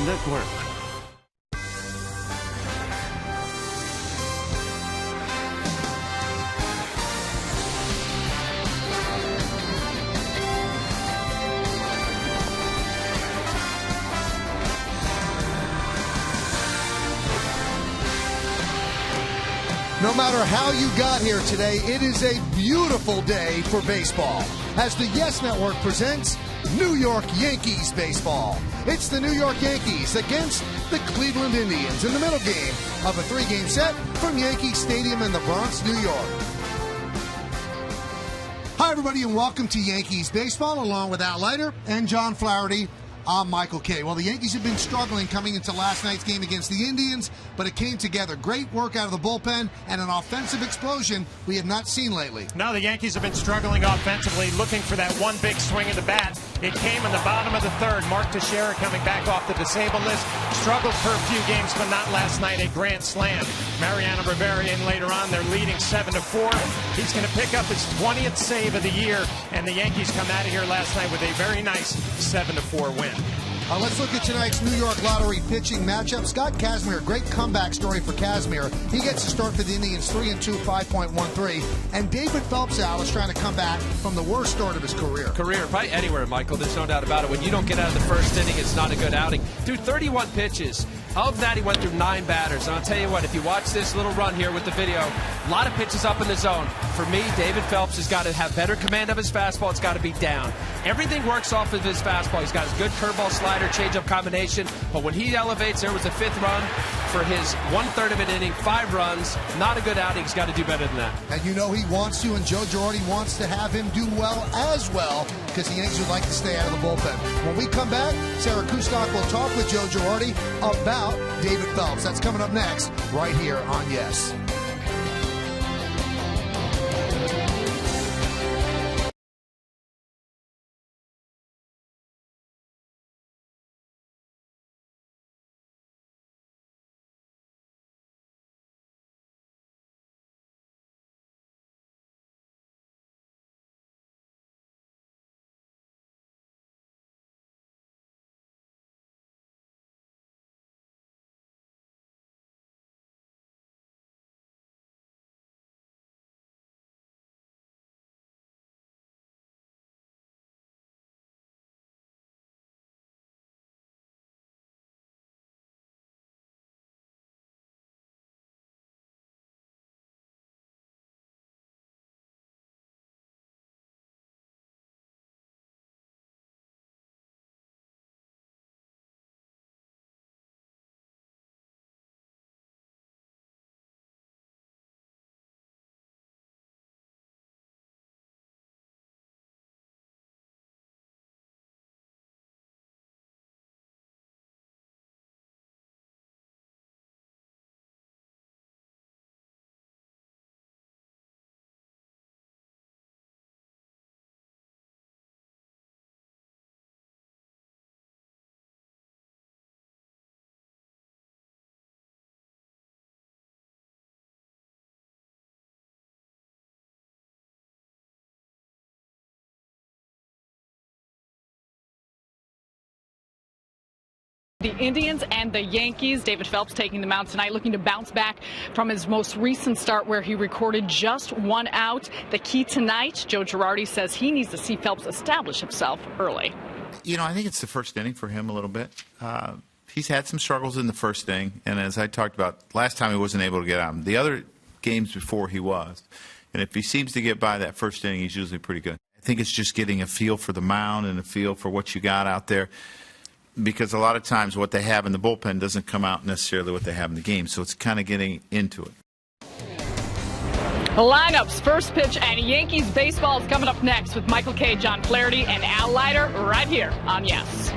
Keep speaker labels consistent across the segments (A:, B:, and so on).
A: Network.
B: No matter how you got here today, it is a beautiful day for baseball as the Yes Network presents New York Yankees baseball. It's the New York Yankees against the Cleveland Indians in the middle game of a three-game set from Yankee Stadium in the Bronx, New York. Hi, everybody, and welcome to Yankees baseball along with Al Leiter and John Flaherty. I'm Michael Kay. Well, the Yankees have been struggling coming into last night's game against the Indians, but it came together. Great work out of the bullpen and an offensive explosion we have not seen lately.
C: No, the Yankees have been struggling offensively, looking for that one big swing of the bat. It came in the bottom of the third. Mark Teixeira coming back off the disabled list. Struggled for a few games, but not last night. A grand slam. Mariano Rivera in later on. They're leading 7-4. He's going to pick up his 20th save of the year, and the Yankees come out of here last night with a very nice 7-4 win.
B: Let's look at tonight's New York Lottery pitching matchup. Scott Kazmir, great comeback story for Kazmir. He gets to start for the Indians 3-2, 5.13. And David Phelps Al is trying to come back from the worst start of his career.
D: Probably anywhere, Michael. There's no doubt about it. When you don't get out of the first inning, it's not a good outing. Through 31 pitches. Of that, he went through 9 batters. And I'll tell you what, if you watch this little run here with the video, a lot of pitches up in the zone. For me, David Phelps has got to have better command of his fastball. It's got to be down. Everything works off of his fastball. He's got his good curveball, slider, changeup combination. But when he elevates, there was a 5th run for his 1/3 of an inning, 5 runs. Not a good outing. He's got to do better than that.
B: And you know he wants to, and Joe Girardi wants to have him do well as well, because the Yankees would like to stay out of the bullpen. When we come back, Sarah Kustok will talk with Joe Girardi about David Phelps. That's coming up next, right here on Yes.
E: The Indians and the Yankees. David Phelps taking the mound tonight, looking to bounce back from his most recent start where he recorded just 1 out. The key tonight, Joe Girardi says he needs to see Phelps establish himself early.
F: You know, I think it's the first inning for him a little bit. He's had some struggles in the first inning, and as I talked about, last time he wasn't able to get out. The other games before he was. And if he seems to get by that first inning, he's usually pretty good. I think it's just getting a feel for the mound and a feel for what you got out there, because a lot of times what they have in the bullpen doesn't come out necessarily what they have in the game. So it's kind of getting into it.
E: The lineups, first pitch, and Yankees baseball is coming up next with Michael Kay, John Flaherty, and Al Leiter right here on Yes.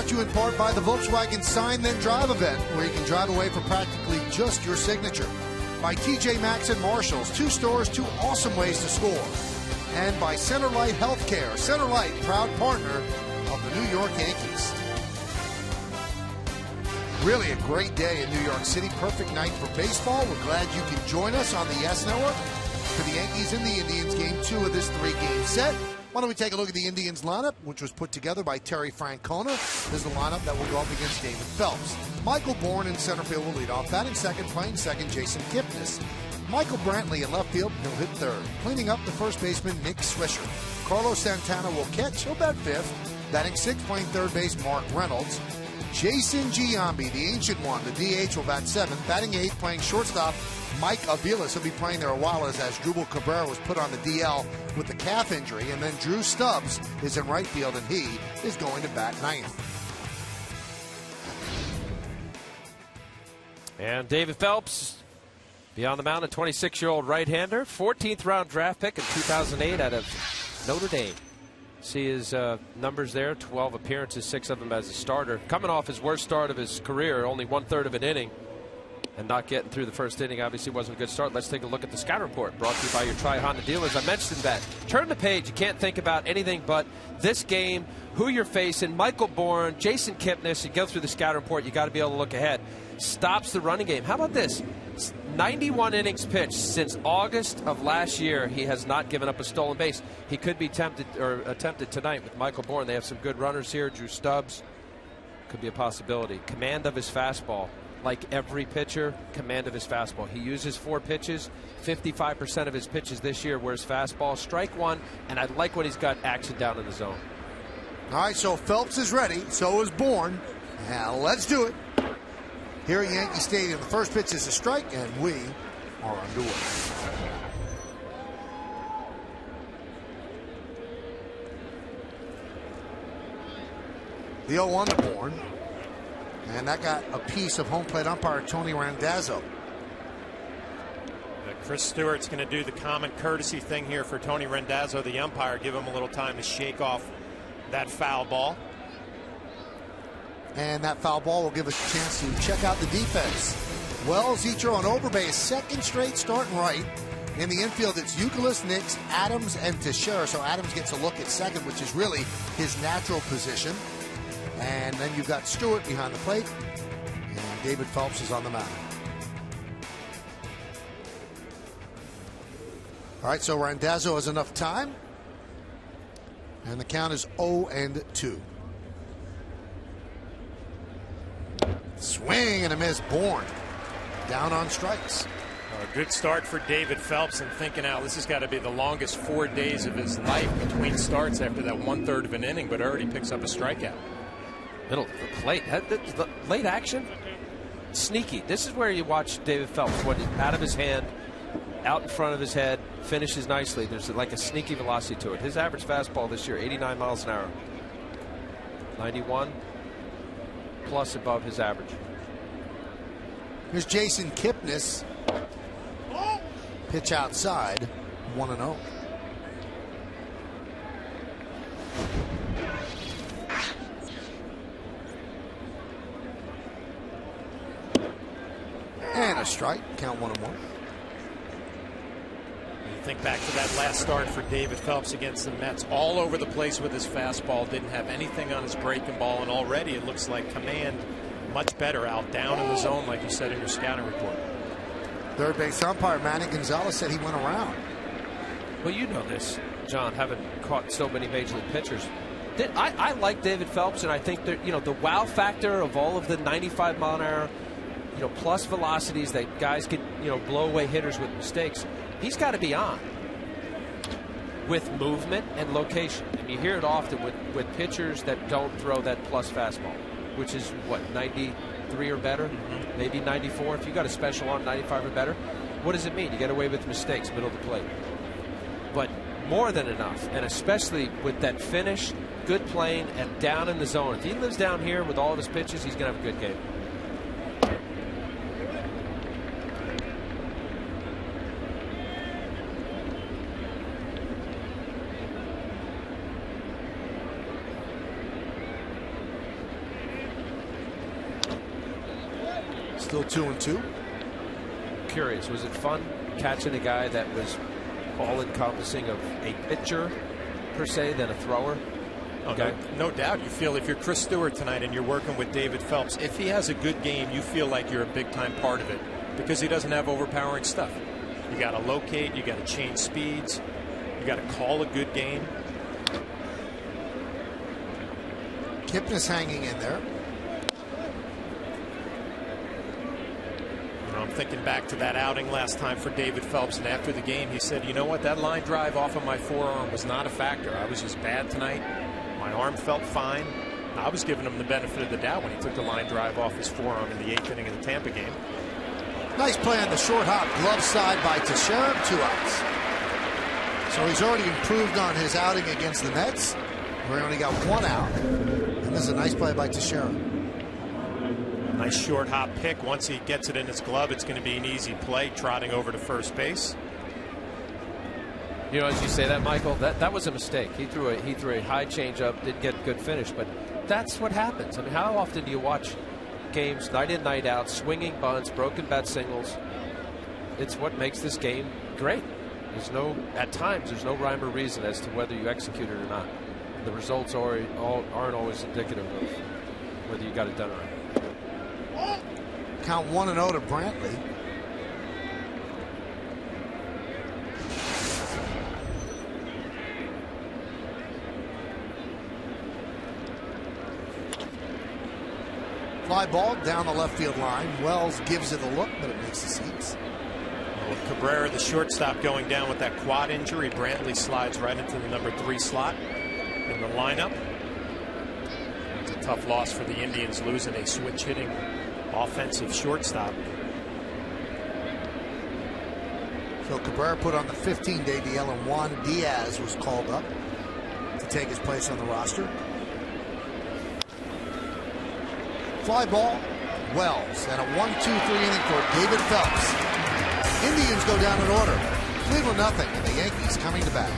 B: brought to you in part by the Volkswagen Sign Then Drive event, where you can drive away for practically just your signature. By TJ Maxx and Marshalls, 2 stores, 2 awesome ways to score. And by Centerlight Healthcare. Centerlight, proud partner of the New York Yankees. Really a great day in New York City. Perfect night for baseball. We're glad you can join us on the Yes Network for the Yankees and the Indians game 2 of this 3-game set. Why don't we take a look at the Indians lineup, which was put together by Terry Francona. This is the lineup that will go up against David Phelps. Michael Bourne in center field will lead off. Batting second, playing second, Jason Kipnis. Michael Brantley in left field, he'll hit third. Cleaning up, the first baseman, Nick Swisher. Carlos Santana will catch, he'll bat fifth. Batting sixth, playing third base, Mark Reynolds. Jason Giambi, the ancient one, the DH, will bat seventh. Batting eighth, playing shortstop, Mike Aviles. He'll be playing there a while as Asdrubal Cabrera was put on the DL with the calf injury. And then Drew Stubbs is in right field, and he is going to bat ninth.
D: And David Phelps, beyond the mound, a 26-year-old right-hander, 14th round draft pick in 2008 out of Notre Dame. See his numbers there, 12 appearances, 6 of them as a starter. Coming off his worst start of his career, only 1/3 of an inning, and not getting through the first inning obviously wasn't a good start. Let's take a look at the scout report brought to you by your Tri-Honda dealers. I mentioned that. Turn the page. You can't think about anything but this game, who you're facing, Michael Bourne, Jason Kipnis. You go through the scout report, you got to be able to look ahead. Stops the running game. How about this? 91 innings pitched since August of last year. He has not given up a stolen base. He could be attempted tonight with Michael Bourne. They have some good runners here. Drew Stubbs could be a possibility. Command of his fastball. Like every pitcher, command of his fastball. He uses 4 pitches. 55% of his pitches this year were his fastball. Strike one, and I like when he's got action down in the zone.
B: All right, so Phelps is ready. So is Bourne. Now let's do it. Here at Yankee Stadium, the first pitch is a strike, and we are underway. The 0-1 to Bourne. And that got a piece of home plate umpire Tony Randazzo.
C: Chris Stewart's going to do the common courtesy thing here for Tony Randazzo, the umpire. Give him a little time to shake off that foul ball.
B: And that foul ball will give us a chance to check out the defense. Wells, Ichiro on Overbase, second straight starting right. In the infield, it's Youkilis, Nix, Adams, and Teixeira. So Adams gets a look at second, which is really his natural position. And then you've got Stewart behind the plate. And David Phelps is on the mound. All right, so Randazzo has enough time. And the count is 0-2. Swing and a miss. Bourne down on strikes.
C: A good start for David Phelps, and thinking out this has got to be the longest 4 days of his life between starts after that 1/3 of an inning, but already picks up a strikeout.
D: Middle of the plate. The late action, sneaky. This is where you watch David Phelps, what out of his hand, out in front of his head, finishes nicely. There's like a sneaky velocity to it. His average fastball this year, 89 miles an hour. 91 plus above his average.
B: Here's Jason Kipnis. Pitch outside, 1-0. And a strike, count 1-1.
C: Think back to that last start for David Phelps against the Mets. All over the place with his fastball. Didn't have anything on his breaking ball. And already it looks like command much better out down in the zone, like you said in your scouting report.
B: Third base umpire Manny Gonzalez said he went around.
D: Well, you know this, John, having caught so many major league pitchers. I like David Phelps, and I think that, the wow factor of all of the 95 mile an hour, plus velocities that guys can, blow away hitters with mistakes. He's got to be on with movement and location. And you hear it often with pitchers that don't throw that plus fastball, which is, 93 or better, maybe 94. If you got a special on 95 or better, what does it mean? You get away with mistakes, middle of the plate. But more than enough, and especially with that finish, good playing, and down in the zone. If he lives down here with all of his pitches, he's going to have a good game.
B: Still 2-2.
D: Curious, was it fun catching a guy that was all-encompassing of a pitcher per se than a thrower?
C: Okay. No doubt. You feel if you're Chris Stewart tonight and you're working with David Phelps, if he has a good game, you feel like you're a big-time part of it because he doesn't have overpowering stuff. You got to locate, you got to change speeds, you got to call a good game.
B: Kipnis hanging in there.
C: I'm thinking back to that outing last time for David Phelps, and after the game he said, you know what, that line drive off of my forearm was not a factor. I was just bad tonight. My arm felt fine. I was giving him the benefit of the doubt when he took the line drive off his forearm in the 8th inning of the Tampa game.
B: Nice play on the short hop, glove side by Teixeira, 2 outs. So he's already improved on his outing against the Mets, where he only got 1 out. And this is a nice play by Teixeira.
C: Nice short hop pick. Once he gets it in his glove, it's going to be an easy play, trotting over to first base.
D: You know, as you say that, Michael, that was a mistake. He threw a high changeup, didn't get a good finish, but that's what happens. I mean, how often do you watch games night in, night out, swinging bunts, broken bat singles? It's what makes this game great. At times there's no rhyme or reason as to whether you execute it or not. The results aren't always indicative of whether you got it done right.
B: Count 1-0 to Brantley. Fly ball down the left field line. Wells gives it a look, but it makes the seats.
C: With Cabrera, the shortstop, going down with that quad injury, Brantley slides right into the number 3 slot in the lineup. It's a tough loss for the Indians, losing a switch hitting offensive shortstop.
B: So Cabrera put on the 15-day DL, and Juan Diaz was called up to take his place on the roster. Fly ball, Wells, and a 1-2-3 inning for David Phelps. Indians go down in order. Cleveland nothing, and the Yankees coming to bat.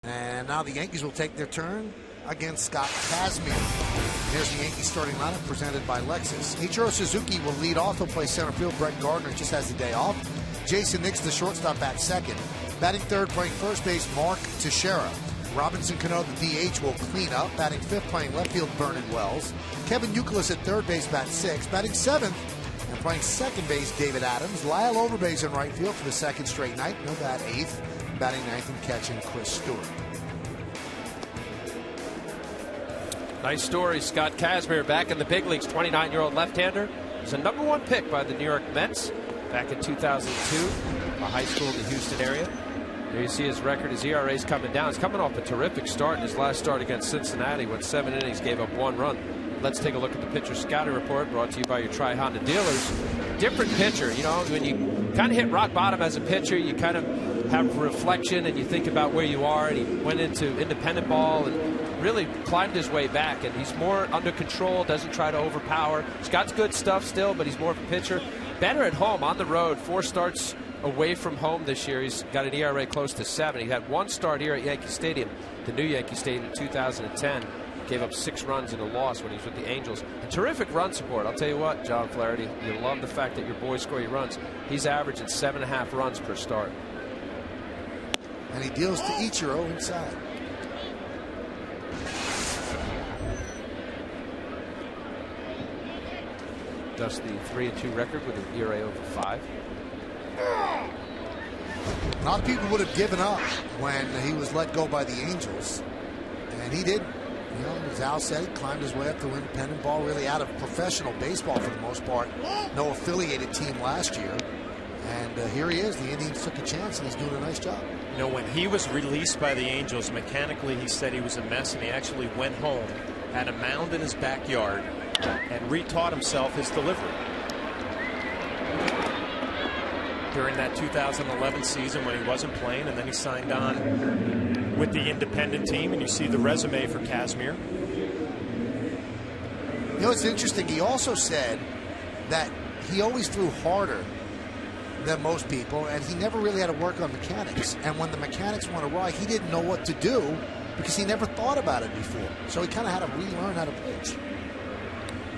B: And now the Yankees will take their turn against Scott Kazmir. Here's the Yankees starting lineup presented by Lexus. Ichiro Suzuki will lead off. He'll play center field. Brett Gardner just has the day off. Jason Nix, the shortstop, bats second. Batting third, playing first base, Mark Teixeira. Robinson Cano, the DH, will clean up. Batting fifth, playing left field, Vernon Wells. Kevin Youkilis at third base, bats sixth. Batting seventh and playing second base, David Adams. Lyle Overbase in right field for the second straight night. He'll bat eighth. Batting ninth and catching, Chris Stewart.
D: Nice story. Scott Kazmir back in the big leagues. 29-year-old left-hander. Was a #1 pick by the New York Mets back in 2002. A high school in the Houston area. There you see his record. His ERA is coming down. He's coming off a terrific start in his last start against Cincinnati. Went 7 innings, gave up 1 run. Let's take a look at the pitcher scouting report brought to you by your Tri-Honda dealers. Different pitcher. You know, when you kind of hit rock bottom as a pitcher, you kind of have reflection and you think about where you are. And he went into independent ball and really climbed his way back. And he's more under control, doesn't try to overpower. He's got good stuff still, but he's more of a pitcher. Better at home, on the road. 4 starts away from home this year. He's got an ERA close to 7. He had 1 start here at Yankee Stadium, the new Yankee Stadium, in 2010. Gave up 6 runs in a loss when he was with the Angels. A terrific run support. I'll tell you what, John Flaherty, you love the fact that your boys score your runs. He's averaging 7.5 runs per start.
B: And he deals to Ichiro inside.
D: Does the 3-2 record with an ERA over 5.
B: A lot of people would have given up when he was let go by the Angels, and he didn't. You know, as Al said, he climbed his way up to independent ball, really out of professional baseball for the most part. No affiliated team last year. And here he is. The Indians took a chance, and he's doing a nice job.
C: You know, when he was released by the Angels, mechanically he said he was a mess, and he actually went home, had a mound in his backyard, and retaught himself his delivery. During that 2011 season when he wasn't playing, and then he signed on with the independent team, and you see the resume for Kazmir.
B: You know, it's interesting. He also said that he always threw harder than most people, and he never really had to work on mechanics. And when the mechanics went awry, he didn't know what to do because he never thought about it before. So he kind of had to relearn how to pitch.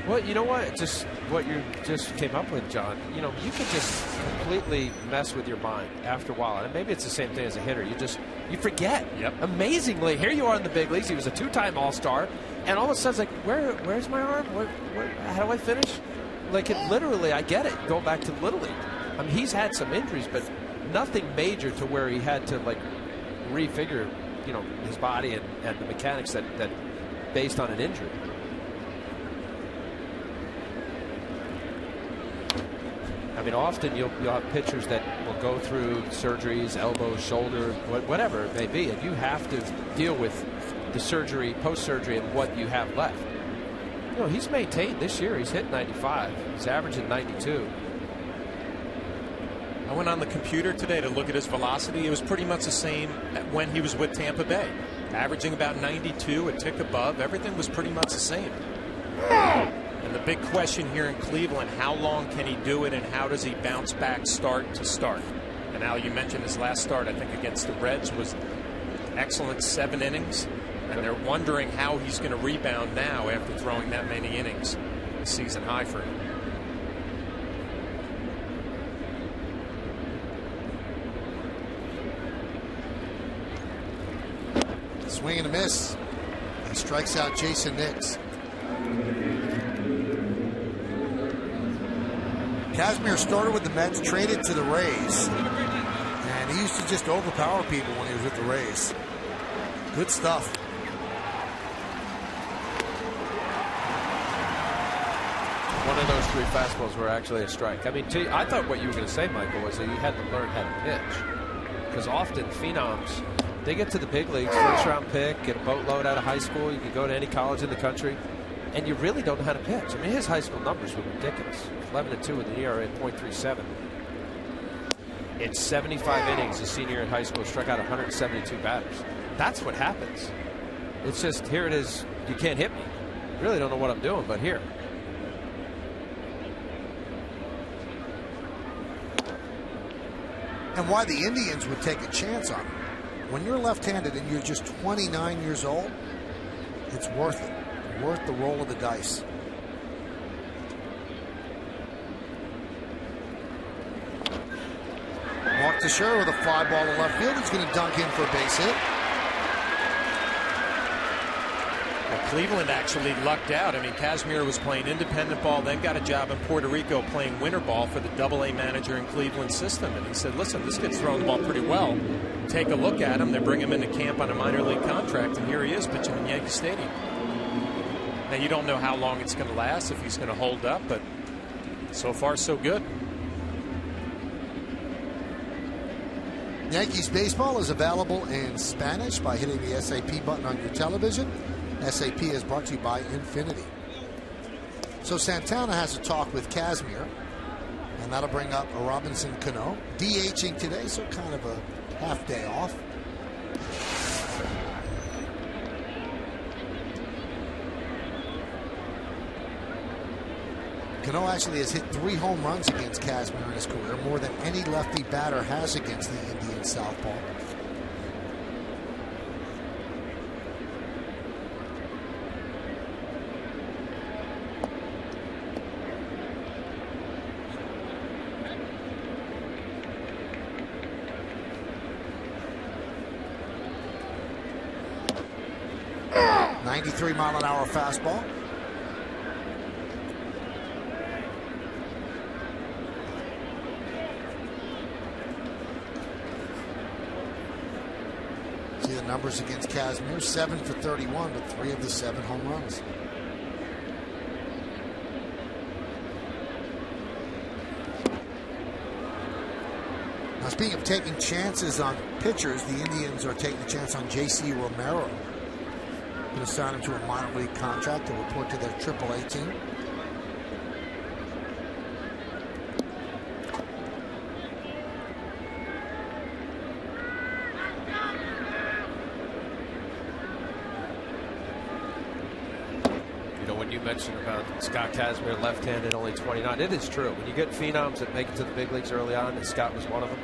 D: Well, you know what? Just what you just came up with, John. You know, you could just completely mess with your mind after a while. And maybe it's the same thing as a hitter. You forget.
C: Yep.
D: Amazingly, here you are in the big leagues. He was a 2-time All-Star. And all of a sudden, it's like, where's my arm? How do I finish? Like, literally, I get it. Go back to Little League. I mean, he's had some injuries, but nothing major to where he had to, like, refigure, you know, his body and the mechanics that based on an injury. I mean, often you'll have pitchers that will go through surgeries, elbows, shoulder, whatever it may be, and you have to deal with the surgery, post-surgery, and what you have left. You know, he's maintained this year. He's hit 95. He's averaging 92.
C: I went on the computer today to look at his velocity. It was pretty much the same when he was with Tampa Bay, averaging about 92, a tick above. Everything was pretty much the same. And the big question here in Cleveland, how long can he do it and how does he bounce back start to start? And Al, you mentioned his last start, I think against the Reds, was excellent, 7 innings. And they're wondering how he's going to rebound now after throwing that many innings. A season high for him.
B: Swing and a miss. He strikes out Jason Nix. Kazmir started with the Mets, traded to the Rays, and he used to just overpower people when he was with the Rays. Good stuff.
D: One of those 3 fastballs were actually a strike. I mean, I thought what you were going to say, Michael, was that you had to learn how to pitch. Because often phenoms, they get to the big leagues, first-round pick, get a boatload out of high school. You can go to any college in the country, and you really don't know how to pitch. I mean, his high school numbers were ridiculous. 11-2 with an ERA at .37. In 75 innings, his senior year in high school, struck out 172 batters. That's what happens. It's just, here it is, you can't hit me. Really don't know what I'm doing, but here.
B: And why the Indians would take a chance on him. When you're left-handed and you're just 29 years old, it's worth it. Worth the roll of the dice. Mark Teixeira with a fly ball to left field. He's going to dunk in for a base hit.
C: Well, Cleveland actually lucked out. I mean, Kazmir was playing independent ball, then got a job in Puerto Rico playing winter ball for the AA manager in Cleveland system. And he said, listen, this kid's throwing the ball pretty well. Take a look at him. They bring him into camp on a minor league contract, and here he is pitching in Yankee Stadium. Now, you don't know how long it's going to last, if he's going to hold up, but so far, so good.
B: Yankees baseball is available in Spanish by hitting the SAP button on your television. SAP is brought to you by Infinity. So Santana has a talk with Kazmir, and that'll bring up a Robinson Cano. DHing today, so kind of a half day off. Cano actually has hit 3 home runs against Kazmir in his career, more than any lefty batter has against the Indian southpaw. 93-mile-an-hour fastball. See the numbers against Casimir, 7 for 31, but 3 of the 7 home runs. Now, speaking of taking chances on pitchers, the Indians are taking a chance on J.C. Romero. Going to sign him to a minor league contract to report to their AAA team.
D: When you mentioned about Scott Casimir, left-handed, only 29, it is true. When you get phenoms that make it to the big leagues early on, and Scott was one of them.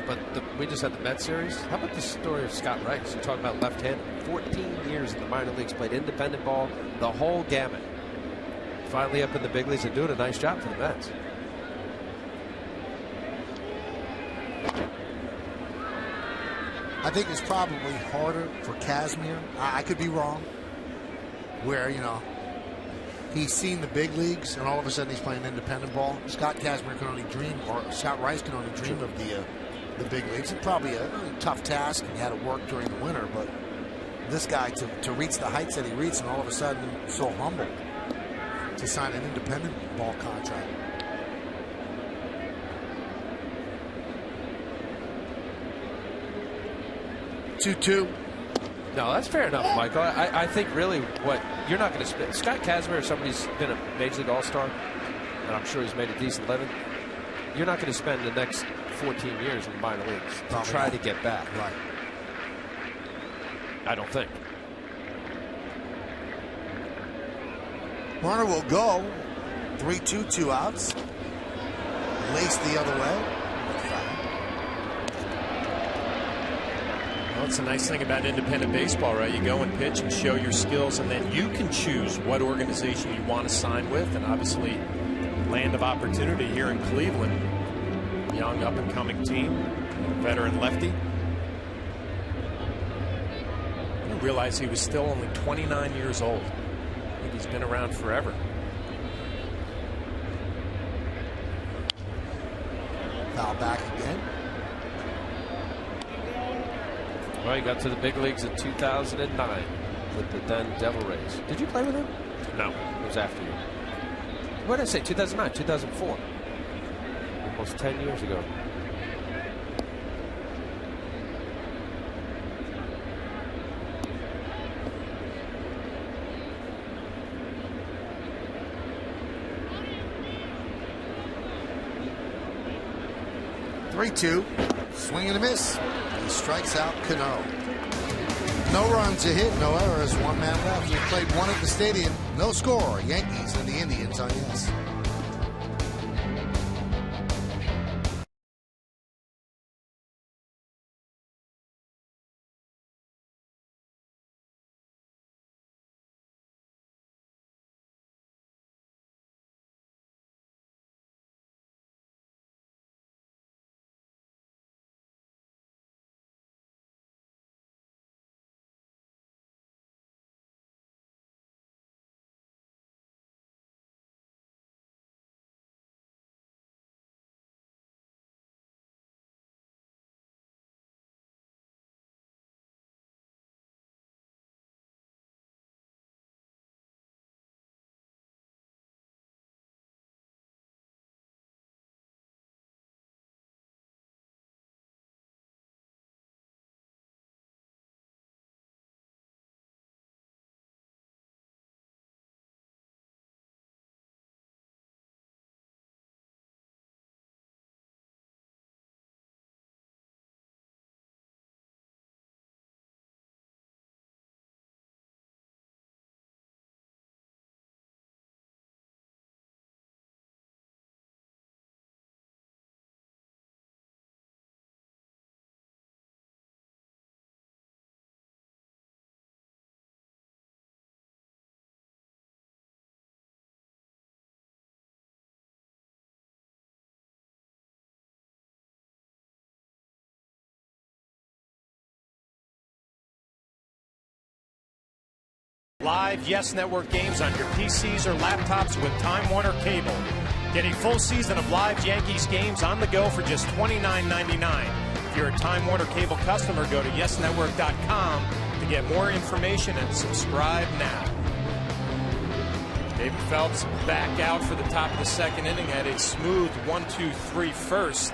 D: But we just had the Mets series. How about the story of Scott Rice? You talk about left-handed, 14 years in the minor leagues, played independent ball, the whole gamut. Finally up in the big leagues and doing a nice job for the Mets.
B: I think it's probably harder for Casimir. I could be wrong. Where, he's seen the big leagues, and all of a sudden he's playing independent ball. Scott Casimir can only dream, or Scott Rice can only dream of the big leagues. It's probably a tough task, and he had to work during the winter. But this guy, to reach the heights that he reached, and all of a sudden so humble to sign an independent ball contract. Two.
D: No, that's fair enough, Michael. I think really what you're not going to spend. Scott Casimir, somebody's been a Major League All-Star, and I'm sure he's made a decent living. You're not going to spend the next 14 years in the minor leagues to try to get back.
B: Right.
D: I don't think.
B: Runner will go. 3-2, 2 outs. Lace the other way.
C: Well, it's a nice thing about independent baseball, right? You go and pitch and show your skills, and then you can choose what organization you want to sign with. And obviously, land of opportunity here in Cleveland. Young up-and-coming team, veteran lefty. I didn't realize he was still only 29 years old. I think he's been around forever.
B: Foul back again.
D: Well, he got to the big leagues in 2009 with the then Devil Rays. Did you play with him?
C: No.
D: It was after you. What did I say? 2009, 2004. Almost 10 years ago.
B: Three-two. Swing and a miss. He strikes out Cano. No runs, a hit, no errors, 1 man left. We played one at the stadium. No score. Yankees and the Indians on Yes.
C: live Yes Network games on your PCs or laptops with Time Warner Cable. Get a full season of live Yankees games on the go for just $29.99. If you're a Time Warner Cable customer, go to yesnetwork.com to get more information and subscribe now. David Phelps back out for the top of the second inning. Had a smooth 1-2-3 first.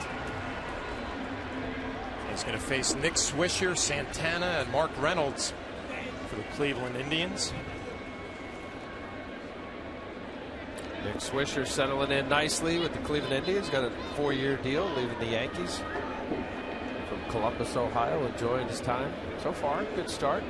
C: He's going to face Nick Swisher, Santana, and Mark Reynolds for the Cleveland Indians.
D: Nick Swisher settling in nicely with the Cleveland Indians. Got a 4-year deal, leaving the Yankees from Columbus, Ohio, enjoying his time so far. Good start.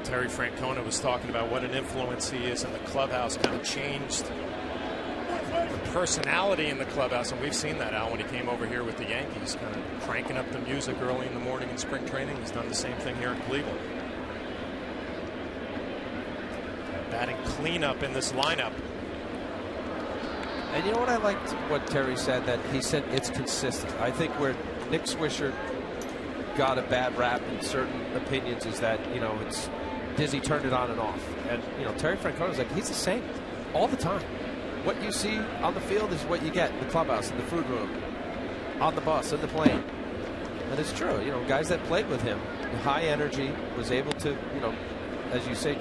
C: Terry Francona was talking about what an influence he is in the clubhouse, kind of changed the personality in the clubhouse, and we've seen that, Al, when he came over here with the Yankees, kind of cranking up the music early in the morning in spring training. He's done the same thing here in Cleveland. Batting cleanup in this lineup.
D: And you know what I liked what Terry said, that he said it's consistent. I think where Nick Swisher got a bad rap in certain opinions is that, you know, it's Dizzy turned it on and off. And, you know, Terry Francona's like, he's the same all the time. What you see on the field is what you get in the clubhouse, in the food room, on the bus, in the plane. And it's true. You know, guys that played with him, high energy, was able to, you know, as you say,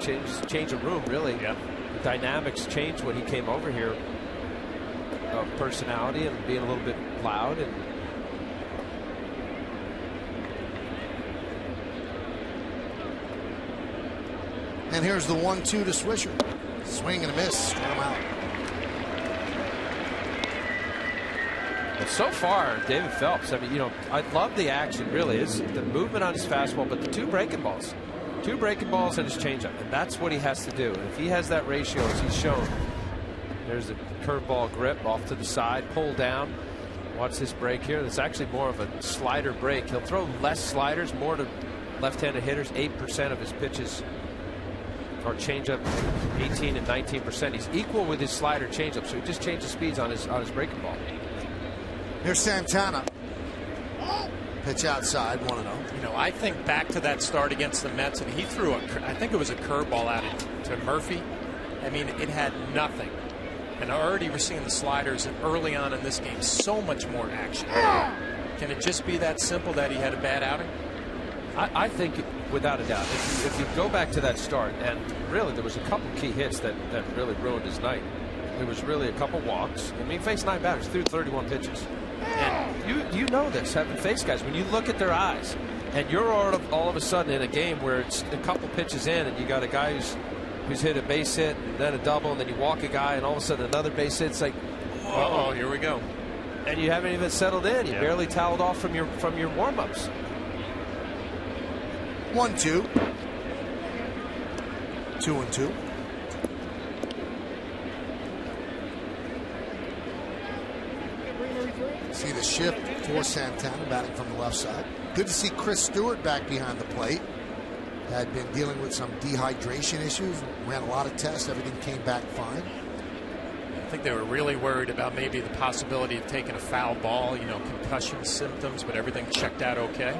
D: change a room, really.
C: Yeah.
D: The dynamics changed when he came over here of personality and being a little bit loud.
B: And here's the 1-2 to Swisher. Swing and a miss. Strike him out.
D: But so far, David Phelps, I mean, you know, I love the action, really. It's the movement on his fastball, but the two breaking balls. Two breaking balls and his changeup. And that's what he has to do. And if he has that ratio, as he's shown, there's the curveball grip off to the side, pull down. Watch this break here. It's actually more of a slider break. He'll throw less sliders, more to left-handed hitters. 8% of his pitches or changeup, 18 and 19%. He's equal with his slider changeup, so he just changes speeds on his breaking ball.
B: Here's Santana. Pitch outside, 1-0.
C: You know, I think back to that start against the Mets, and he threw I think it was a curveball out to Murphy. I mean, it had nothing. And already we're seeing the sliders early on in this game, so much more action. Can it just be that simple that he had a bad outing?
D: I think, without a doubt, if you go back to that start, and really there was a couple key hits that really ruined his night. There was really a couple walks. I mean, he faced 9 batters, threw 31 pitches. And you know this, having faced guys, when you look at their eyes, and you're all of a sudden in a game where it's a couple pitches in, and you got a guy who's hit a base hit, and then a double, and then you walk a guy, and all of a sudden another base hit. It's like,
C: whoa, here we go.
D: And you haven't even settled in. You barely toweled off from your warm-ups.
B: 1-2. 2-2. See the shift for Santana batting from the left side. Good to see Chris Stewart back behind the plate. Had been dealing with some dehydration issues. Ran a lot of tests. Everything came back fine.
C: I think they were really worried about maybe the possibility of taking a foul ball, you know, concussion symptoms, but everything checked out okay.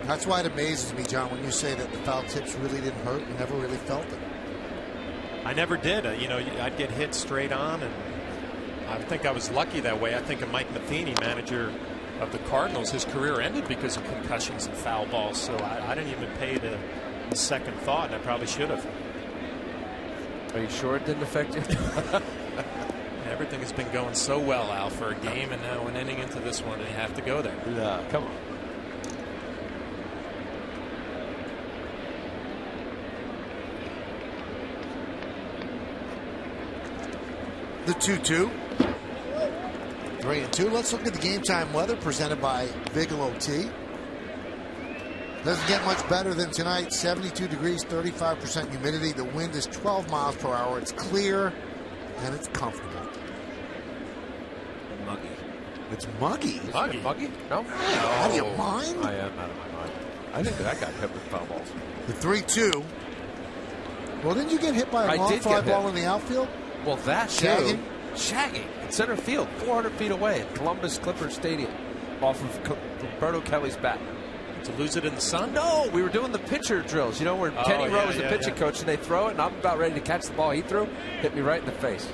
B: That's why it amazes me, John, when you say that the foul tips really didn't hurt. You never really felt it.
C: I never did. You know, I'd get hit straight on, and I think I was lucky that way. I think of Mike Matheny, manager of the Cardinals, his career ended because of concussions and foul balls, so I didn't even pay it a second thought, and I probably should have.
D: Are you sure it didn't affect you?
C: Everything has been going so well, Al, for a game, and now an inning into this one, and you have to go there.
D: Yeah, come on.
B: The 2-2. 3-2. Let's look at the game time weather presented by Bigelow Tea. Doesn't get much better than tonight. 72 degrees, 35% humidity. The wind is 12 miles per hour. It's clear and it's comfortable.
D: Muggy.
B: It's muggy.
C: Muggy?
D: Muggy? No.
B: Out of your mind?
D: I am out of my mind. I think that I got hit with foul balls.
B: The 3-2. Well, didn't you get hit by a long fly ball in the outfield?
D: Well, that too. shagging in center field, 400 feet away at Columbus Clippers Stadium, off of Roberto Kelly's bat.
C: To lose it in the sun?
D: No, we were doing the pitcher drills. You know, where Kenny Rowe is the pitching coach, and they throw it, and I'm about ready to catch the ball he threw, hit me right in the face.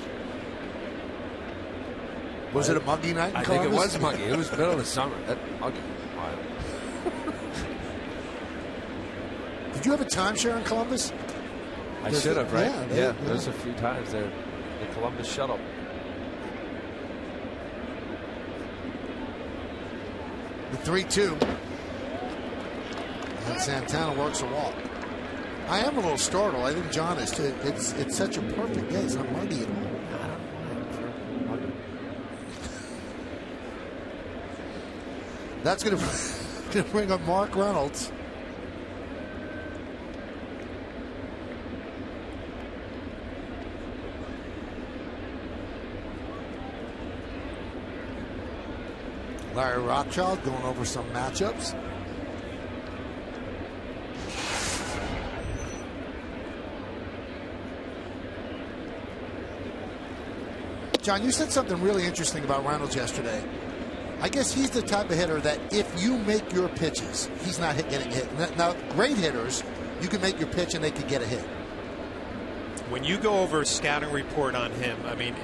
A: Was it a muggy night?
D: I think it was muggy. It was middle of the summer. That muggy.
A: Did you have a timeshare in Columbus?
D: I should have, right?
A: Yeah,
D: there's a few times there. The Columbus shuttle.
A: The 3-2. And Santana works a walk. I am a little startled. I think John is too. It's such a perfect day. It's not muggy at all. That's going to bring up Mark Reynolds. Larry Rothschild going over some matchups. John, you said something really interesting about Reynolds yesterday. I guess he's the type of hitter that if you make your pitches, he's not getting hit. Now, great hitters, you can make your pitch and they could get a hit.
C: When you go over a scouting report on him, I mean,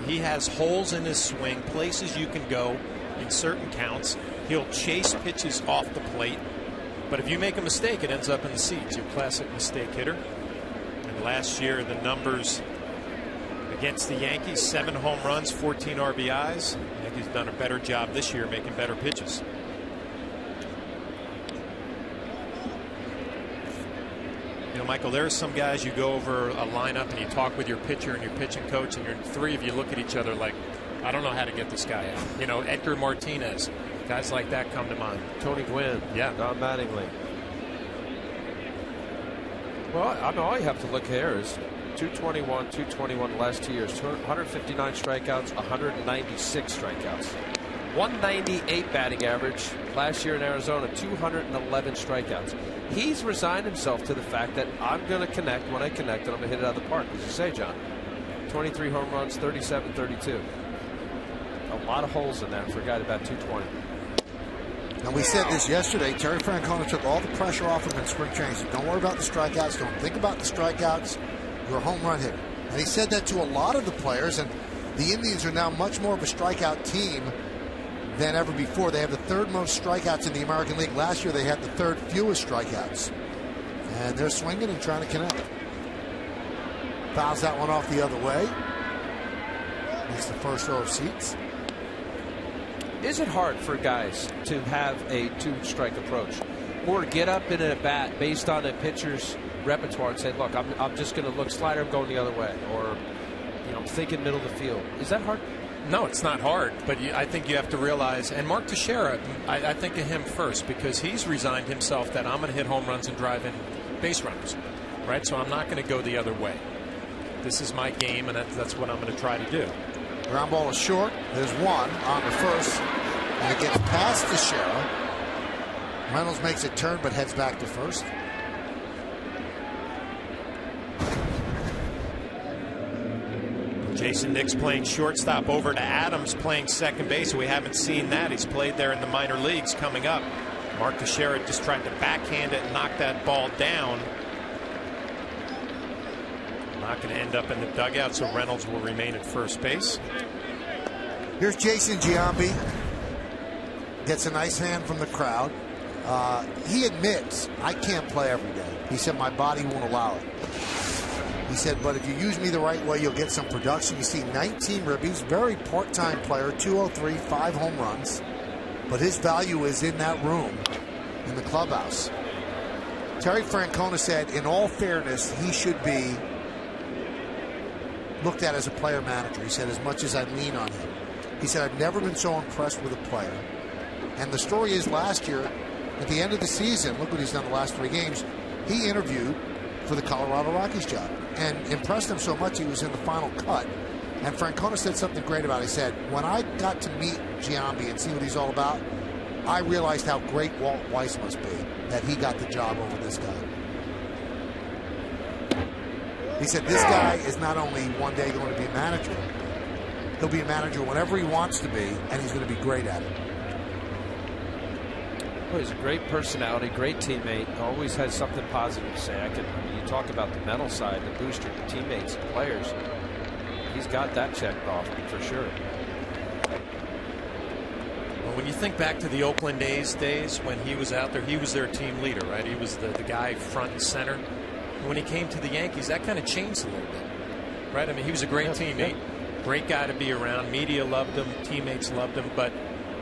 C: he has holes in his swing, places you can go in certain counts. He'll chase pitches off the plate. But if you make a mistake, it ends up in the seats. Your classic mistake hitter. And last year, the numbers against the Yankees, 7 home runs, 14 RBIs. The Yankees done a better job this year making better pitches. You know, Michael, there are some guys you go over a lineup and you talk with your pitcher and your pitching coach, and the three of you look at each other like, I don't know how to get this guy out. You know, Edgar Martinez, guys like that come to mind.
D: Tony Gwynn,
C: yeah,
D: Don Mattingly. Well, I mean, all you have to look here is 221 the last 2 years, 159 strikeouts, 196 strikeouts, 198 batting average last year in Arizona, 211 strikeouts. He's resigned himself to the fact that I'm going to connect when I connect, and I'm going to hit it out of the park, as you say, John. 23 home runs, 37-32. A lot of holes in that for a guy to bat 220.
A: And we said this yesterday. Terry Francona took all the pressure off him in spring training. He said, don't worry about the strikeouts. Don't think about the strikeouts. You're a home run hitter. And he said that to a lot of the players. And the Indians are now much more of a strikeout team than ever before. They have the third most strikeouts in the American League. Last year they had the third fewest strikeouts. And they're swinging and trying to connect. Fouls that one off the other way. Makes the first row of seats.
D: Is it hard for guys to have a two-strike approach, or get up in a bat based on a pitcher's repertoire and say, look, I'm just going to look slider, I'm going the other way, or I'm thinking middle of the field? Is that hard?
C: No, it's not hard, but I think you have to realize, and Mark Teixeira, I think of him first because he's resigned himself that I'm going to hit home runs and drive in base runners, right? So I'm not going to go the other way. This is my game, and that's what I'm going to try to do.
A: Ground ball is short. There's one on the first, and it gets past Teixeira. Reynolds makes a turn but heads back to first.
C: Jason Nix playing shortstop, over to Adams playing second base. We haven't seen that. He's played there in the minor leagues. Coming up, Mark Teixeira just tried to backhand it and knock that ball down. Not going to end up in the dugout, so Reynolds will remain at first base.
A: Here's Jason Giambi. Gets a nice hand from the crowd. He admits, I can't play every day. He said, my body won't allow it. He said, but if you use me the right way, you'll get some production. You see 19 ribbies, very part-time player, 203, 5 home runs. But his value is in that room, in the clubhouse. Terry Francona said, in all fairness, he should be looked at as a player manager. He said, as much as I lean on him. He said, I've never been so impressed with a player. And the story is last year, at the end of the season, look what he's done the last 3 games. He interviewed for the Colorado Rockies job and impressed him so much he was in the final cut. And Francona said something great about it. He said, when I got to meet Giambi and see what he's all about, I realized how great Walt Weiss must be, that he got the job over this guy. He said, this guy is not only one day going to be a manager, He'll be a manager whenever he wants to be, and he's going to be great at it.
D: Well, he's a great personality, great teammate, always has something positive to say. You talk about the mental side, the booster, the teammates, the players. He's got that checked off for sure.
C: Well, when you think back to the Oakland A's days when he was out there, he was their team leader, right? He was the guy front and center. And when he came to the Yankees, that kind of changed a little bit, right? I mean, he was a great teammate, great guy to be around. Media loved him, teammates loved him, but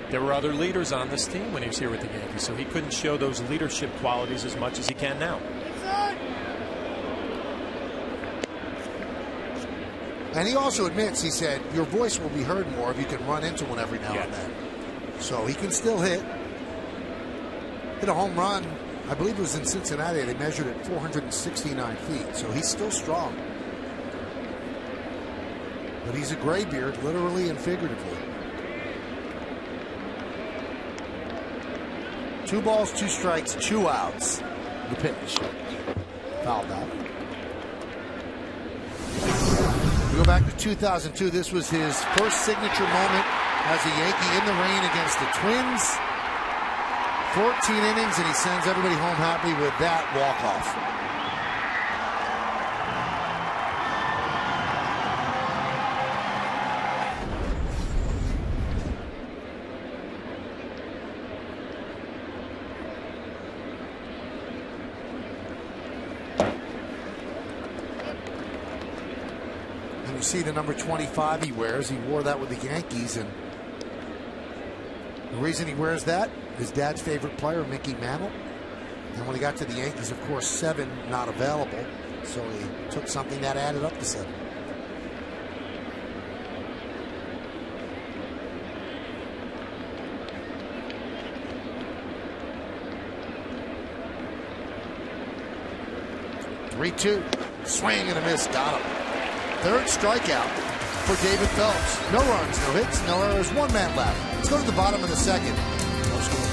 C: there were other leaders on this team when he was here with the Yankees, so he couldn't show those leadership qualities as much as he can now.
A: And he also admits, he said, your voice will be heard more if you can run into one every now and then. So he can still hit a home run. I believe it was in Cincinnati. They measured it 469 feet, so he's still strong. But he's a graybeard, literally and figuratively. 2 balls, 2 strikes, 2 outs. The pitch. Fouled out. We go back to 2002. This was his first signature moment as a Yankee in the rain against the Twins. 14 innings, and he sends everybody home happy with that walk-off. You see the number 25 he wears. He wore that with the Yankees, and the reason he wears that, his dad's favorite player, Mickey Mantle. And when he got to the Yankees, of course, 7 not available, so he took something that added up to 7. Three-two, swing and a miss, got him. 3rd strikeout for David Phelps. No runs, no hits, no errors, 1 man left. Let's go to the bottom of the 2nd. No score.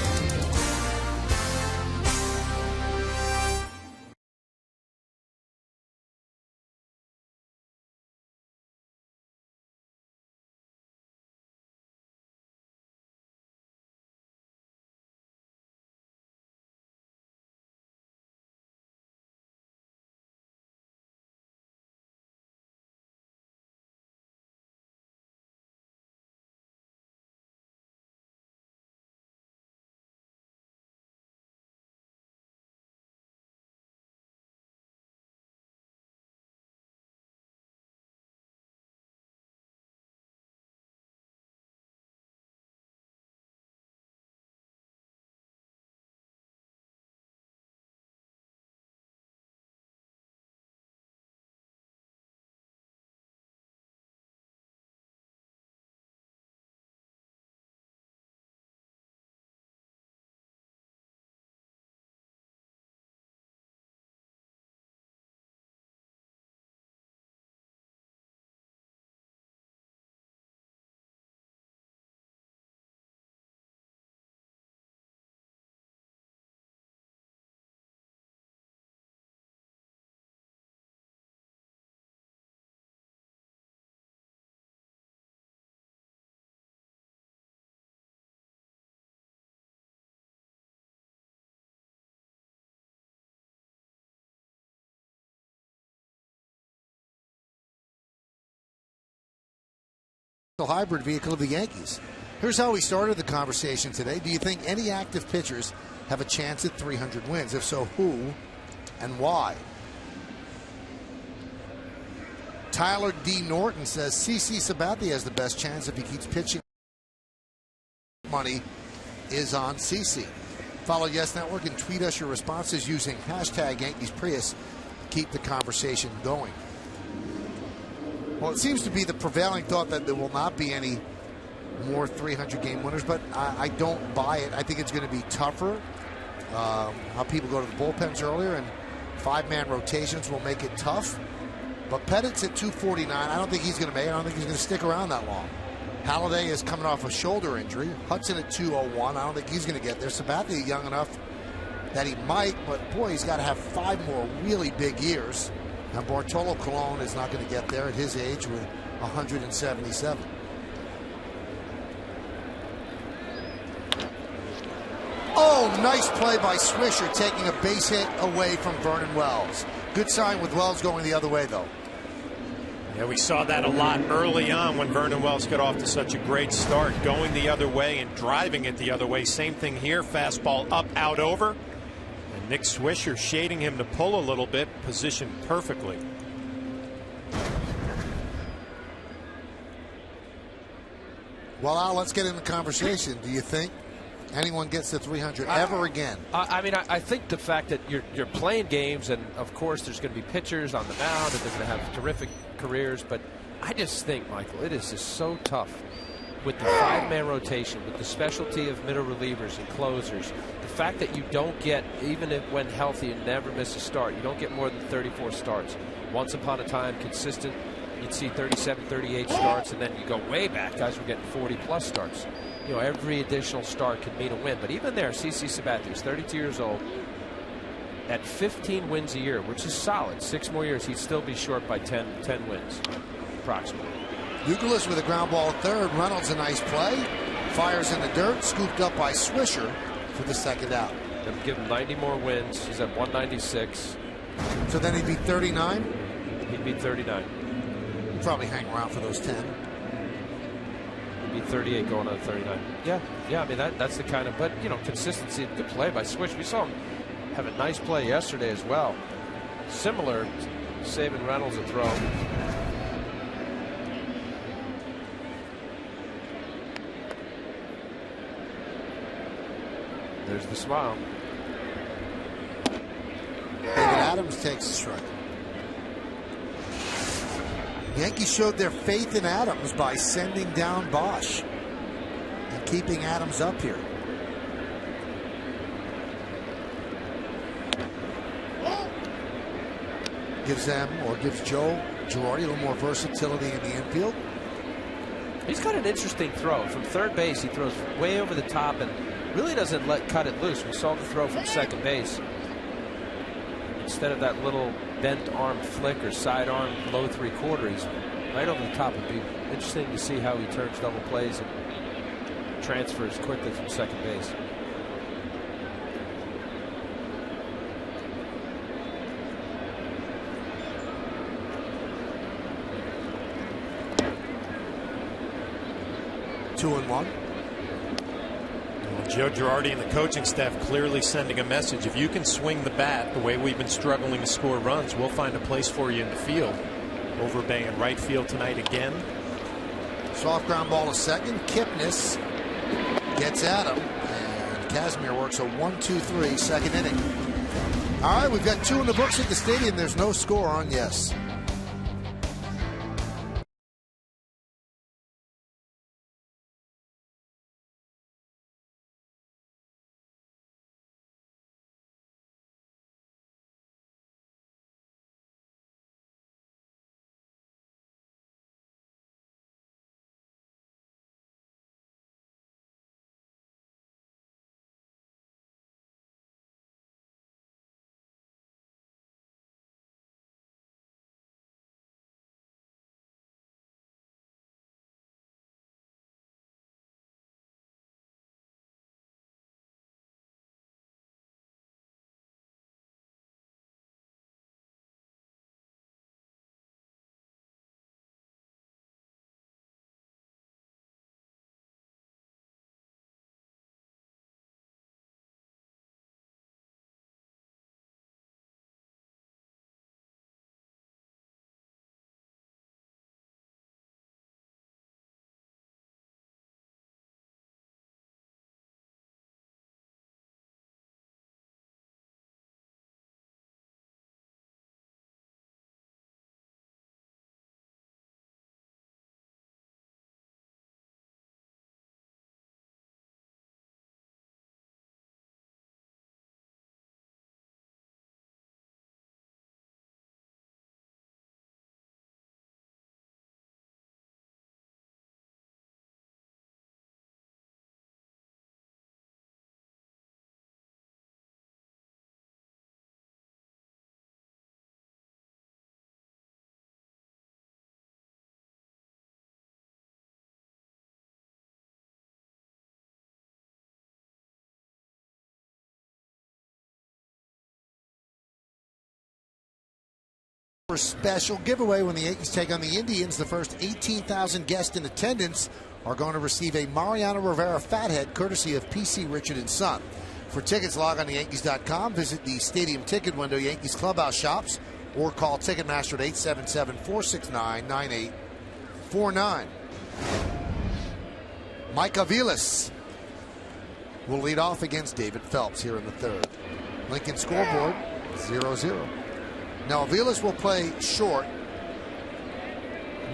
A: The hybrid vehicle of the Yankees. Here's how we started the conversation today. Do you think any active pitchers have a chance at 300 wins? If so, who and why? Tyler D. Norton says CC Sabathia has the best chance if he keeps pitching. Money is on CC. Follow Yes Network and tweet us your responses using hashtag Yankees Prius. Keep the conversation going. Well, it seems to be the prevailing thought that there will not be any more 300-game winners, but I don't buy it. I think it's going to be tougher. How people go to the bullpens earlier, and 5-man rotations will make it tough. But Pettit's at 249. I don't think he's going to make it. I don't think he's going to stick around that long. Halladay is coming off a shoulder injury. Hudson at 201. I don't think he's going to get there. Sabathia young enough that he might, but boy, he's got to have 5 more really big years. Now, Bartolo Colon is not going to get there at his age with 177. Oh, nice play by Swisher, taking a base hit away from Vernon Wells. Good sign with Wells going the other way, though.
C: Yeah, we saw that a lot early on when Vernon Wells got off to such a great start, going the other way and driving it the other way. Same thing here, fastball up, out, over. And Nick Swisher shading him to pull a little bit, positioned perfectly.
A: Well, Al, let's get in the conversation. Do you think anyone gets to 300 ever again?
D: I think the fact that you're playing games, and of course there's going to be pitchers on the mound and they're going to have terrific careers, but I just think, Michael, it is just so tough with the 5-man rotation, with the specialty of middle relievers and closers. The fact that you don't get, even if when healthy and never miss a start, you don't get more than 34 starts. Once upon a time, consistent, you'd see 37, 38 starts, and then you go way back. Guys were getting 40-plus starts. You know, every additional start could mean a win. But even there, CC Sabathia is 32 years old. At 15 wins a year, which is solid, 6 more years, he'd still be short by 10 wins, approximately.
A: Youkilis with a ground ball at third. Reynolds a nice play. Fires in the dirt, scooped up by Swisher for the second out.
D: They'll give him 90 more wins. He's at 196.
A: So then he'd be 39?
D: He'd be 39.
A: He'd probably hang around for those 10.
D: He'd be 38 going on 39. Yeah, I mean, that's the kind of, but, you know, consistency, good play by Swish. We saw him have a nice play yesterday as well. Similar, saving Reynolds a throw. There's the smile.
A: David Adams takes a strike. Yankees showed their faith in Adams by sending down Bosch and keeping Adams up here. Gives them, or gives Joe Girardi a little more versatility in the infield.
D: He's got an interesting throw. From third base, he throws way over the top and really doesn't cut it loose. We saw the throw from second base. Instead of that little bent arm flick or side arm low 3/4, he's right over the top. It'd be interesting to see how he turns double plays and transfers quickly from second base.
A: Two and one.
C: Well, Joe Girardi and the coaching staff clearly sending a message. If you can swing the bat the way we've been struggling to score runs, we'll find a place for you in the field. Overbay in right field tonight again.
A: Soft ground ball to second. Kipnis gets at him, and Casimir works a 1-2-3 second inning. All right, we've got 2 in the books at the stadium. There's no score on yes. Special giveaway when the Yankees take on the Indians. The first 18,000 guests in attendance are going to receive a Mariano Rivera Fathead courtesy of PC Richard & Son. For tickets, log on to Yankees.com, visit the stadium ticket window, Yankees Clubhouse shops, or call Ticketmaster at 877-469-9849. Mike Aviles will lead off against David Phelps here in the third. Lincoln scoreboard 0-0. Now Aviles will play short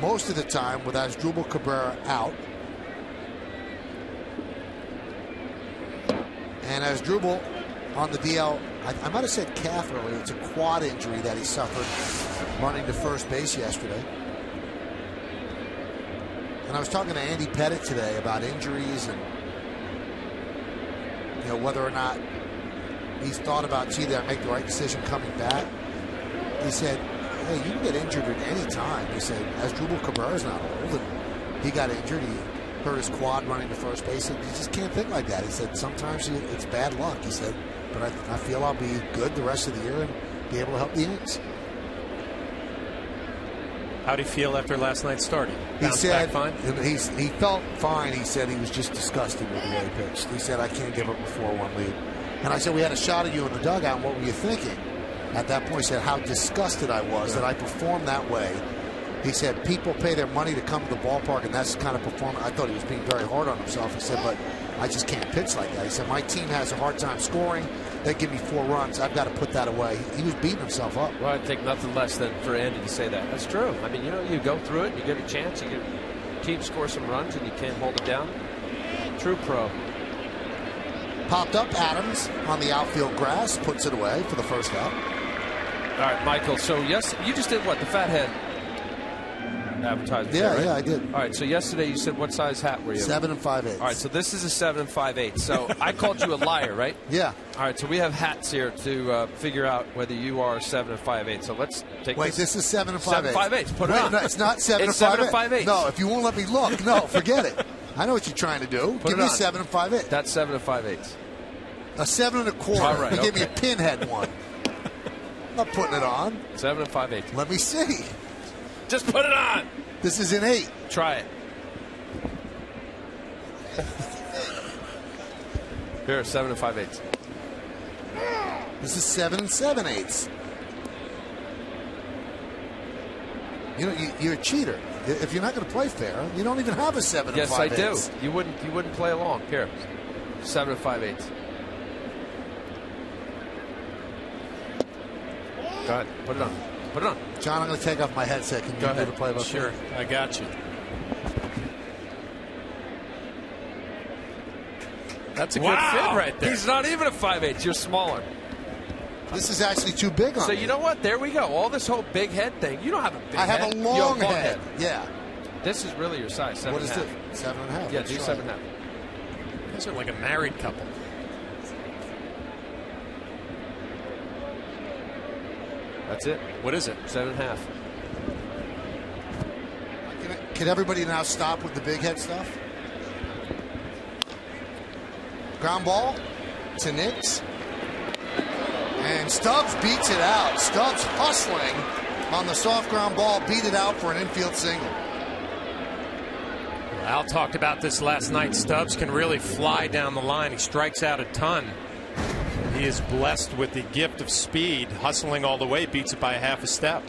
A: most of the time with Asdrubal Cabrera out. And Asdrubal on the DL, I might have said calf earlier. It's a quad injury that he suffered running to first base yesterday. And I was talking to Andy Pettit today about injuries and whether or not he's thought about, did I make the right decision coming back? He said, hey, you can get injured at any time. He said, Asdrubal Cabrera's not old, and he got injured. He hurt his quad running to first base. And you just can't think like that. He said, sometimes it's bad luck. He said, but I feel I'll be good the rest of the year and be able to help the Yankees.
C: How do you feel after last night's starting?
A: He said
C: fine?
A: He felt fine. He said he was just disgusted with the way he pitched. He said, I can't give up a 4-1 lead. And I said, we had a shot at you in the dugout, and what were you thinking? At that point, he said how disgusted I was that I performed that way. He said people pay their money to come to the ballpark, and that's the kind of performance. I thought he was being very hard on himself. He said, but I just can't pitch like that. He said, my team has a hard time scoring. They give me 4 runs. I've got to put that away. He was beating himself up.
D: Well, I'd take nothing less than for Andy to say that. That's true. I mean, you go through it, you get a chance, you get team score some runs, and you can't hold it down. True pro.
A: Popped up Adams on the outfield grass, puts it away for the first out.
D: All right, Michael. So, yes, you just did what? The Fathead advertisement.
A: Yeah,
D: right?
A: yeah, I did.
D: All right, so yesterday you said what size hat were you?
A: 7 5/8.
D: All right, so this is a 7 5/8. So I called you a liar, right?
A: Yeah.
D: All right, so we have hats here to figure out whether you are 7 5/8. So let's take
A: Wait, this is 7 5/8.
D: 7 5/8. Put it on.
A: No, it's not 7
D: it's
A: 5/8.
D: 7 5/8.
A: No, if you won't let me look, no, forget it. I know what you're trying to do. Give me 7 5/8.
D: That's 7 5/8.
A: A 7 1/4.
D: All right,
A: You gave me a pinhead one. I'm not putting it on.
D: 7 5/8.
A: Let me see.
D: Just put it on.
A: This is an 8.
D: Try it. Here, 7 5/8.
A: This is 7 7/8. You're a cheater. If you're not going to play fair, you don't even have a 7
D: yes,
A: 5/8.
D: I do. You wouldn't play along. Here, 7 5/8. Go ahead. Put it on. Put it on.
A: John, I'm going to take off my headset. Can you do the play by
C: Sure, I got you. That's a good fit right there.
D: He's not even a 5/8. You're smaller.
A: This is actually too big on
D: So
A: me.
D: you know what? There we go. All this whole big head thing. You don't have a big
A: I
D: head.
A: have a
D: You
A: long
D: have
A: head. Yeah.
D: This is really your size. 7
A: What is
D: and a
A: it?
D: half.
A: 7 1/2.
D: Yeah, do 7 1/2.
C: You guys are like a married couple.
D: That's it.
C: What is it?
D: 7 1/2.
A: Can everybody now stop with the big head stuff? Ground ball to Nix. And Stubbs beats it out. Stubbs hustling on the soft ground ball, beat it out for an infield single.
C: Al talked about this last night. Stubbs can really fly down the line. He strikes out a ton. He is blessed with the gift of speed, hustling all the way, beats it by a half a step.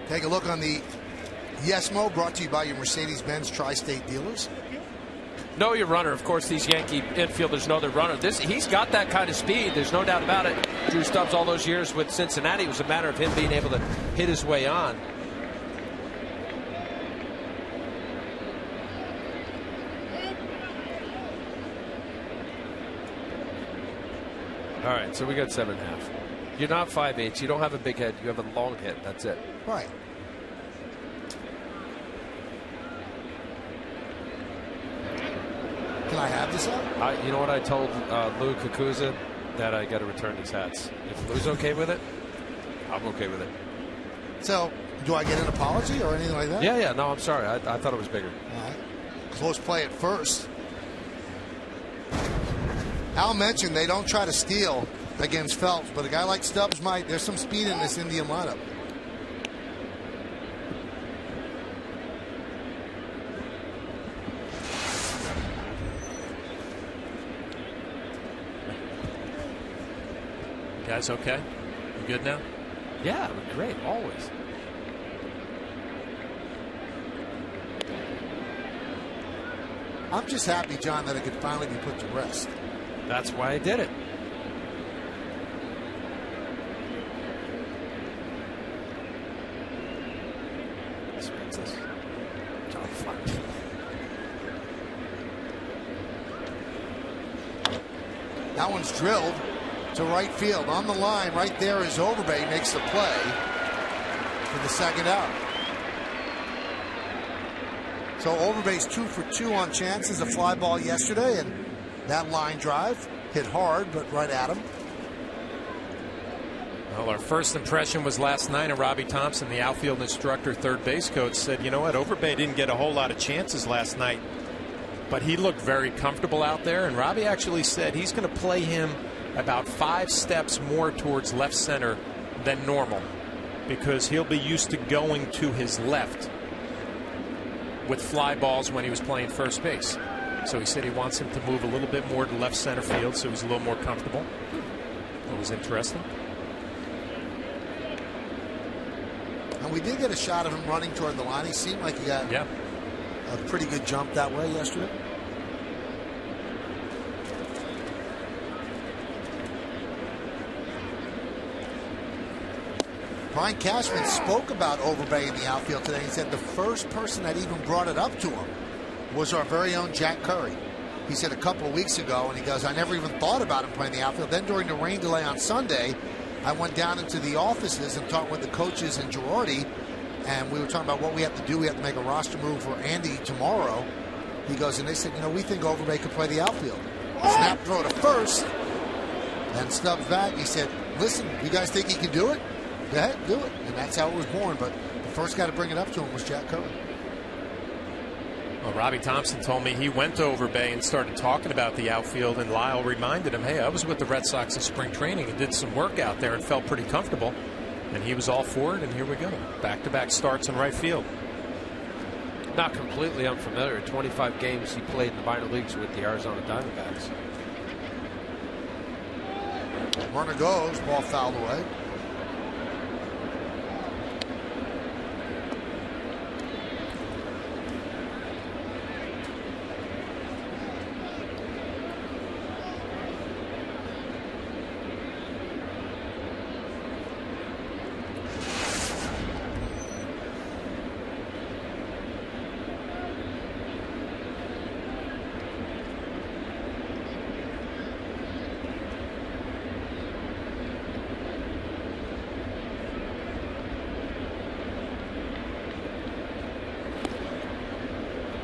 A: Take a look on the Yesmo, brought to you by your Mercedes-Benz Tri-State dealers.
D: Know your runner. Of course, these Yankee infielders know their runner. He's got that kind of speed. There's no doubt about it. Drew Stubbs all those years with Cincinnati. It was a matter of him being able to hit his way on. All right, so we got 7 1/2. You're not 5/8. You don't have a big head. You have a long head. That's it.
A: Right. Can I have this up?
D: You know what I told Lou Kakuza? That I got to return these hats. If Lou's okay with it, I'm okay with it.
A: So, do I get an apology or anything like that?
D: Yeah. No, I'm sorry. I thought it was bigger.
A: All right. Close play at first. Al mentioned they don't try to steal against Phelps, but a guy like Stubbs might. There's some speed in this Indian lineup.
C: Guys, okay? You good now?
D: Yeah, great, always.
A: I'm just happy, John, that it could finally be put to rest.
D: That's why I did it.
A: That one's drilled to right field. On the line, right there is Overbay, makes the play for the second out. So Overbay's 2 for 2 on chances, a fly ball yesterday, and that line drive hit hard, but right at him.
C: Well, our first impression was last night, and Robbie Thompson, the outfield instructor, third base coach, said, you know what, Overbay didn't get a whole lot of chances last night, but he looked very comfortable out there, and Robbie actually said he's going to play him about 5 steps more towards left center than normal, because he'll be used to going to his left with fly balls when he was playing first base. So he said he wants him to move a little bit more to left center field so he's a little more comfortable. That was interesting.
A: And we did get a shot of him running toward the line. He seemed like he got a pretty good jump that way yesterday. Brian Cashman spoke about Overbay in the outfield today. He said the first person that even brought it up to him was our very own Jack Curry. He said a couple of weeks ago, and he goes, I never even thought about him playing the outfield. Then during the rain delay on Sunday, I went down into the offices and talked with the coaches and Girardi, and we were talking about what we have to do. We have to make a roster move for Andy tomorrow. He goes, and they said, you know, we think Overbay could play the outfield. Snap throw to first, and Stubbs back. He said, listen, you guys think he can do it? Go ahead, do it. And that's how it was born. But the first guy to bring it up to him was Jack Curry.
C: Well, Robbie Thompson told me he went to Overbay and started talking about the outfield, and Lyle reminded him, hey, I was with the Red Sox in spring training and did some work out there and felt pretty comfortable. And he was all for it, and here we go. Back-to-back starts in right field.
D: Not completely unfamiliar. 25 games he played in the minor leagues with the Arizona Diamondbacks.
A: Runner goes, ball fouled away.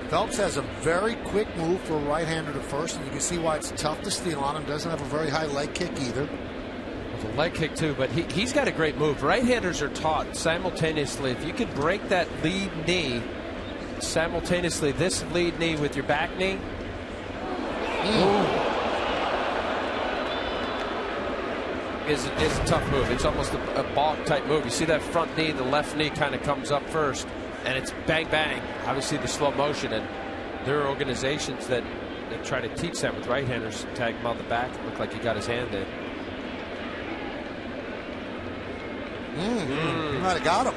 A: Phelps has a very quick move for a right-hander to first, and you can see why it's tough to steal on him. Doesn't have a very high leg kick either.
D: With a leg kick too, but he's got a great move. Right-handers are taught simultaneously. If you can break that lead knee simultaneously, this lead knee with your back knee. Is a tough move. It's almost a ball type move. You see that front knee, the left knee kind of comes up first, and it's bang bang. Obviously the slow motion, and there are organizations that try to teach that with right-handers. Tag him on the back, look like he got his hand in.
A: He might have got him.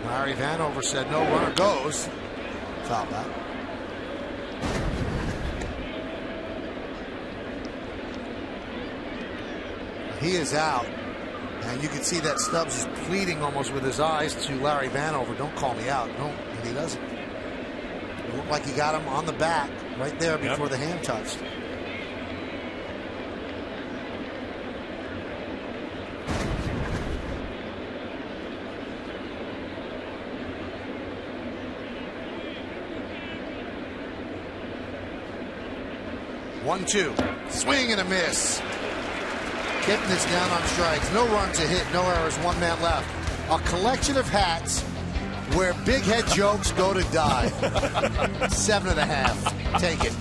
A: Larry Vanover said no, runner goes. Foul back. He is out, and you can see that Stubbs is pleading almost with his eyes to Larry Vanover, don't call me out. No, and he doesn't. It looked like he got him on the back right there before the hand touched. One-two, swing and a miss. Kipnis down on strikes. No runs a hit, no errors, one man left. A collection of hats where big head jokes go to die. 7.5. Take it.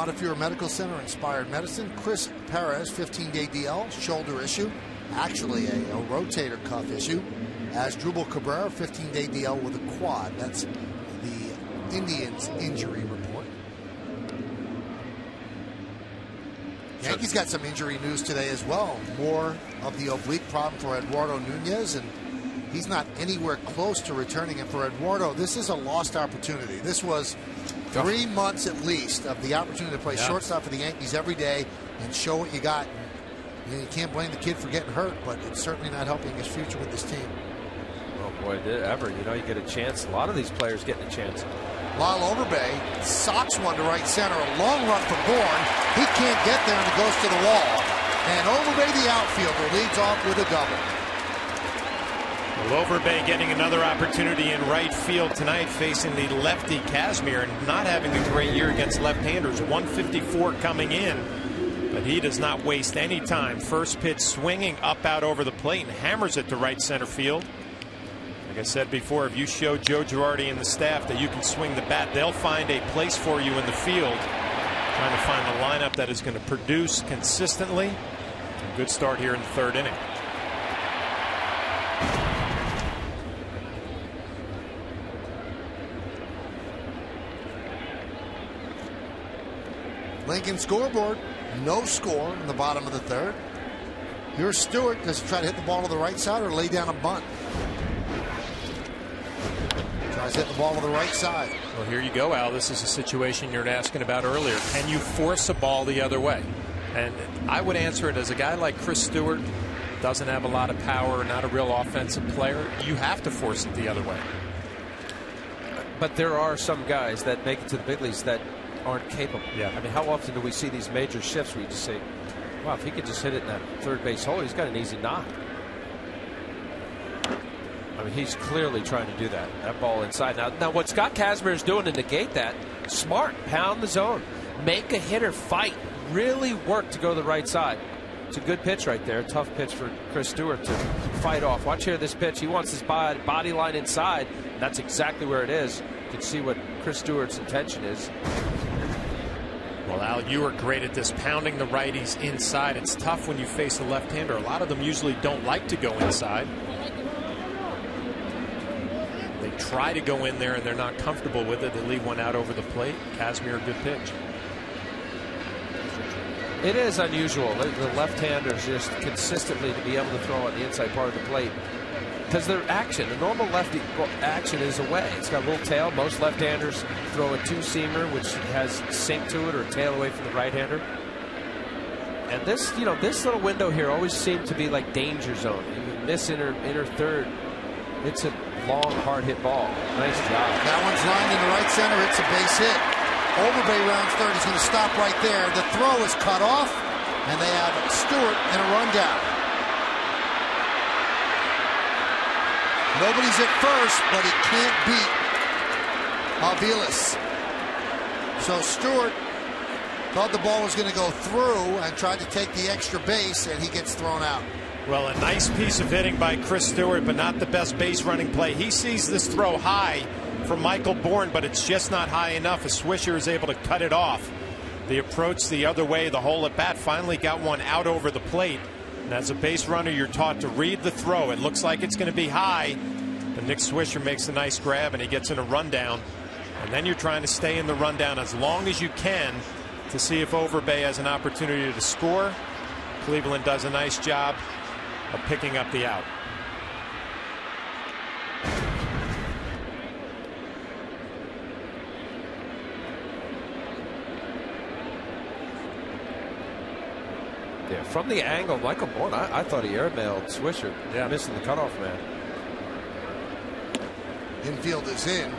A: Montefiore Medical Center Inspired Medicine. Chris Perez, 15-day DL, shoulder issue. Actually a rotator cuff issue. As Drupal Cabrera, 15-day DL with a quad. That's the Indians' injury report. Yankees got some injury news today as well. More of the oblique problem for Eduardo Nunez, and he's not anywhere close to returning. And for Eduardo, this is a lost opportunity. This was 3 months at least of the opportunity to play shortstop for the Yankees every day and show what you got. You can't blame the kid for getting hurt, but it's certainly not helping his future with this team.
D: Oh boy, ever. You know, you get a chance. A lot of these players getting a chance.
A: Lyle Overbay socks one to right center. A long run for Bourne. He can't get there, and it goes to the wall. And Overbay, the outfielder, leads off with a double.
C: Well, Overbay getting another opportunity in right field tonight, facing the lefty Kazmir, and not having a great year against left-handers. 154 coming in, but he does not waste any time. First pitch swinging up out over the plate and hammers it to right center field. Like I said before, if you show Joe Girardi and the staff that you can swing the bat, they'll find a place for you in the field. Trying to find the lineup that is going to produce consistently. A good start here in the third inning.
A: Lincoln scoreboard, no score in the bottom of the third. Here's Stewart. Does he try to hit the ball to the right side or lay down a bunt? Tries to hit the ball to the right side.
C: Well, here you go, Al. This is a situation you're asking about earlier. Can you force a ball the other way? And I would answer it as a guy like Chris Stewart, doesn't have a lot of power, not a real offensive player. You have to force it the other way.
D: But there are some guys that make it to the big leagues that aren't capable.
C: Yeah.
D: I mean, how often do we see these major shifts where you just say, wow, if he could just hit it in that third base hole, he's got an easy knock. I mean, he's clearly trying to do that. That ball inside. Now what Scott Kazmir is doing to negate that, smart, pound the zone, make a hitter fight, really work to go to the right side. It's a good pitch right there. Tough pitch for Chris Stewart to fight off. Watch here this pitch. He wants his body line inside. And that's exactly where it is. You can see what Chris Stewart's intention is.
C: Well, Al, you are great at this, pounding the righties inside. It's tough when you face a left-hander. A lot of them usually don't like to go inside. They try to go in there, and they're not comfortable with it. They leave one out over the plate. Kazmir, a good pitch.
D: It is unusual. The left-handers just consistently to be able to throw on the inside part of the plate. Because their action, the normal lefty action is away. It's got a little tail. Most left-handers throw a two-seamer, which has sink to it or tail away from the right-hander. And this, you know, this little window here always seemed to be like danger zone. You miss inner third. It's a long, hard-hit ball. Nice job.
A: That one's lined in the right center. It's a base hit. Overbay rounds third. He's going to stop right there. The throw is cut off, and they have Stewart in a rundown. Nobody's at first, but he can't beat Aviles. So Stewart thought the ball was going to go through and tried to take the extra base, and he gets thrown out.
C: Well, a nice piece of hitting by Chris Stewart, but not the best base running play. He sees this throw high from Michael Bourne, but it's just not high enough. A Swisher is able to cut it off. The approach the other way, the hole at bat, finally got one out over the plate. And as a base runner, you're taught to read the throw. It looks like it's going to be high. But Nick Swisher makes a nice grab, and he gets in a rundown. And then you're trying to stay in the rundown as long as you can to see if Overbay has an opportunity to score. Cleveland does a nice job of picking up the out.
D: Yeah, from the angle, Michael Bourne, I thought he airmailed Swisher, missing the cutoff man.
A: Infield is in.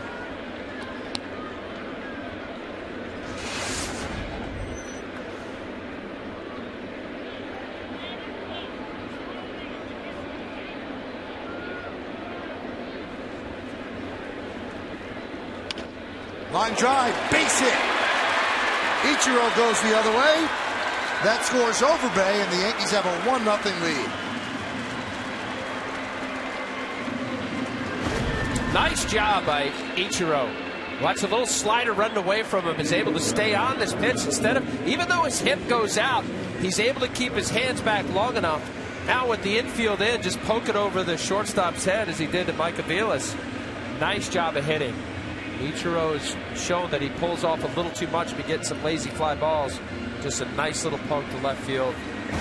A: Line drive, base hit. Ichiro goes the other way. That scores Overbay, and the Yankees have a 1-0 lead.
D: Nice job by Ichiro. Watch a little slider running away from him. Is able to stay on this pitch instead of, even though his hip goes out, he's able to keep his hands back long enough. Now with the infield in, just poke it over the shortstop's head as he did to Mike Aviles. Nice job of hitting. Ichiro has shown that he pulls off a little too much to get some lazy fly balls. Just a nice little poke to left field,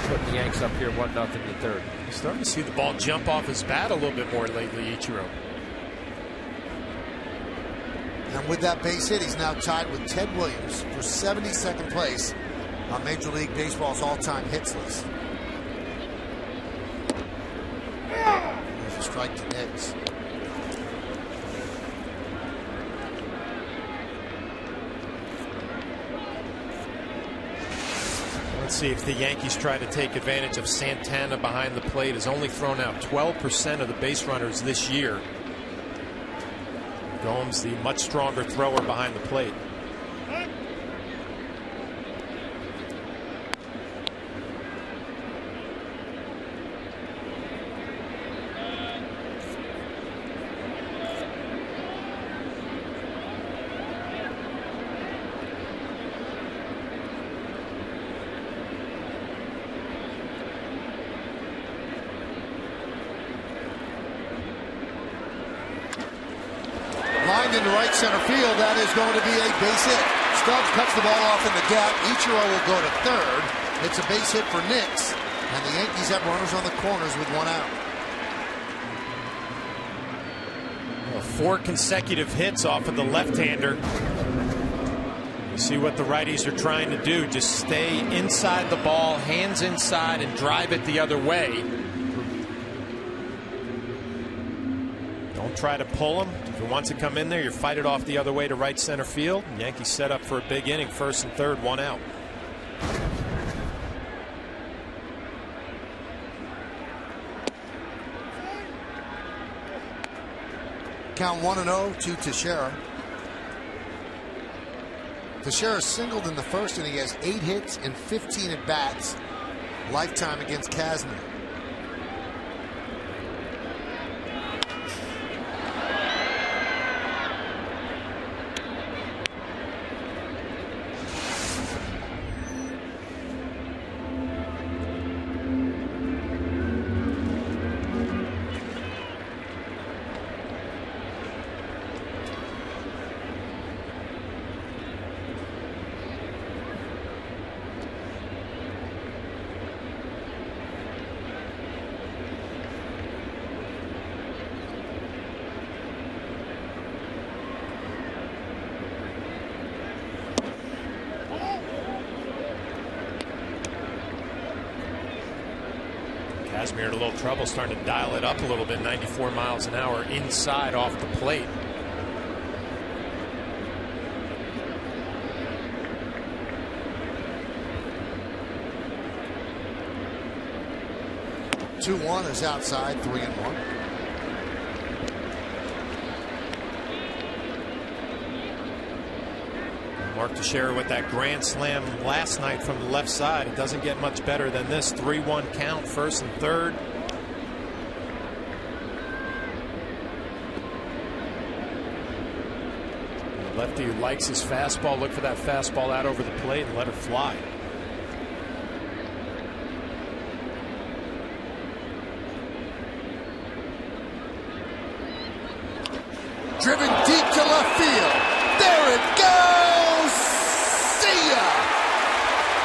D: putting the Yanks up here 1-0 in the third.
C: You're starting to see the ball jump off his bat a little bit more lately, Ichiro.
A: And with that base hit, he's now tied with Ted Williams for 72nd place on Major League Baseball's all-time hits list. There's a strike to Nix.
C: Let's see if the Yankees try to take advantage of Santana behind the plate. Has only thrown out 12% of the base runners this year. Gomes, the much stronger thrower behind the plate.
A: Lined into right center field, that is going to be a base hit. Stubbs cuts the ball off in the gap. Ichiro will go to third. It's a base hit for Nix, and the Yankees have runners on the corners with 1 out.
C: 4 consecutive hits off of the left-hander. You see what the righties are trying to do. Just stay inside the ball, hands inside, and drive it the other way. Don't try to pull him. If he wants to come in there, you fight it off the other way to right center field. Yankees set up for a big inning, first and third, 1 out.
A: Count 1-0 to Teixeira. Teixeira singled in the first, and he has 8 hits and 15 at bats lifetime against Kazmir.
C: Kazmir had a little trouble starting to dial it up a little bit. 94 miles an hour inside off the plate.
A: Two 1 is outside, 3-1.
C: Mark Teixeira with that grand slam last night from the left side. It doesn't get much better than this. 3-1 count, first and third. The lefty who likes his fastball, look for that fastball out over the plate and let it fly.
A: Driven deep to left field. There it goes. See ya.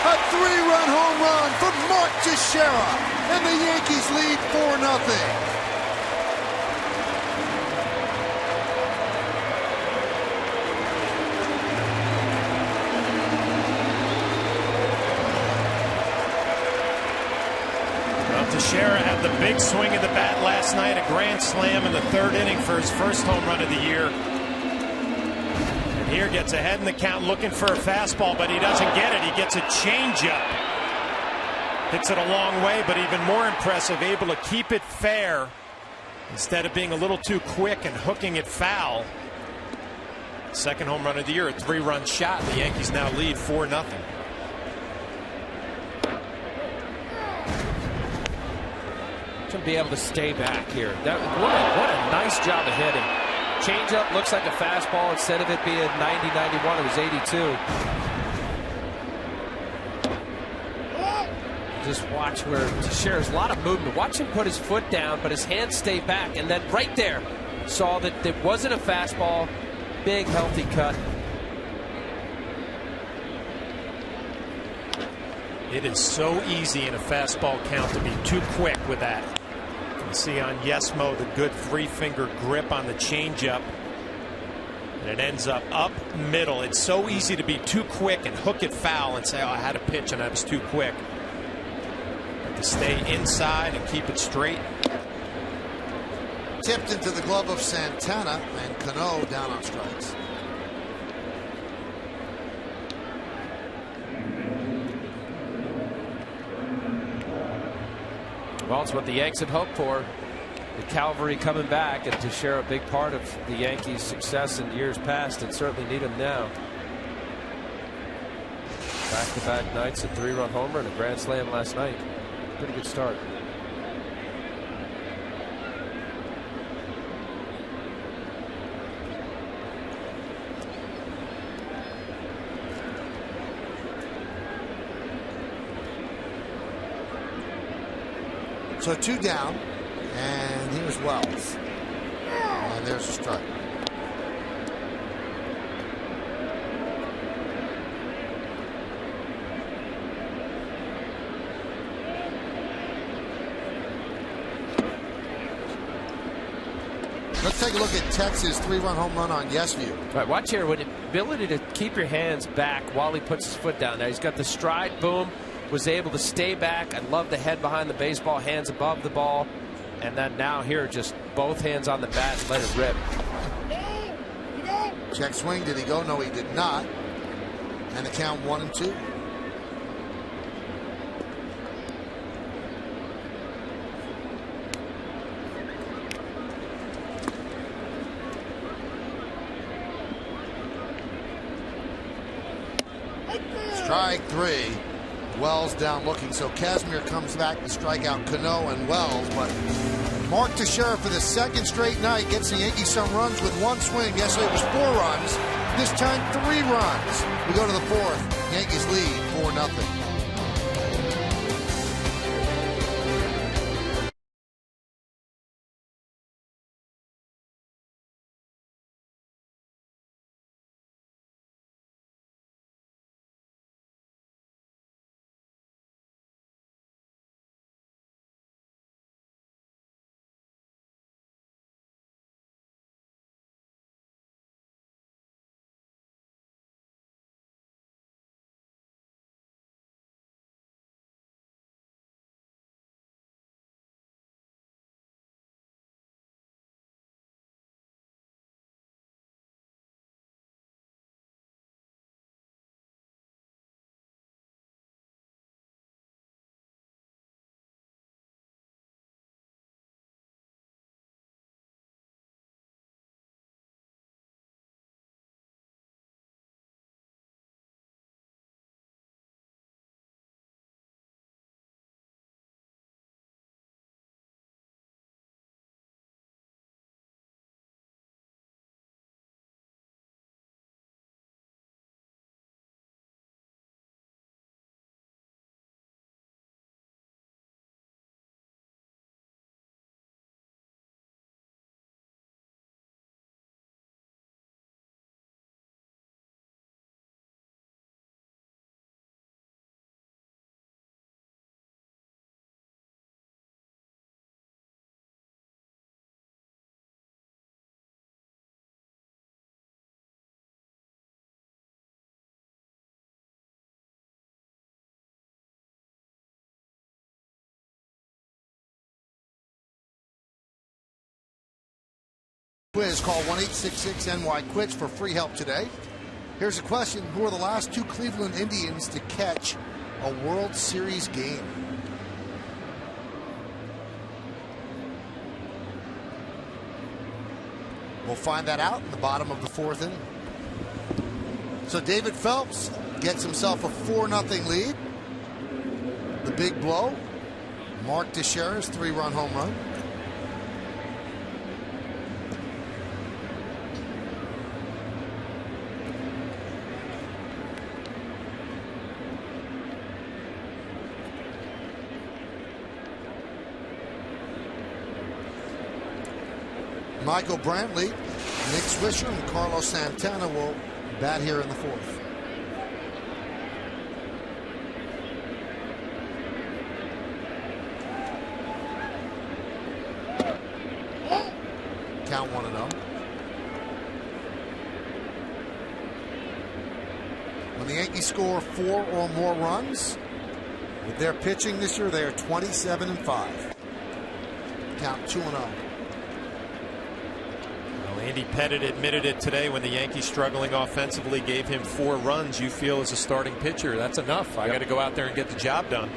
A: A 3-run home run for Mark Teixeira, and the Yankees lead 4-0.
C: Teixeira had the big swing of the bat last night, a grand slam in the third inning for his first home run of the year. And here gets ahead in the count looking for a fastball, but he doesn't get it. He gets a changeup. Hits it a long way, but even more impressive, able to keep it fair instead of being a little too quick and hooking it foul. Second home run of the year, a 3-run shot. The Yankees now lead 4-0.
D: To be able to stay back here. What a nice job of hitting. Changeup looks like a fastball. Instead of it being 90-91, it was 82. Just watch where Teixeira's a lot of movement. Watch him put his foot down, but his hands stay back. And then right there, saw that it wasn't a fastball. Big, healthy cut.
C: It is so easy in a fastball count to be too quick with that. You can see on Yesmo the good three-finger grip on the changeup. And it ends up middle. It's so easy to be too quick and hook it foul and say, oh, I had a pitch and I was too quick. But to stay inside and keep it straight.
A: Tipped into the glove of Santana, and Cano down on strikes.
D: Well, it's what the Yanks had hoped for. The cavalry coming back, and Teixeira a big part of the Yankees' success in years past, and certainly need him now. Back-to-back nights, a 3-run homer and a grand slam last night. Pretty good start.
A: So 2 down, and here's Wells. And there's a strike. Let's take a look at Texas' 3-run home run on Yesview.
D: All right, watch here. With the ability to keep your hands back while he puts his foot down there. He's got the stride, boom. Was able to stay back. I love the head behind the baseball, hands above the ball. And then now here, just both hands on the bat and let it rip.
A: Check swing. Did he go? No, he did not. And the count 1-2. Strike 3. Wells down looking, so Casimir comes back to strike out Cano and Wells, but Mark Teixeira for the second straight night gets the Yankees some runs with 1 swing. Yesterday it was 4 runs. This time 3 runs. We go to the 4th. Yankees lead 4-0. Quiz, call 1-866-NY-QUITS for free help today. Here's a question. Who are the last 2 Cleveland Indians to catch a World Series game? We'll find that out in the bottom of the 4th inning. So David Phelps gets himself a 4-0 lead. The big blow. Mark Teixeira's 3-run home run. Michael Brantley, Nick Swisher, and Carlos Santana will bat here in the fourth. Count 1-0. When the Yankees score 4 or more runs with their pitching this year, they are 27-5. Count 2-0.
C: Well, Andy Pettit admitted it today when the Yankees struggling offensively gave him 4 runs. You feel as a starting pitcher, that's enough. I got to go out there and get the job done.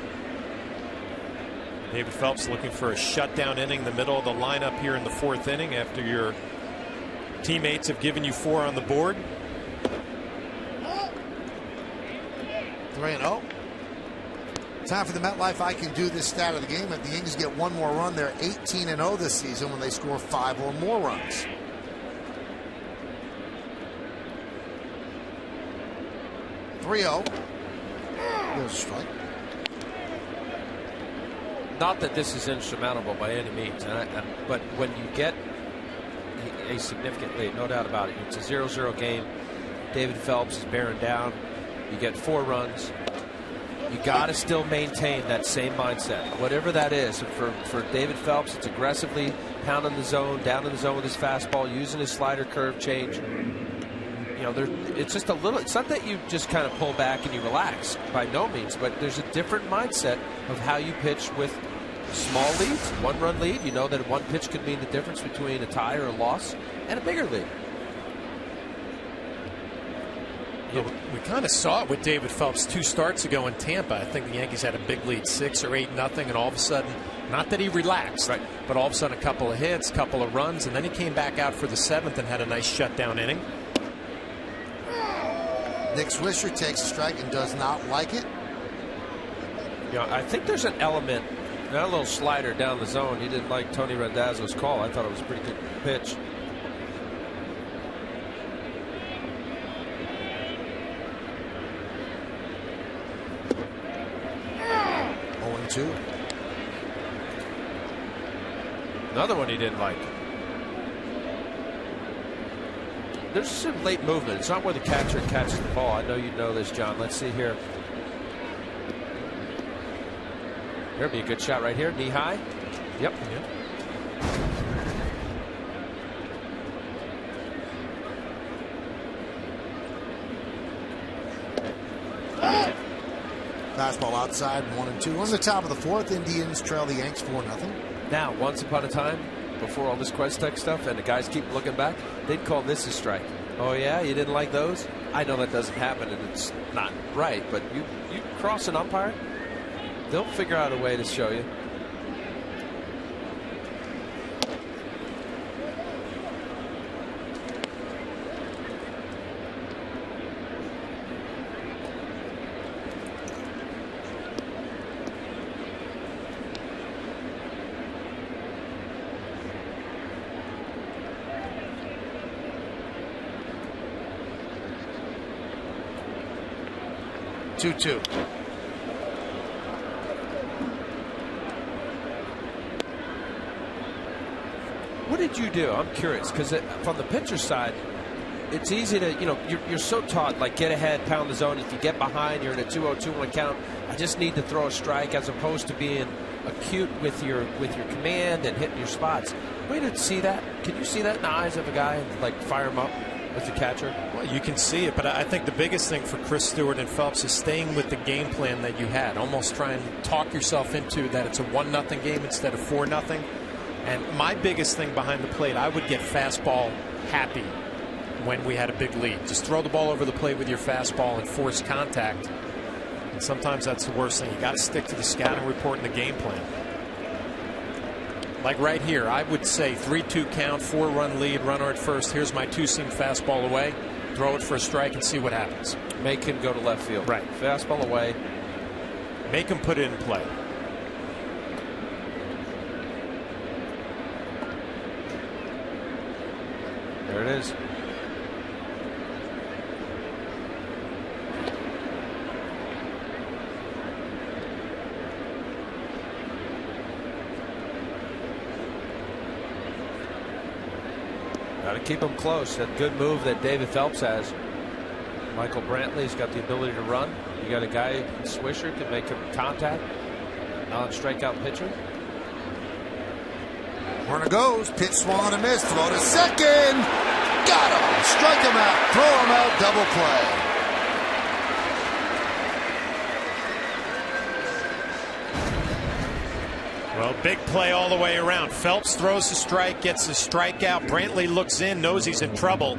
C: David Phelps looking for a shutdown inning, the middle of the lineup here in the 4th inning after your teammates have given you 4 on the board.
A: 3-0. Time for the MetLife I Can Do This stat of the game. If the Yankees get 1 more run, they're 18-0 this season when they score 5 or more runs. .30. There's a strike.
D: Not that this is insurmountable by any means, but when you get a significant lead, no doubt about it, it's a 0-0 game. David Phelps is bearing down. You get 4 runs. You got to still maintain that same mindset, whatever that is. For David Phelps, it's aggressively pounding the zone, down in the zone with his fastball, using his slider curve change. You know, it's just a little. It's not that you just kind of pull back and you relax, by no means. But there's a different mindset of how you pitch with small leads, 1-run lead. You know that one pitch could mean the difference between a tie or a loss, and a bigger lead.
C: Yeah, we kind of saw it with David Phelps 2 starts ago in Tampa. I think the Yankees had a big lead, 6 or 8-0, and all of a sudden, not that he relaxed,
D: right,
C: but all of a sudden a couple of hits, couple of runs, and then he came back out for the 7th and had a nice shutdown inning.
A: Nick Swisher takes a strike and does not like it.
D: Yeah, I think there's an element, that little slider down the zone. He didn't like Tony Randazzo's call. I thought it was a pretty good pitch. Another one he didn't like. There's some late movement. It's not where the catcher catches the ball. I know you know this, John. Let's see here. There'll be a good shot right here. Knee high. Yep.
A: Fastball outside, 1-2. On the top of the 4th, Indians trail the Yanks 4-0.
D: Now, once upon a time, before all this Quest-Tech stuff, and the guys keep looking back, they'd call this a strike. Oh yeah, you didn't like those? I know that doesn't happen, and it's not right. But you cross an umpire, they'll figure out a way to show you. What did you do? I'm curious, because from the pitcher side, it's easy to, you're so taught, like, get ahead, pound the zone. If you get behind, you're in a 2-0, 2-1 count. I just need to throw a strike, as opposed to being acute with your command and hitting your spots. Way to see that. Can you see that in the eyes of a guy and, like, fire him up as a catcher?
C: Well, you can see it, but I think the biggest thing for Chris Stewart and Phelps is staying with the game plan that you had. Almost try and talk yourself into that it's a 1-0 game instead of 4-0. And my biggest thing behind the plate, I would get fastball happy when we had a big lead. Just throw the ball over the plate with your fastball and force contact. And sometimes that's the worst thing. You got to stick to the scouting report and the game plan. Like right here, I would say 3-2 count, 4-run lead, runner at first. Here's my 2-seam fastball away. Throw it for a strike and see what happens.
D: Make him go to left field.
C: Right.
D: Fastball away.
C: Make him put it in play.
D: There it is. Got to keep them close. That good move that David Phelps has. Michael Brantley's got the ability to run. You got a guy, Swisher, can make contact. Non-strikeout pitcher.
A: Runner goes. Pitch swung and missed. Throw to second. Got him. Strike him out. Throw him out. Double play.
C: Well, big play all the way around. Phelps throws the strike, gets the strikeout. Brantley looks in, knows he's in trouble.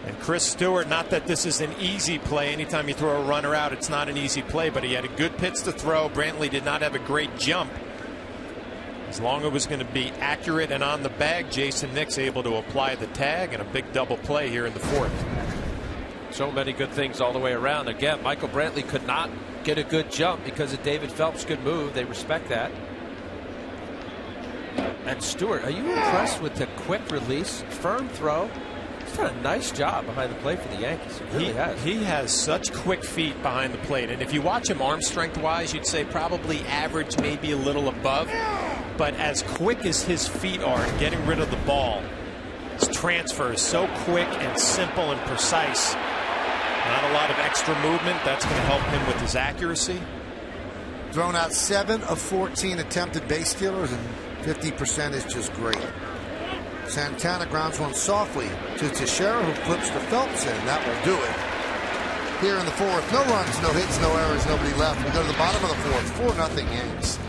C: And Chris Stewart, not that this is an easy play. Anytime you throw a runner out, it's not an easy play, but he had a good pitch to throw. Brantley did not have a great jump. As long as it was going to be accurate and on the bag, Jason Nix able to apply the tag, and a big double play here in the fourth.
D: So many good things all the way around. Again, Michael Brantley could not get a good jump because of David Phelps' good move. They respect that. And Stewart, are you impressed with the quick release, firm throw? He's done a nice job behind the plate for the Yankees. He really has.
C: He has such quick feet behind the plate. And if you watch him arm strength-wise, you'd say probably average, maybe a little above. But as quick as his feet are in getting rid of the ball, his transfer is so quick and simple and precise. Not a lot of extra movement. That's going to help him with his accuracy.
A: Thrown out 7 of 14 attempted base stealers, and 50% is just great. Santana grounds one softly to Teixeira, who flips to Phelps, and that will do it. Here in the fourth, no runs, no hits, no errors, nobody left. We go to the bottom of the fourth, 4-0 Yanks.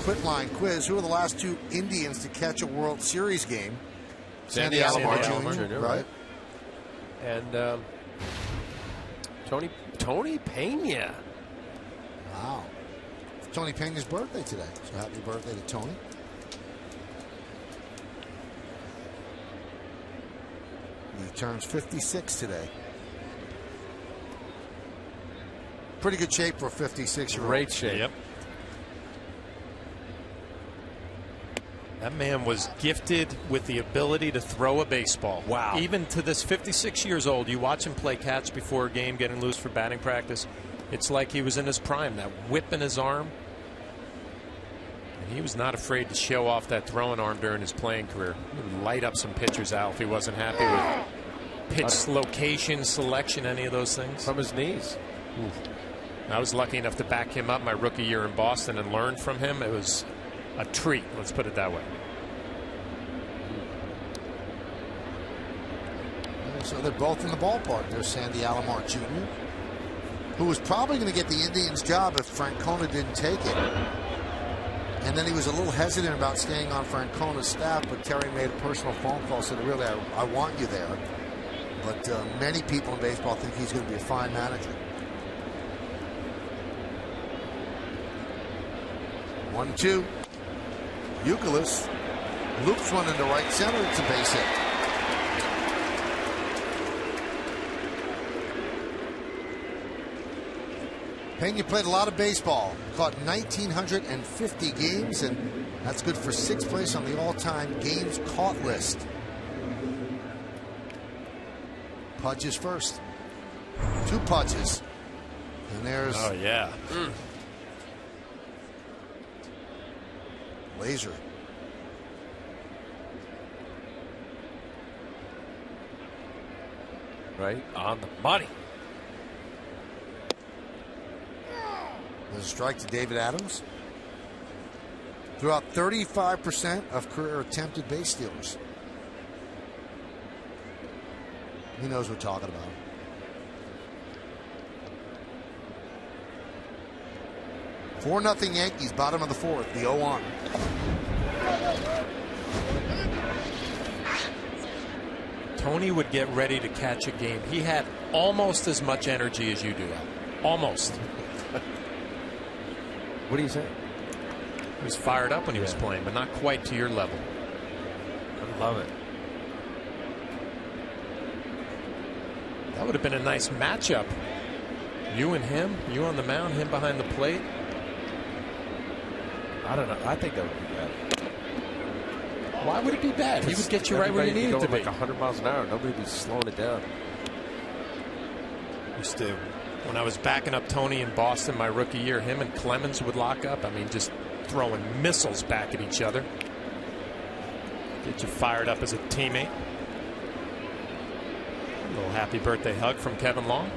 A: Quick line quiz. Who are the last 2 Indians to catch a World Series game? Sandy Alomar Jr. Right.
D: And Tony Pena.
A: Wow. It's Tony Pena's birthday today. So happy birthday to Tony. He turns 56 today. Pretty good shape for a 56-year-old.
D: Great shape.
C: Yep. That man was gifted with the ability to throw a baseball.
D: Wow.
C: Even to this 56 years old, you watch him play catch before a game, getting loose for batting practice. It's like he was in his prime, that whip in his arm. And he was not afraid to show off that throwing arm during his playing career. He would light up some pitchers out if he wasn't happy with pitch location, selection, any of those things.
D: From his knees.
C: Oof. I was lucky enough to back him up my rookie year in Boston and learn from him. It was a treat, let's put it that way.
A: So they're both in the ballpark. There's Sandy Alomar Jr., who was probably going to get the Indians job if Francona didn't take it. And then he was a little hesitant about staying on Francona's staff, but Terry made a personal phone call, said, really, I want you there. But many people in baseball think he's going to be a fine manager. 1-2. Euclid loops one into right center. It's a base hit. Pena played a lot of baseball, caught 1,950 games, and that's good for 6th place on the all-time games caught list. Pudge is first. 2 Pudges. And there's...
G: Oh, yeah.
A: Laser.
G: Right on the money.
A: There's a strike to David Adams. Threw out 35% of career attempted base stealers. He knows what we're talking about. Four 0 Yankees, bottom of the 4th, the 0-1.
G: Tony would get ready to catch a game. He had almost as much energy as you do, Al. Almost.
H: What do you say?
G: He was fired up when he was playing, but not quite to your level.
H: I love it.
G: That would have been a nice matchup. You and him, you on the mound, him behind the plate.
H: I don't know. I think that would be bad.
G: Why would it be bad? He would get you right where you need it to be.
H: Like 100 miles an hour. Nobody would be slowing it down.
G: Used to, when I was backing up Tony in Boston my rookie year, him and Clemens would lock up. I mean, just throwing missiles back at each other. Get you fired up as a teammate. A little happy birthday hug from Kevin Long.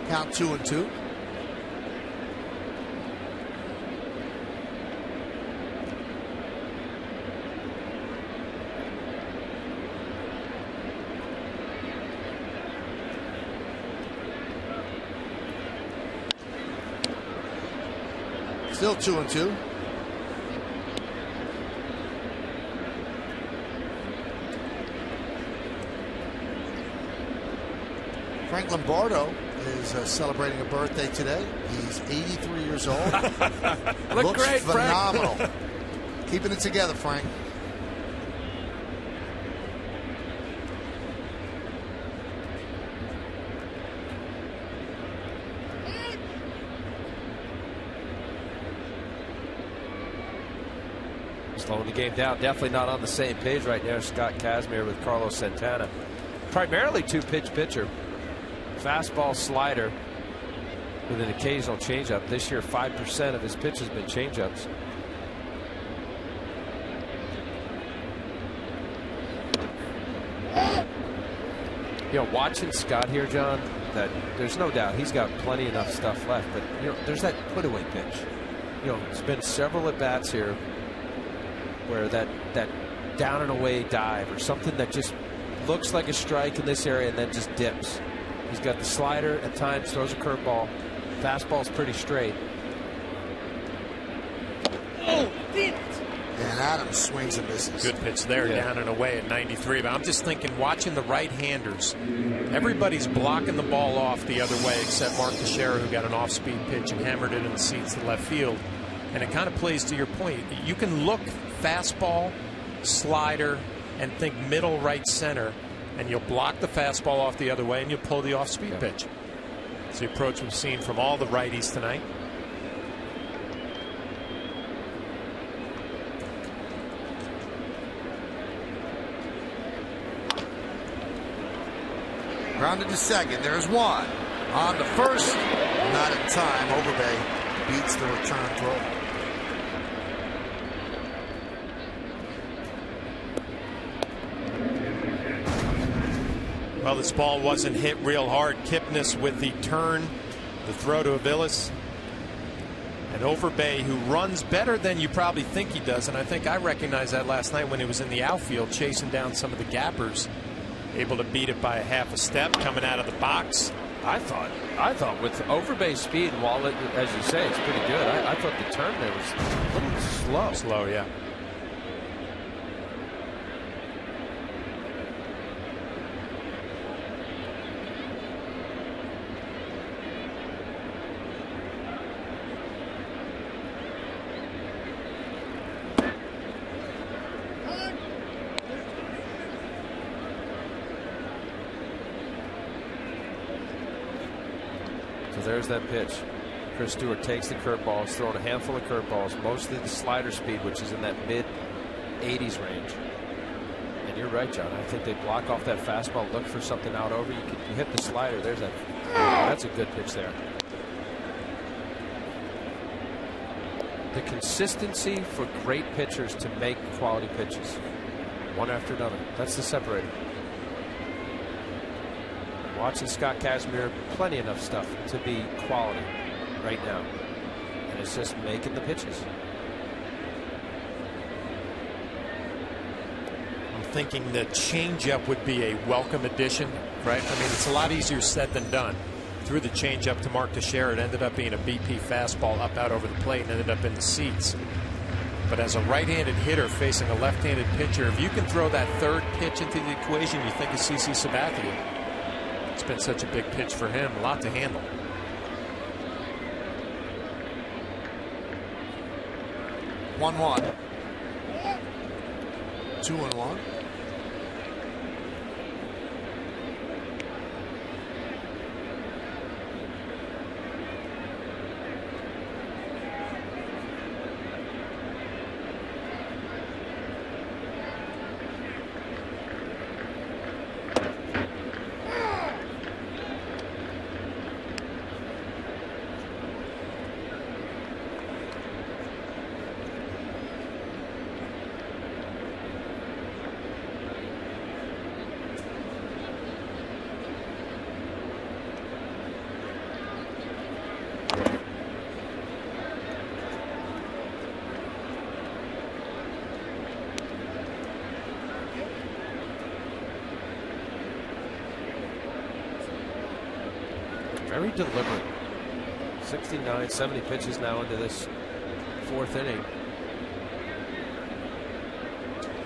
A: Count 2-2. Still 2-2. Frank Lombardo is celebrating a birthday today. He's 83 years old.
H: Look great,
A: phenomenal.
H: Frank.
A: Keeping it together, Frank.
H: Slowing the game down. Definitely not on the same page right now. Scott Kazmir with Carlos Santana. Primarily 2-pitch pitcher. Fastball, slider with an occasional changeup. This year 5% of his pitch has been changeups. You know, watching Scott here, John, that there's no doubt he's got plenty enough stuff left, but you know, there's that put away pitch. You know, there's been several at bats here where that down and away dive or something that just looks like a strike in this area and then just dips. He's got the slider at times, throws a curveball. Fastball's pretty straight.
A: Oh, damn it. And Adams swings and misses.
G: Good pitch there, down and away at 93. But I'm just thinking, watching the right-handers, everybody's blocking the ball off the other way except Mark Teixeira, who got an off-speed pitch and hammered it in the seats to left field. And it kind of plays to your point. You can look fastball, slider, and think middle right center, and you'll block the fastball off the other way and you'll pull the off-speed pitch. It's the approach we've seen from all the righties tonight.
A: Grounded to second. There's one. On to first. Not in time. Overbay beats the return throw.
G: Well, this ball wasn't hit real hard. Kipnis with the turn, the throw to Aviles. And Overbay, who runs better than you probably think he does. And I think I recognized that last night when he was in the outfield chasing down some of the gappers. Able to beat it by a half a step coming out of the box.
H: I thought with overbase speed, and while it, as you say, it's pretty good, I thought the turn there was a little slow.
G: Slow, yeah.
H: There's that pitch. Chris Stewart takes the curveballs, throwing a handful of curveballs, mostly the slider speed, which is in that mid-80s range. And you're right, John. I think they block off that fastball, look for something out over. You hit the slider. There's that. That's a good pitch there. The consistency for great pitchers to make quality pitches, one after another. That's the separator. Watching Scott Kazmir, plenty enough stuff to be quality right now. And it's just making the pitches.
G: I'm thinking the changeup would be a welcome addition, right? I mean, it's a lot easier said than done. Threw the changeup to Mark Teixeira. It ended up being a BP fastball up out over the plate and ended up in the seats. But as a right-handed hitter facing a left-handed pitcher, if you can throw that third pitch into the equation, you think of CC Sabathia. It's been such a big pitch for him, a lot to handle.
A: One. 2-1.
H: Very deliberate. 69, 70 pitches now into this fourth inning.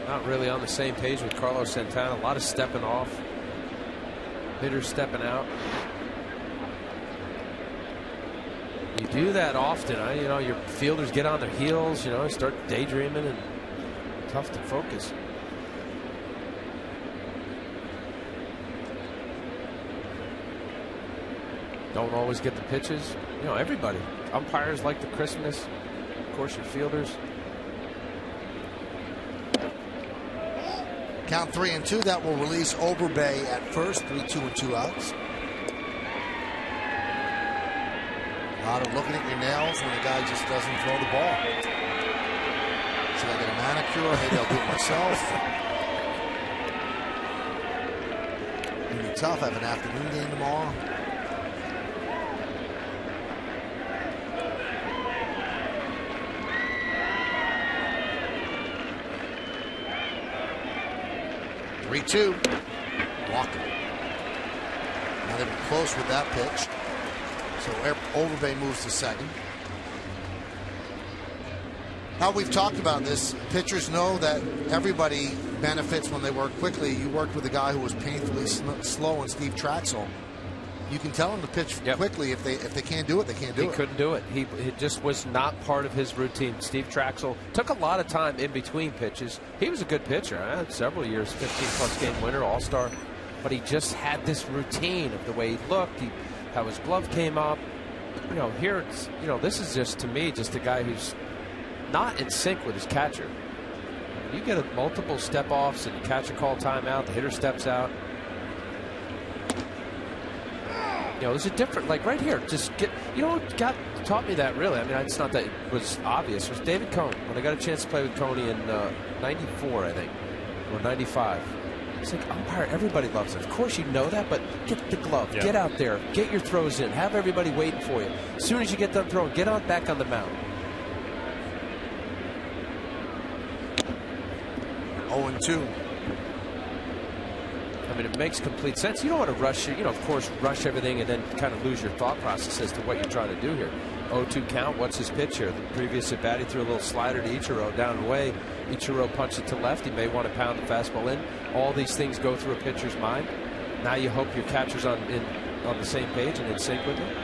H: Not really on the same page with Carlos Santana. A lot of stepping off. Hitters stepping out. You do that often. You know, your fielders get on their heels, you know, start daydreaming, and tough to focus. Don't always get the pitches. You know, everybody. Umpires like the crispness. Of course, your fielders.
A: Count 3-2. That will release Overbay at first. 3-2 and 2 outs. A lot of looking at your nails when the guy just doesn't throw the ball. Should I get a manicure? Maybe I'll do it myself. It'll be tough. I have an afternoon game tomorrow. Three-two. Walker. Now they've been close with that pitch. So Overbay moves to second. Now we've talked about this. Pitchers know that everybody benefits when they work quickly. You worked with a guy who was painfully slow, and Steve Traxel. You can tell him to pitch quickly. If they can't do it, they can't do it.
H: He couldn't do it. It just was not part of his routine. Steve Traxel took a lot of time in between pitches. He was a good pitcher. I had several years, 15-plus game winner, all-star. But he just had this routine of the way he looked, how his glove came up. You know, here, you know, this is just, to me, just a guy who's not in sync with his catcher. You get multiple step-offs and the catcher call timeout, the hitter steps out. You know, there's a different, like right here, just get, you know what taught me that really? I mean, it's not that it was obvious. It was David Cone. When I got a chance to play with Coney in 94, I think, or 95. It's like, umpire, everybody loves it. Of course you know that, but get the glove, get out there, get your throws in, have everybody waiting for you. As soon as you get done throwing, get on back on the mound.
A: 0-2.
H: I mean, it makes complete sense. You don't want to rush, of course, rush everything and then kind of lose your thought process as to what you're trying to do here. 0-2 count. What's his pitch here? The previous at bat, he threw a little slider to Ichiro down and away. Ichiro punched it to left. He may want to pound the fastball in. All these things go through a pitcher's mind. Now you hope your catcher's on the same page and in sync with it.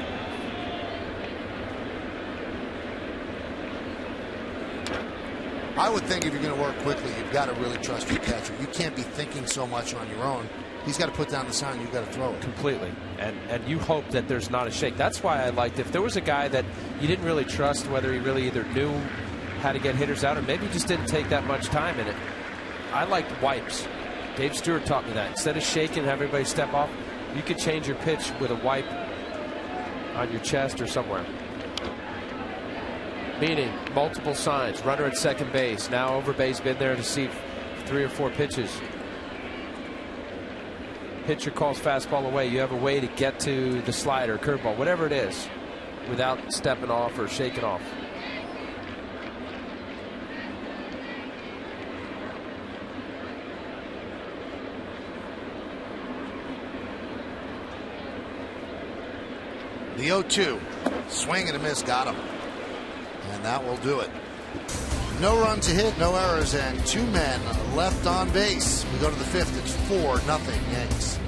A: I would think if you're going to work quickly, you've got to really trust your catcher. You can't be thinking so much on your own. He's got to put down the sign. You've got to throw it.
H: Completely. And you hope that there's not a shake. That's why I liked if there was a guy that you didn't really trust, whether he really either knew how to get hitters out or maybe just didn't take that much time in it. I liked wipes. Dave Stewart taught me that. Instead of shaking and have everybody step off, you could change your pitch with a wipe on your chest or somewhere. Meaning multiple signs. Runner at second base. Now over base, been there to see 3 or 4 pitches. Pitcher calls fastball away. You have a way to get to the slider, curveball, whatever it is, without stepping off or shaking off.
A: The 0-2. Swing and a miss. Got him. And that will do it. No runs a hit, no errors, and 2 men left on base. We go to the 5th. It's 4-0 Yanks.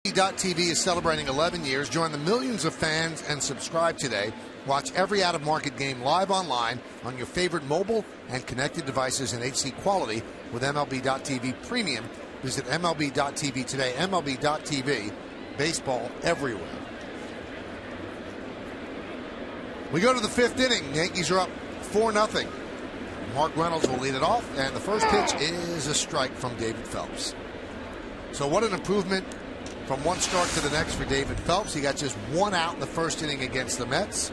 A: MLB.TV is celebrating 11 years. Join the millions of fans and subscribe today. Watch every out-of-market game live online on your favorite mobile and connected devices in HD quality with MLB.TV Premium. Visit MLB.TV today. MLB.TV, baseball everywhere. We go to the 5th inning. Yankees are up 4-0. Mark Reynolds will lead it off, and the first pitch is a strike from David Phelps. So what an improvement from one start to the next for David Phelps. He got just 1 out in the first inning against the Mets.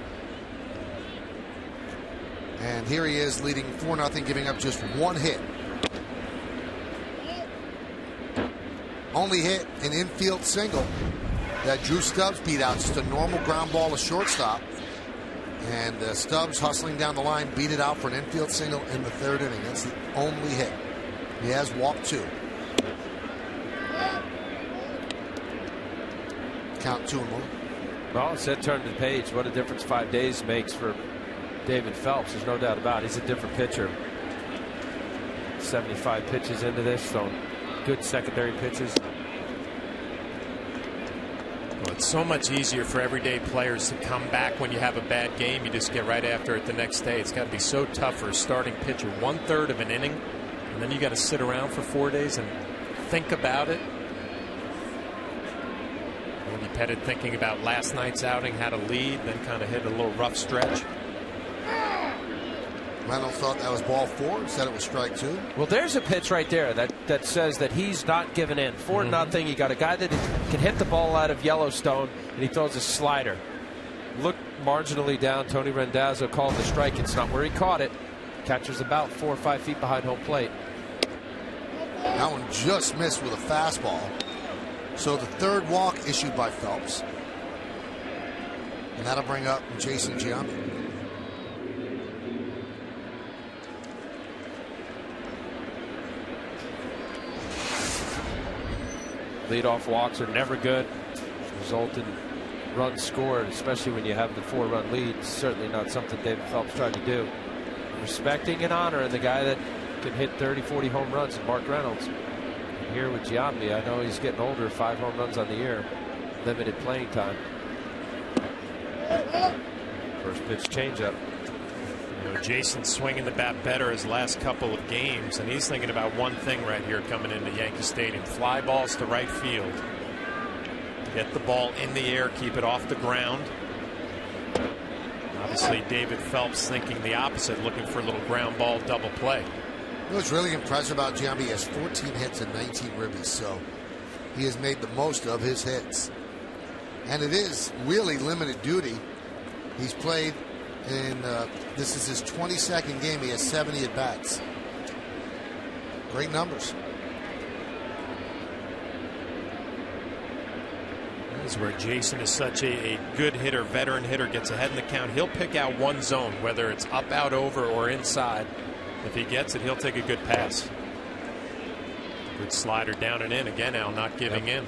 A: And here he is leading 4-0, giving up just 1 hit. Only hit an infield single that Drew Stubbs beat out. Just a normal ground ball to shortstop. And Stubbs hustling down the line beat it out for an infield single in the 3rd inning. That's the only hit. He has walked 2. Count 2-1.
H: Well, it said turn to the page. What a difference 5 days makes for David Phelps. There's no doubt about it. He's a different pitcher. 75 pitches into this, so good secondary pitches.
G: Well, it's so much easier for everyday players to come back when you have a bad game. You just get right after it the next day. It's got to be so tough for a starting pitcher. 1/3 of an inning, and then you got to sit around for 4 days. And think about it. Andy Pettit thinking about last night's outing, had a lead, then kind of hit a little rough stretch.
A: Reynolds thought that was ball 4, said it was strike 2.
H: Well, there's a pitch right there that says that he's not giving in. 4-0. You got a guy that can hit the ball out of Yellowstone, and he throws a slider. Look marginally down. Tony Randazzo called the strike. It's not where he caught it. Catcher's about 4 or 5 feet behind home plate.
A: That one just missed with a fastball. So the third walk issued by Phelps. And that'll bring up Jason Giambi.
H: Leadoff walks are never good. Result in runs scored, especially when you have the 4-run lead. Certainly not something David Phelps tried to do. Respecting and honoring the guy that can hit 30, 40 home runs, Mark Reynolds. And here with Giambi, I know he's getting older, 5 home runs on the year, limited playing time. First pitch changeup.
G: You know, Jason's swinging the bat better his last couple of games, and he's thinking about one thing right here coming into Yankee Stadium: fly balls to right field. Get the ball in the air, keep it off the ground. Obviously, David Phelps thinking the opposite, looking for a little ground ball double play.
A: What's really impressive about Giambi, he has 14 hits and 19 ribbies, so he has made the most of his hits. And it is really limited duty. He's played in, this is his 22nd game. He has 70 at-bats. Great numbers.
G: This is where Jason is such a good hitter, veteran hitter, gets ahead in the count. He'll pick out one zone, whether it's up, out, over, or inside. If he gets it, he'll take a good pass. Good slider down and in. Again, Al not giving in.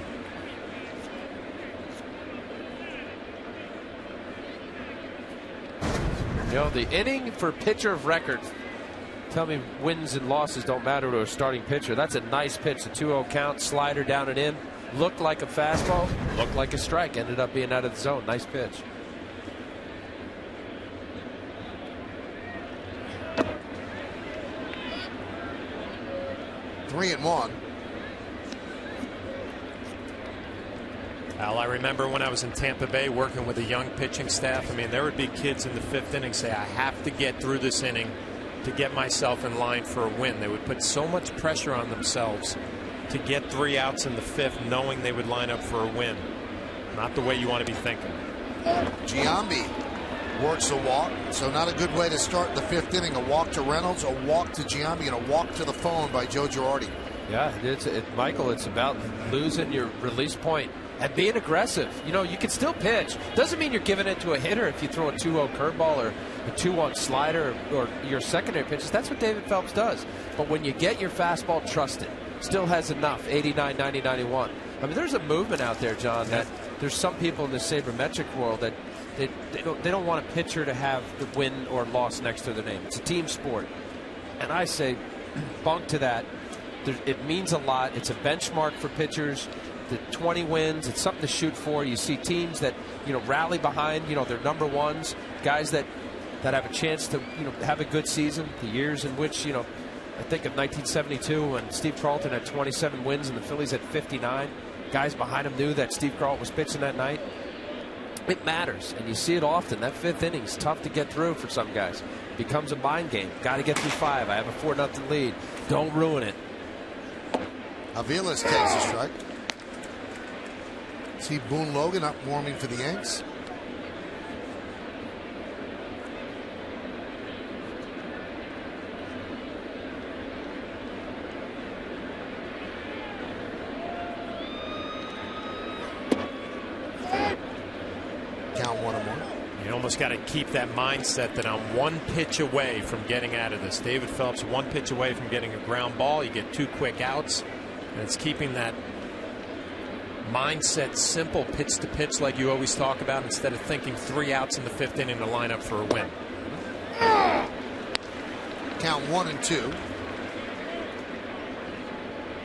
H: You know, the inning for pitcher of record. Tell me wins and losses don't matter to a starting pitcher. That's a nice pitch. A 2-0 count, slider down and in. Looked like a fastball, looked like a strike. Ended up being out of the zone. Nice pitch.
A: Three and one.
G: Al, I remember when I was in Tampa Bay working with a young pitching staff. I mean, there would be kids in the 5th inning say, I have to get through this inning to get myself in line for a win. They would put so much pressure on themselves to get 3 outs in the 5th, knowing they would line up for a win. Not the way you want to be thinking.
A: Giambi works a walk, so not a good way to start the 5th inning. A walk to Reynolds, a walk to Giambi, and a walk to the phone by Joe Girardi.
H: Yeah, Michael, it's about losing your release point and being aggressive. You know, you can still pitch. Doesn't mean you're giving it to a hitter if you throw a 2-0 curveball or a 2-1 slider or your secondary pitches. That's what David Phelps does. But when you get your fastball, trust it. Still has enough. 89, 90, 91. I mean, there's a movement out there, John, that there's some people in the sabermetric world that they don't want a pitcher to have the win or loss next to their name. It's a team sport. And I say, bunk to that. It means a lot. It's a benchmark for pitchers. The 20 wins, it's something to shoot for. You see teams that, you know, rally behind, you know, their number ones, guys that have a chance to, you know, have a good season. The years in which, you know, I think of 1972 when Steve Carlton had 27 wins and the Phillies had 59. Guys behind him knew that Steve Carlton was pitching that night. It matters, and you see it often. That 5th inning is tough to get through for some guys. It becomes a mind game. Got to get through 5. I have a 4-0 lead. Don't ruin it.
A: Aviles takes a strike. See Boone Logan up warming for the Yanks. Count 1-1.
G: You almost got to keep that mindset that I'm 1 pitch away from getting out of this. David Phelps 1 pitch away from getting a ground ball. You get 2 quick outs, and it's keeping that mindset simple, pitch to pitch, like you always talk about, instead of thinking 3 outs in the 5th inning to line up for a win.
A: Count 1-2.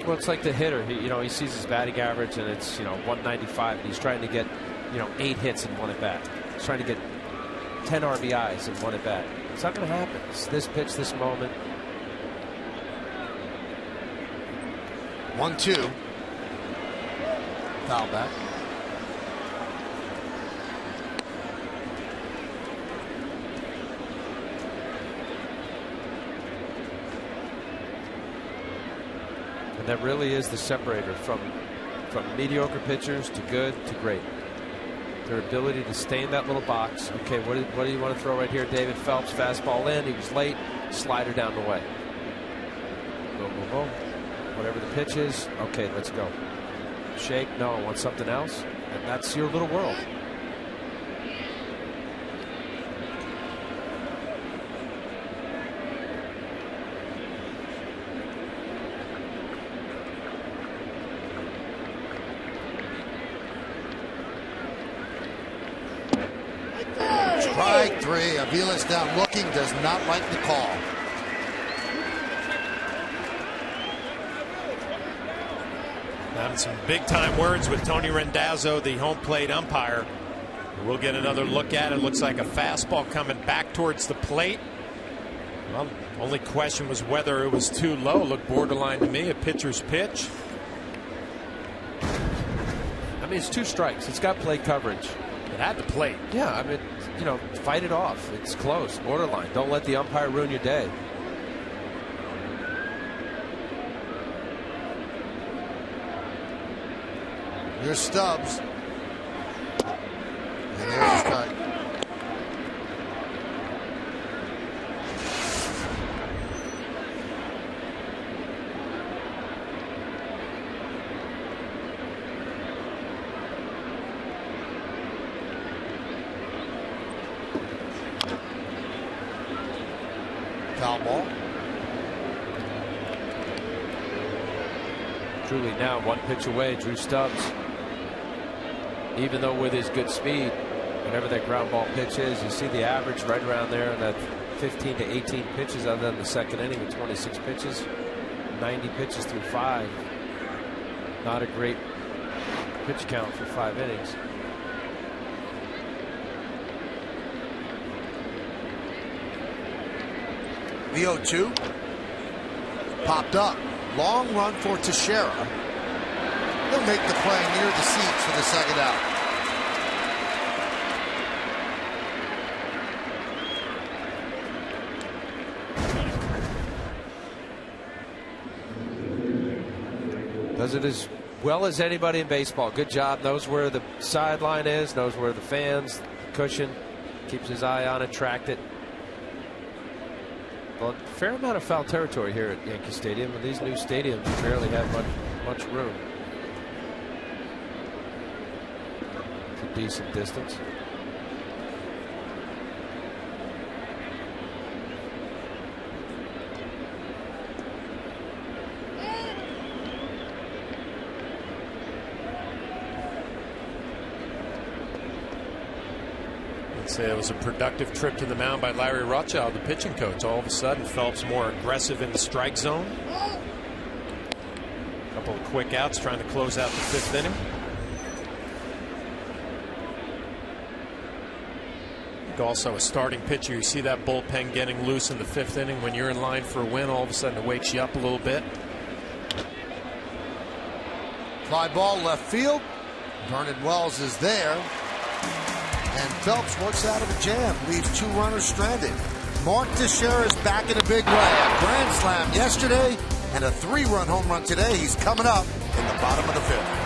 H: Well, it's like the hitter. He sees his batting average and it's, 195, and he's trying to get, 8 hits in 1 at bat. He's trying to get 10 RBIs in 1 at bat. It's not going to happen. It's this pitch, this moment.
B: 1-2. Foul back.
H: And that really is the separator from mediocre pitchers to good to great. Their ability to stay in that little box. Okay, what do you want to throw right here? David Phelps, fastball in. He was late. Slider down the way. Boom, boom, boom. Whatever the pitch is. Okay, let's go. Shake. No, I want something else. And that's your little world.
A: Strike three. Avila's down looking, does not like the call.
G: Having some big-time words with Tony Rendazzo, the home plate umpire. We'll get another look at it. Looks like a fastball coming back towards the plate. Well, only question was whether it was too low. Looked borderline to me, a pitcher's pitch.
H: I mean, it's 2 strikes. It's got plate coverage.
G: It had the plate.
H: Yeah, I mean, you know, fight it off. It's close, borderline. Don't let the umpire ruin your day.
A: Here's Stubbs. And there's a strike. Foul ball.
H: Truly now 1 pitch away, Drew Stubbs. Even though with his good speed, whatever that ground ball pitch is, you see the average right around there in that 15 to 18 pitches other than the second inning with 26 pitches, 90 pitches through 5. Not a great pitch count for 5 innings.
A: The 0-2 popped up. Long run for Teixeira. He'll make the play near the seats for the second out.
H: Does it as well as anybody in baseball. Good job. Knows where the sideline is, knows where the fans, the cushion, keeps his eye on it, tracked it. Well, a fair amount of foul territory here at Yankee Stadium, and these new stadiums barely have much room. It's a decent distance.
G: It was a productive trip to the mound by Larry Rothschild, the pitching coach. All of a sudden, Phelps more aggressive in the strike zone. A couple of quick outs trying to close out the 5th inning. Also a starting pitcher, you see that bullpen getting loose in the 5th inning. When you're in line for a win, all of a sudden it wakes you up a little bit.
A: Fly ball left field. Vernon Wells is there. And Phelps works out of a jam, leaves 2 runners stranded. Mark Teixeira is back in a big way. A grand slam yesterday and a 3-run home run today. He's coming up in the bottom of the 5th.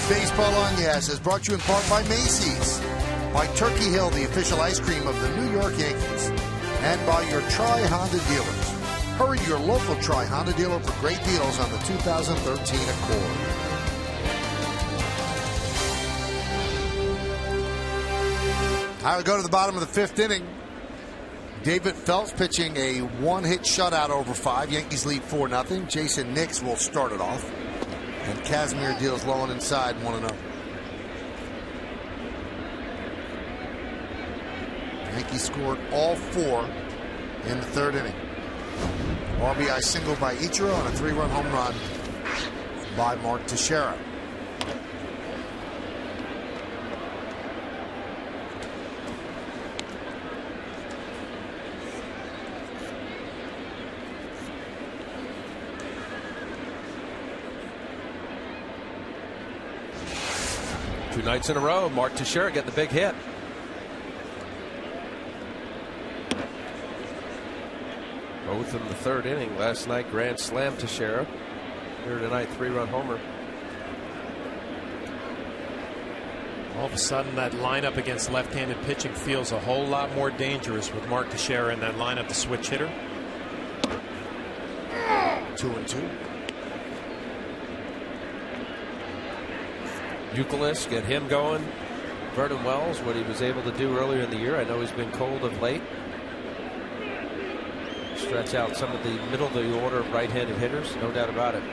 B: Baseball on Yes is brought to you in part by Macy's, by Turkey Hill, the official ice cream of the New York Yankees, and by your Tri-Honda dealers. Hurry to your local Tri-Honda dealer for great deals on the 2013 Accord. I will go to the bottom of the fifth inning. David Phelps pitching a one-hit shutout over 5. Yankees lead 4-0. Jason Nix will start it off. And Casimir deals low and inside 1-0. Yankees scored all 4 in the third inning. RBI single by Ichiro and a 3-run home run by Mark Teixeira.
H: Two nights in a row, Mark Teixeira getting the big hit. Both in the third inning. Last night, grand slam Teixeira. Here tonight, 3-run homer.
G: All of a sudden, that lineup against left-handed pitching feels a whole lot more dangerous with Mark Teixeira in that lineup, the switch hitter.
B: 2-2.
H: Youkilis, get him going. Vernon Wells, what he was able to do earlier in the year. I know he's been cold of late. Stretch out some of the middle of the order of right-handed hitters, no doubt about it.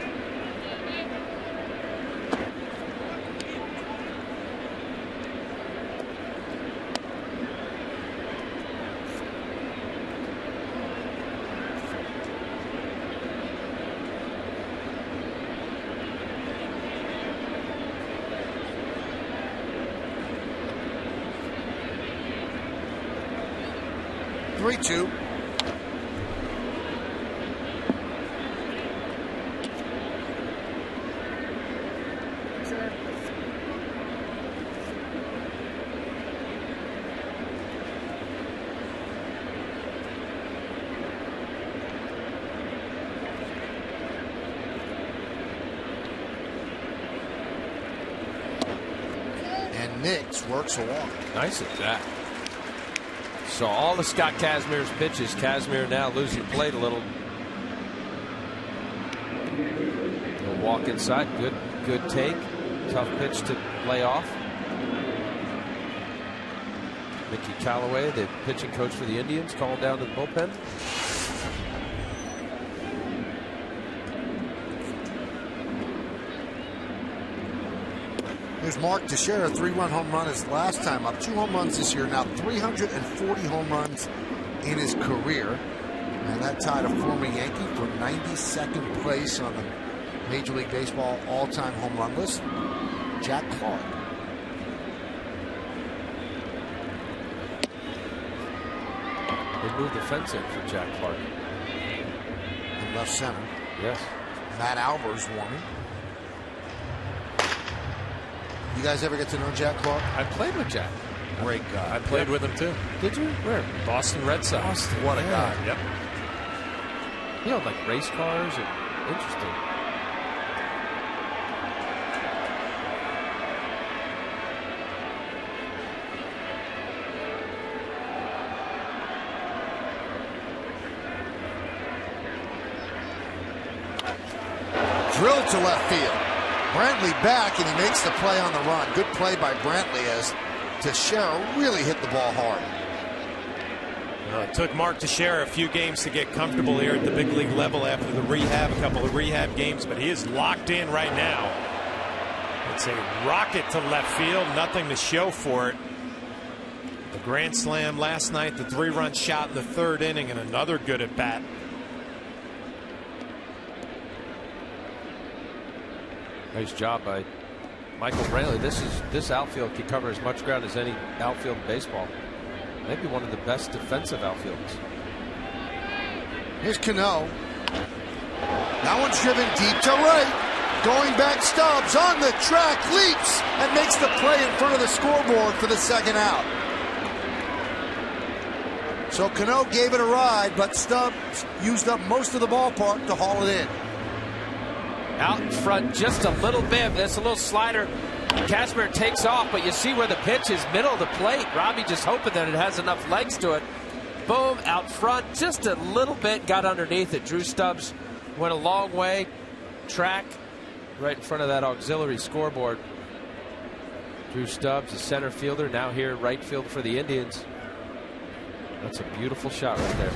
B: Two. And Nix works a walk.
H: Nice at that. So all of Scott Casimir's pitches, Casimir now losing plate a little. He'll walk inside. Good take. Tough pitch to lay off. Mickey Callaway, the pitching coach for the Indians, called down to the bullpen.
B: Here's Mark Teixeira, 3-run home run his last time up. 2 home runs this year. Now 340 home runs in his career. And that tied a former Yankee for 92nd place on the Major League Baseball all-time home run list, Jack Clark.
H: They moved the fence in for Jack Clark.
B: In left center.
H: Yes.
B: Matt Albers warming. You guys ever get to know Jack Clark?
H: I played with Jack.
B: Great guy.
G: I played with him too.
H: Did you? Where?
G: Boston Red Sox.
H: Boston.
G: What a guy. Yep.
H: He owned like race cars. And interesting.
B: Drilled to left field. Brantley back, and he makes the play on the run. Good play by Brantley as Teixeira really hit the ball hard.
G: It took Mark Teixeira a few games to get comfortable here at the big league level after the rehab, a couple of rehab games, but he is locked in right now. It's a rocket to left field, nothing to show for it. The grand slam last night, the 3-run shot in the third inning, and another good at bat.
H: Nice job by Michael Brantley. This outfield can cover as much ground as any outfield in baseball. Maybe one of the best defensive outfielders.
B: Here's Cano. That one's driven deep to right. Going back, Stubbs on the track, leaps, and makes the play in front of the scoreboard for the second out. So Cano gave it a ride, but Stubbs used up most of the ballpark to haul it in.
H: Out in front just a little bit. That's a little slider. Kazmir takes off, but you see where the pitch is, middle of the plate. Robbie just hoping that it has enough legs to it. Boom, out front, just a little bit, got underneath it. Drew Stubbs went a long way, track right in front of that auxiliary scoreboard. Drew Stubbs, a center fielder, now here right field for the Indians. That's a beautiful shot right there.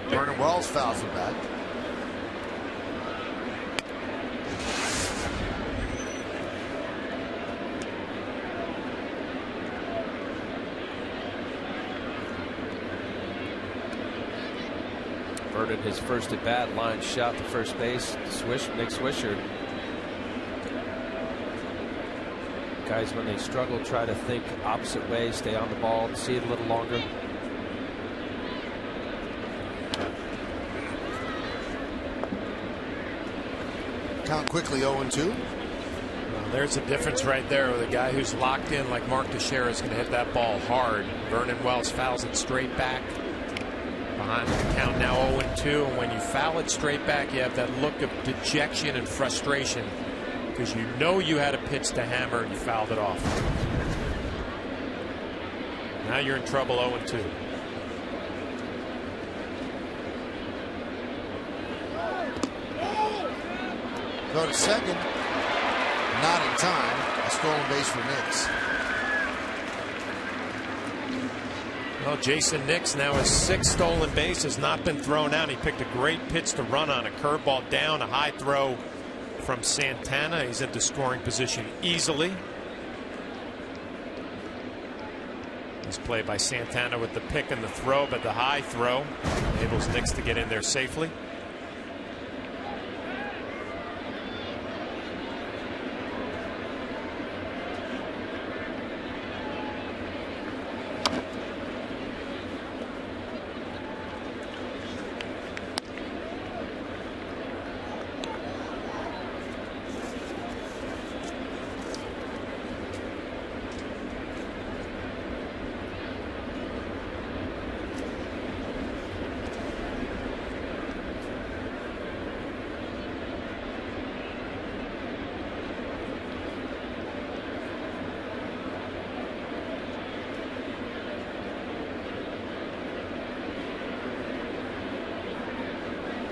A: Vernon Wells fouls him back.
H: Vernon, his first at bat, line shot to first base. Swish, Nick Swisher. Guys, when they struggle, try to think opposite ways, stay on the ball, see it a little longer.
A: Count quickly 0-2.
G: Well, there's a difference right there with a guy who's locked in like Mark Teixeira is going to hit that ball hard. Vernon Wells fouls it straight back. Behind the count now 0-2. And when you foul it straight back, you have that look of dejection and frustration because you know you had a pitch to hammer and you fouled it off. Now you're in trouble 0-2.
A: Go to second. Not in time. A stolen base for Nix.
G: Well, Jason Nix now his 6th stolen base has not been thrown out. He picked a great pitch to run on, a curveball down, a high throw from Santana. He's into scoring position easily. This play by Santana with the pick and the throw, but the high throw enables Nix to get in there safely.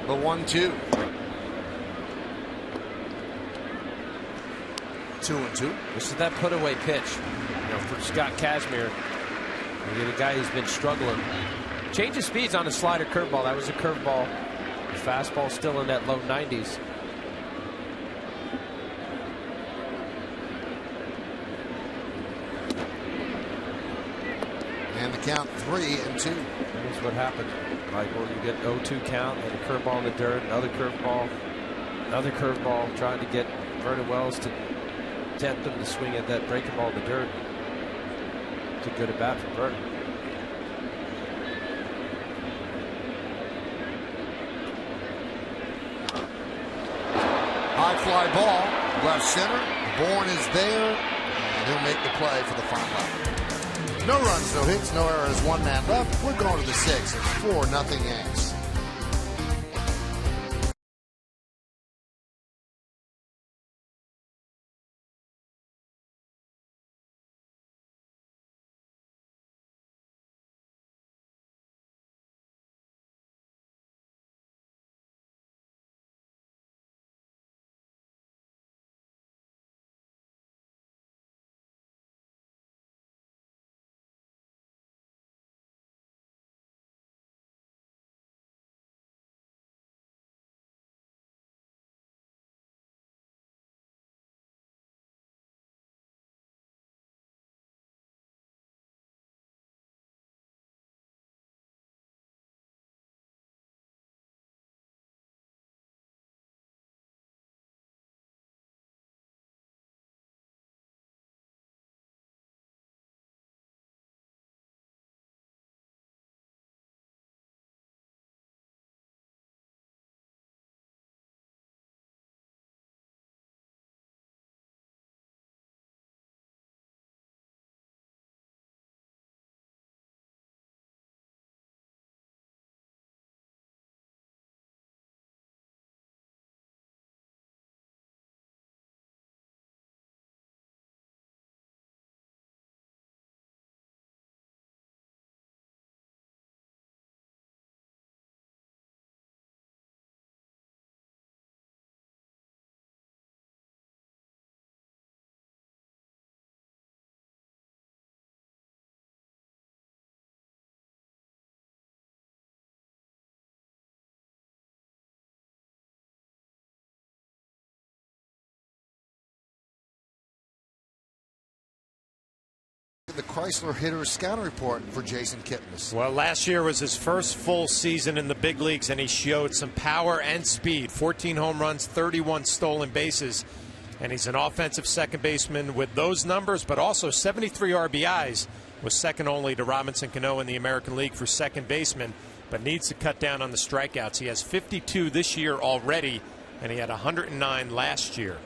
A: The 1-2. 2-2.
H: This is that put away pitch, for Scott Kazmir. You get a guy who's been struggling. Change of speeds on the slider curveball. That was a curveball. The fastball still in that low 90s.
A: And the count 3-2.
H: Here's what happened. Michael, you get 0-2 count and a curveball in the dirt, another curveball, trying to get Vernon Wells to tempt him to swing at that breaking ball in the dirt. It's a good at bat from Vernon.
A: High fly ball, left center. Bourne is there, and he'll make the play for the final out. No runs, no hits, no errors, one man left. We're going to the 6th. It's 4-0 Yanks. The Chrysler Hitters scouting report for Jason Kipnis.
G: Well, last year was his first full season in the big leagues, and he showed some power and speed. 14 home runs, 31 stolen bases, and he's an offensive second baseman with those numbers, but also 73 RBIs, was second only to Robinson Cano in the American League for second baseman, but needs to cut down on the strikeouts. He has 52 this year already, and he had 109 last year.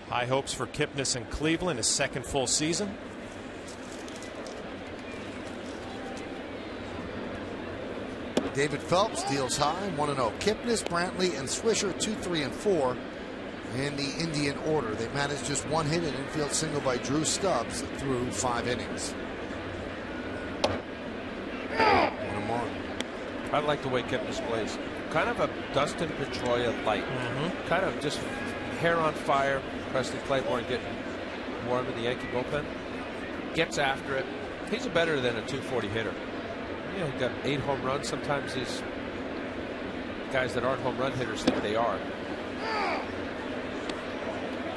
G: High hopes for Kipnis in Cleveland, his second full season.
A: David Phelps deals high, 1-0. Kipnis, Brantley, and Swisher 2, 3, and 4 in the Indian order. They managed just one hit, an infield single by Drew Stubbs through 5 innings.
H: I like the way Kipnis plays. Kind of a Dustin Pedroia light. Kind of just hair on fire. Presley Claiborne getting warm in the Yankee bullpen. Gets after it. He's better than a 240 hitter. Yeah, he got 8 home runs. Sometimes these guys that aren't home run hitters think they are.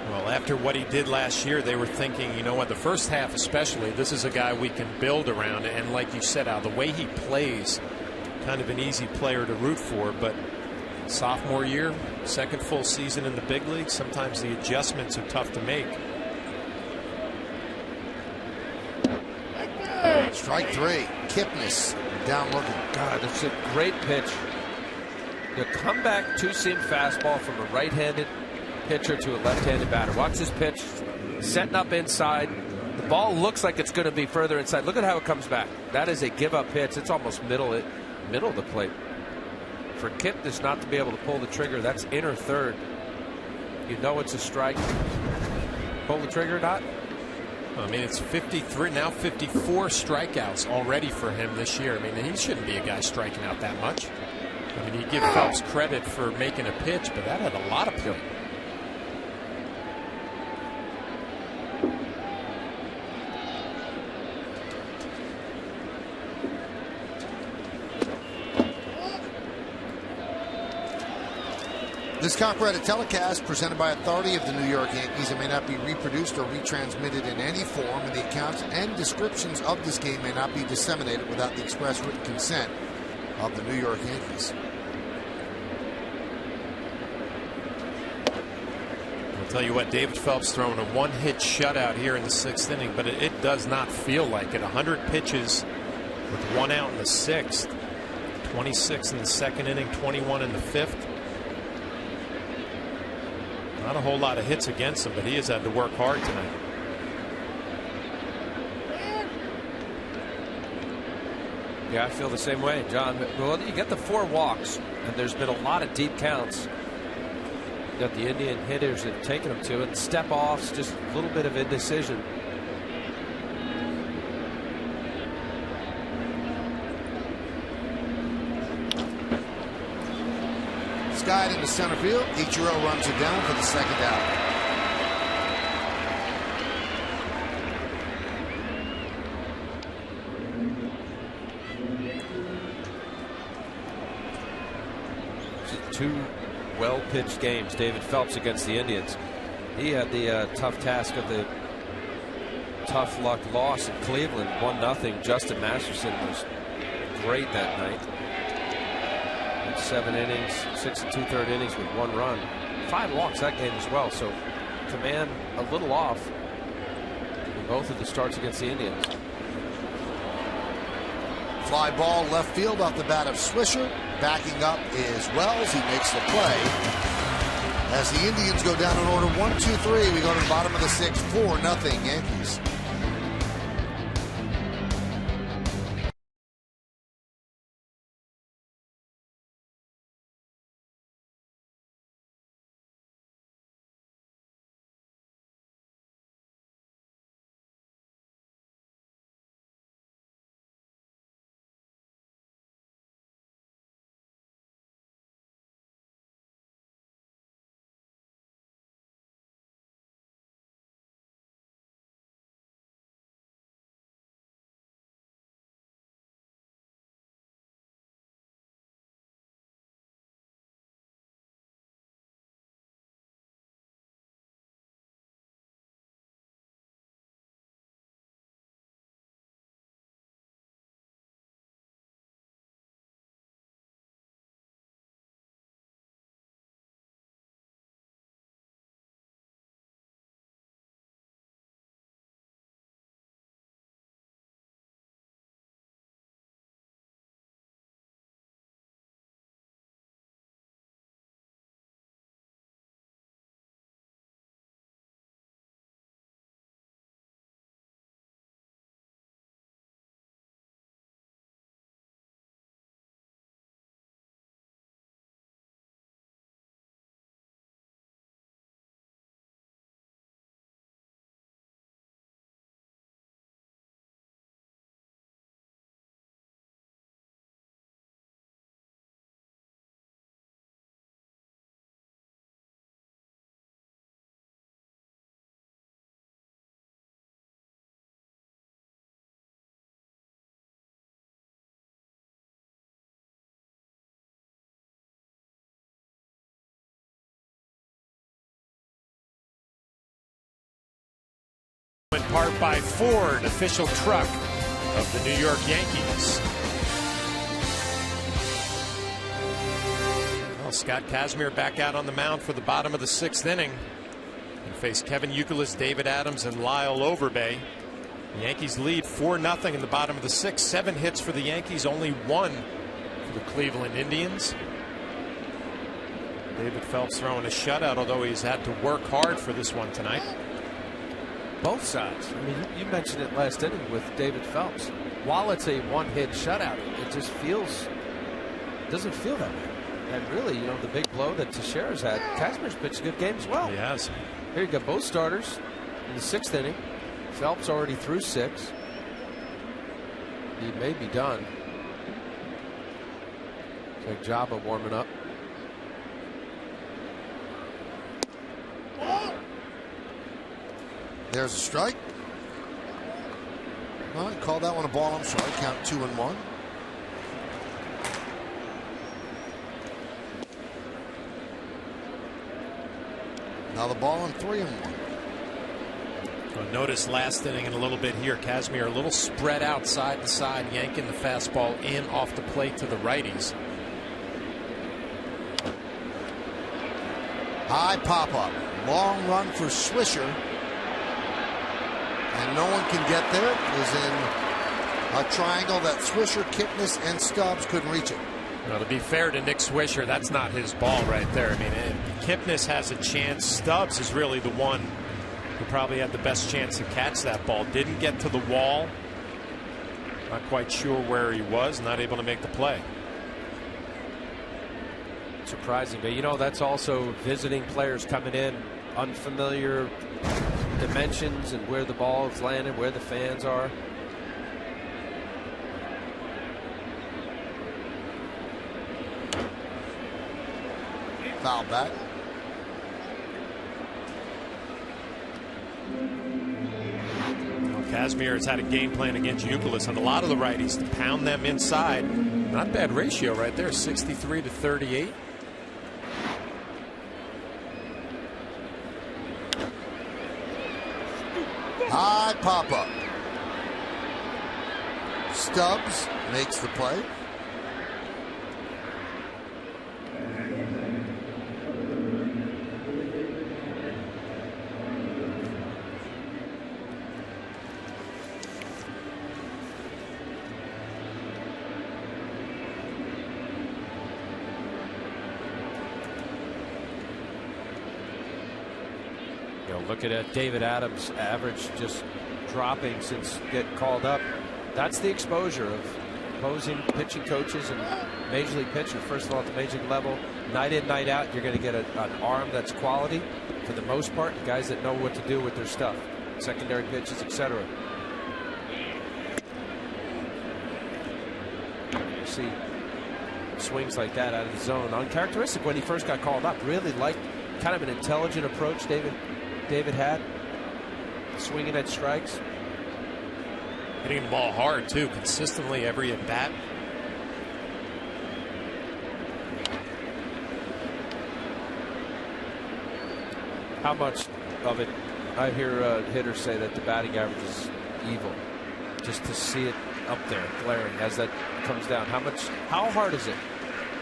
G: Well, after what he did last year, they were thinking, you know what, the first half especially, this is a guy we can build around. And like you said, Al, the way he plays, kind of an easy player to root for. But sophomore year, second full season in the big leagues, sometimes the adjustments are tough to make.
A: Strike 3. Kipnis down looking.
H: God, it's a great pitch. The comeback two-seam fastball from a right-handed pitcher to a left-handed batter. Watch this pitch. Setting up inside. The ball looks like it's going to be further inside. Look at how it comes back. That is a give-up pitch. It's almost middle of the plate. For Kipnis not to be able to pull the trigger, that's inner third. You know it's a strike. Pull the trigger or not?
G: I mean, it's 53, now 54 strikeouts already for him this year. I mean, he shouldn't be a guy striking out that much. I mean, you give Phelps credit for making a pitch, but that had a lot of play.
A: This copyrighted telecast presented by authority of the New York Yankees and may not be reproduced or retransmitted in any form, and the accounts and descriptions of this game may not be disseminated without the express written consent of the New York Yankees.
G: I'll tell you what, David Phelps throwing a one-hit shutout here in the 6th inning, but it does not feel like it. 100 pitches with 1 out in the 6th, 26 in the 2nd inning, 21 in the 5th. Not a whole lot of hits against him, but he has had to work hard tonight.
H: Yeah, I feel the same way, John. Well, you get the 4 walks, and there's been a lot of deep counts that the Indian hitters have taken them to, and step-offs, just a little bit of indecision.
A: Skied into center field. Ichiro runs it down for the 2nd out.
H: Two well-pitched games. David Phelps against the Indians. He had the tough task of the tough luck loss in Cleveland, 1-0. Justin Masterson was great that night. 7 innings, 6 2/3 innings with 1 run. 5 walks that game as well. So command a little off in both of the starts against the Indians.
A: Fly ball left field off the bat of Swisher. Backing up is Wells. He makes the play. As the Indians go down in order 1, 2, 3, we go to the bottom of the 6th, 4-0 Yankees.
G: in part by Ford, official truck of the New York Yankees. Well, Scott Kazmir back out on the mound for the bottom of the 6th inning. He faced Kevin Youkilis, David Adams, and Lyle Overbay. The Yankees lead 4-0 in the bottom of the 6th. 7 hits for the Yankees, only 1 for the Cleveland Indians. David Phelps throwing a shutout, although he's had to work hard for this one tonight.
H: Both sides. I mean, you mentioned it last inning with David Phelps. While it's a one-hit shutout, it just doesn't feel that way. And really, you know, the big blow that Teixeira's had, Kazmir's pitched a good game as well.
G: Yes.
H: Here you got both starters in the 6th inning. Phelps already threw 6. He may be done. Good job of warming up.
A: There's a strike. Well, he called that one a ball. I'm sorry. Count 2-1. Now the ball on 3-1.
G: Well, notice last inning and a little bit here, Kazmir a little spread out side to side, yanking the fastball in off the plate to the righties.
A: High pop up. Long run for Swisher. And no one can get there. It was in a triangle that Swisher, Kipnis, and Stubbs couldn't reach it.
G: Well, to be fair to Nick Swisher, that's not his ball right there. I mean, Kipnis has a chance. Stubbs is really the one who probably had the best chance to catch that ball. Didn't get to the wall. Not quite sure where he was. Not able to make the play.
H: Surprising, but you know, that's also visiting players coming in, unfamiliar dimensions and where the ball is landing, where the fans are.
A: Foul back.
G: Kazmir has had a game plan against Youkilis and a lot of the righties to pound them inside. Not bad ratio right there, 63-38.
A: High pop up. Stubbs makes the play.
H: Looking at David Adams' average just dropping since getting called up. That's the exposure of opposing pitching coaches and major league pitchers. First of all, at the major league level, night in, night out, you're going to get an arm that's quality for the most part. Guys that know what to do with their stuff, secondary pitches, etc. You see swings like that out of the zone. Uncharacteristic when he first got called up. Really liked kind of an intelligent approach David had, swinging at strikes.
G: Hitting the ball hard, too, consistently every at bat.
H: How much of it, I hear hitters say that the batting average is evil. Just to see it up there, glaring as that comes down. How hard is it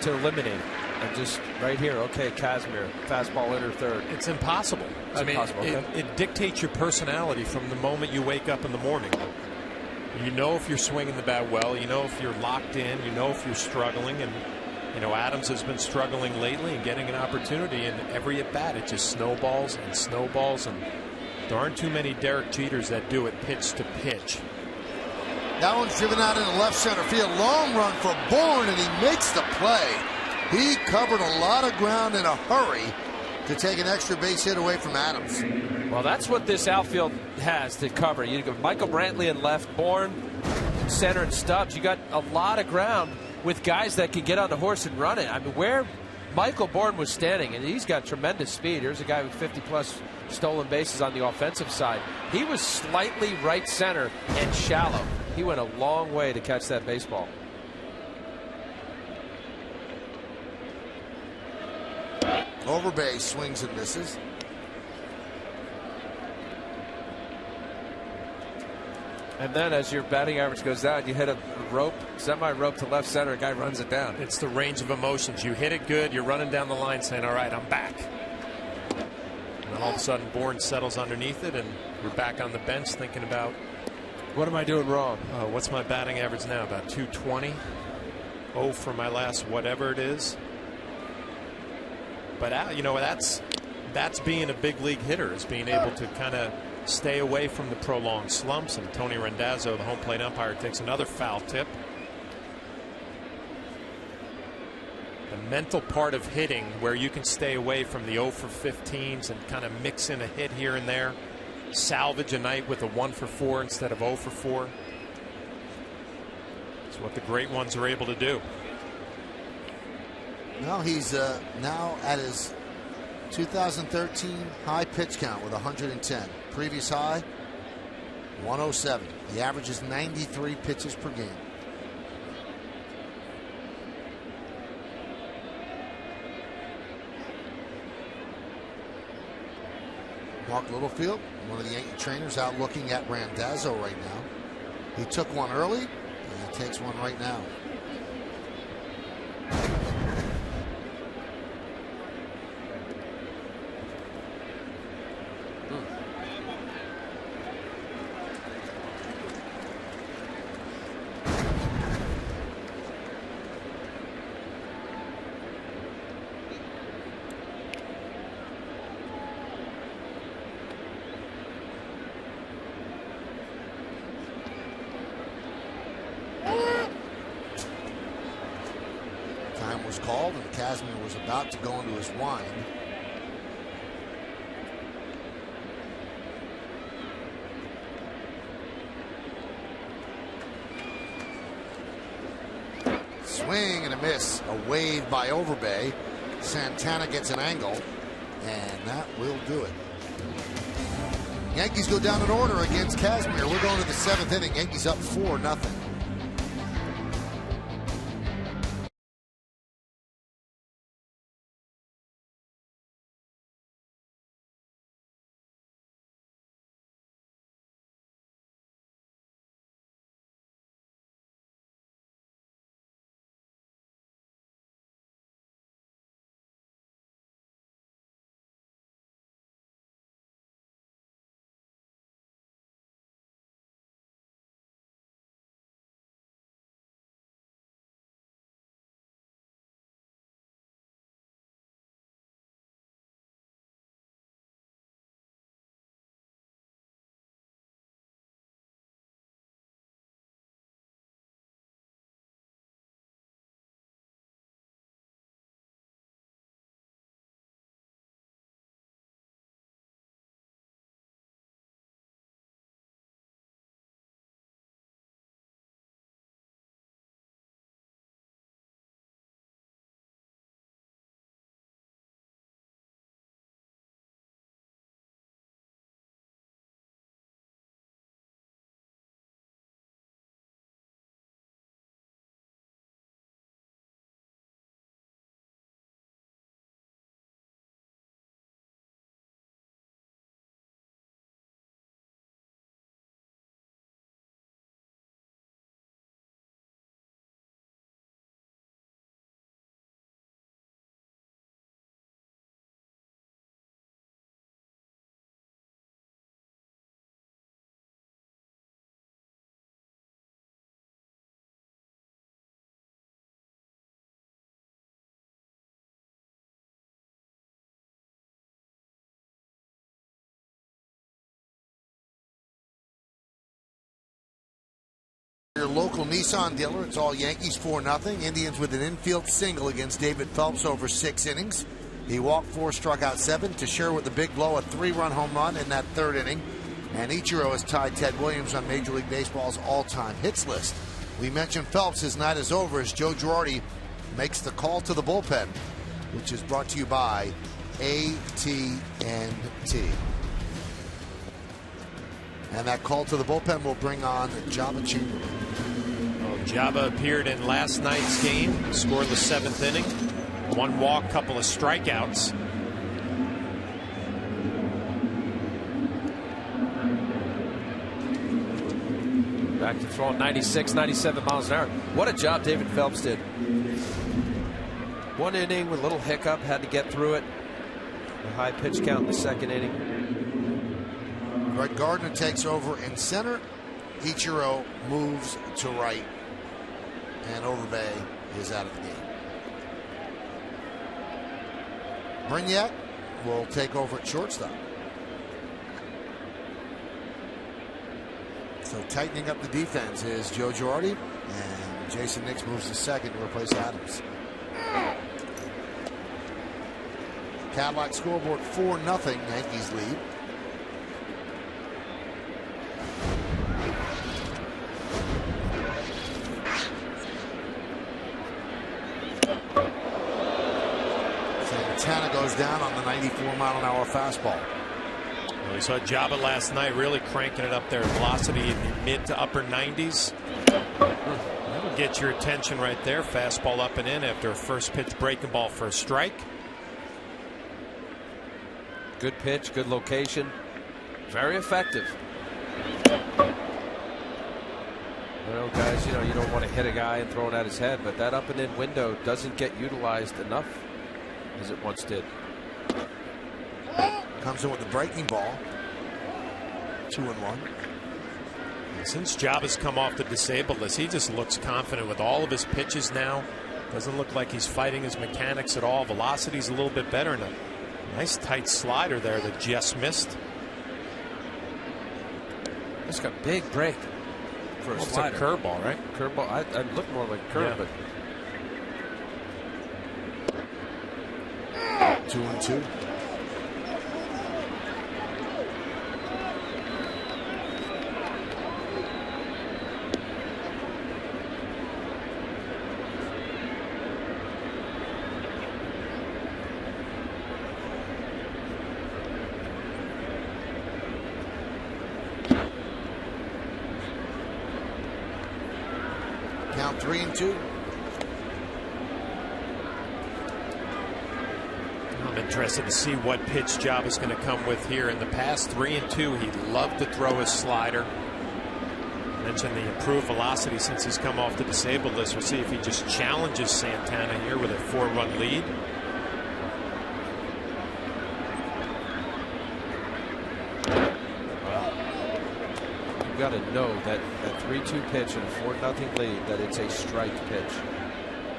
H: to eliminate it? And just right here, okay, Kazmir, fastball in or third.
G: It's impossible.
H: Impossible.
G: It dictates your personality from the moment you wake up in the morning. You know if you're swinging the bat well. You know if you're locked in. You know if you're struggling. And, you know, Adams has been struggling lately and getting an opportunity. And every at bat, it just snowballs and snowballs. And there aren't too many Derek Jeters that do it pitch to pitch.
A: That one's driven out into left center field. Long run for Bourne, and he makes the play. He covered a lot of ground in a hurry to take an extra base hit away from Adams.
H: Well, that's what this outfield has to cover. You got Michael Brantley in left, Bourne, center, and Stubbs. You got a lot of ground with guys that can get on the horse and run it. I mean, where Michael Bourne was standing, and he's got tremendous speed. Here's a guy with 50-plus stolen bases on the offensive side. He was slightly right center and shallow. He went a long way to catch that baseball.
A: Overbay swings and misses.
H: And then as your batting average goes down, you hit a rope, semi-rope to left center, a guy runs it down.
G: It's the range of emotions. You hit it good, you're running down the line saying, all right, I'm back. And then all of a sudden, Bourne settles underneath it, and you're back on the bench thinking about,
H: what am I doing wrong?
G: What's my batting average now? About 220. Oh, for my last whatever it is. But, you know, that's being a big league hitter, is being able to kind of stay away from the prolonged slumps. And Tony Randazzo, the home plate umpire, takes another foul tip. The mental part of hitting, where you can stay away from the 0 for 15s and kind of mix in a hit here and there, salvage a night with a 1 for 4 instead of 0 for 4. It's what the great ones are able to do.
A: Well, he's now at his 2013 high pitch count with 110. Previous high, 107. The average is 93 pitches per game. Mark Littlefield, one of the Yankee trainers, out looking at Randazzo right now. He took one early, and he takes one right now. Called, and Casimir was about to go into his wind. Swing and a miss. A wave by Overbay. Santana gets an angle, and that will do it. Yankees go down in order against Casimir. We're going to the 7th inning. Yankees up 4-0. Your local Nissan dealer. It's all Yankees 4-0. Indians with an infield single against David Phelps over 6 innings. He walked 4, struck out 7. Teixeira with the big blow, a 3-run home run in that 3rd inning. And Ichiro has tied Ted Williams on Major League Baseball's all-time hits list. We mentioned Phelps. His night is over as Joe Girardi makes the call to the bullpen, which is brought to you by AT&T. And that call to the bullpen will bring on Jabba Chamberlain.
G: Well, Jabba appeared in last night's game, scored the 7th inning. 1 walk, couple of strikeouts.
H: Back to throw at 96, 97 miles an hour. What a job David Phelps did. One inning with a little hiccup, had to get through it. A high pitch count in the second inning.
A: Brett Gardner takes over in center. Ichiro moves to right. And Overbay is out of the game. Brignac will take over at shortstop. So tightening up the defense is Joe Girardi, and Jason Nix moves to second to replace Adams. Cadillac scoreboard 4-0, Yankees lead. Santana goes down on the 94-mile-an-hour fastball.
G: We saw Jabba last night really cranking it up there. Velocity in the mid to upper 90s. That'll get your attention right there. Fastball up and in after a first pitch breaking ball for a strike.
H: Good pitch, good location. Very effective. Well, guys, you know, you don't want to hit a guy and throw it at his head, but that up and in window doesn't get utilized enough as it once did.
A: Comes in with the breaking ball. 2-1.
G: Since Jabba's come off the disabled list, he just looks confident with all of his pitches now. Doesn't look like he's fighting his mechanics at all. Velocity's a little bit better, and a nice tight slider there that just missed.
H: It's got a big break for a slider.
G: It's a curveball, right?
H: Curveball. I look more like a curve,
G: yeah.
H: but
A: 2-2. Count 3-2.
G: I'm interested to see what pitch Jabba's going to come with here. In the past 3-2, he loved to throw his slider. Mentioned the improved velocity since he's come off the disabled list. We'll see if he just challenges Santana here with a 4-run lead.
H: You've got to know that 3-2 pitch and a 4-0 lead, that it's a strike pitch.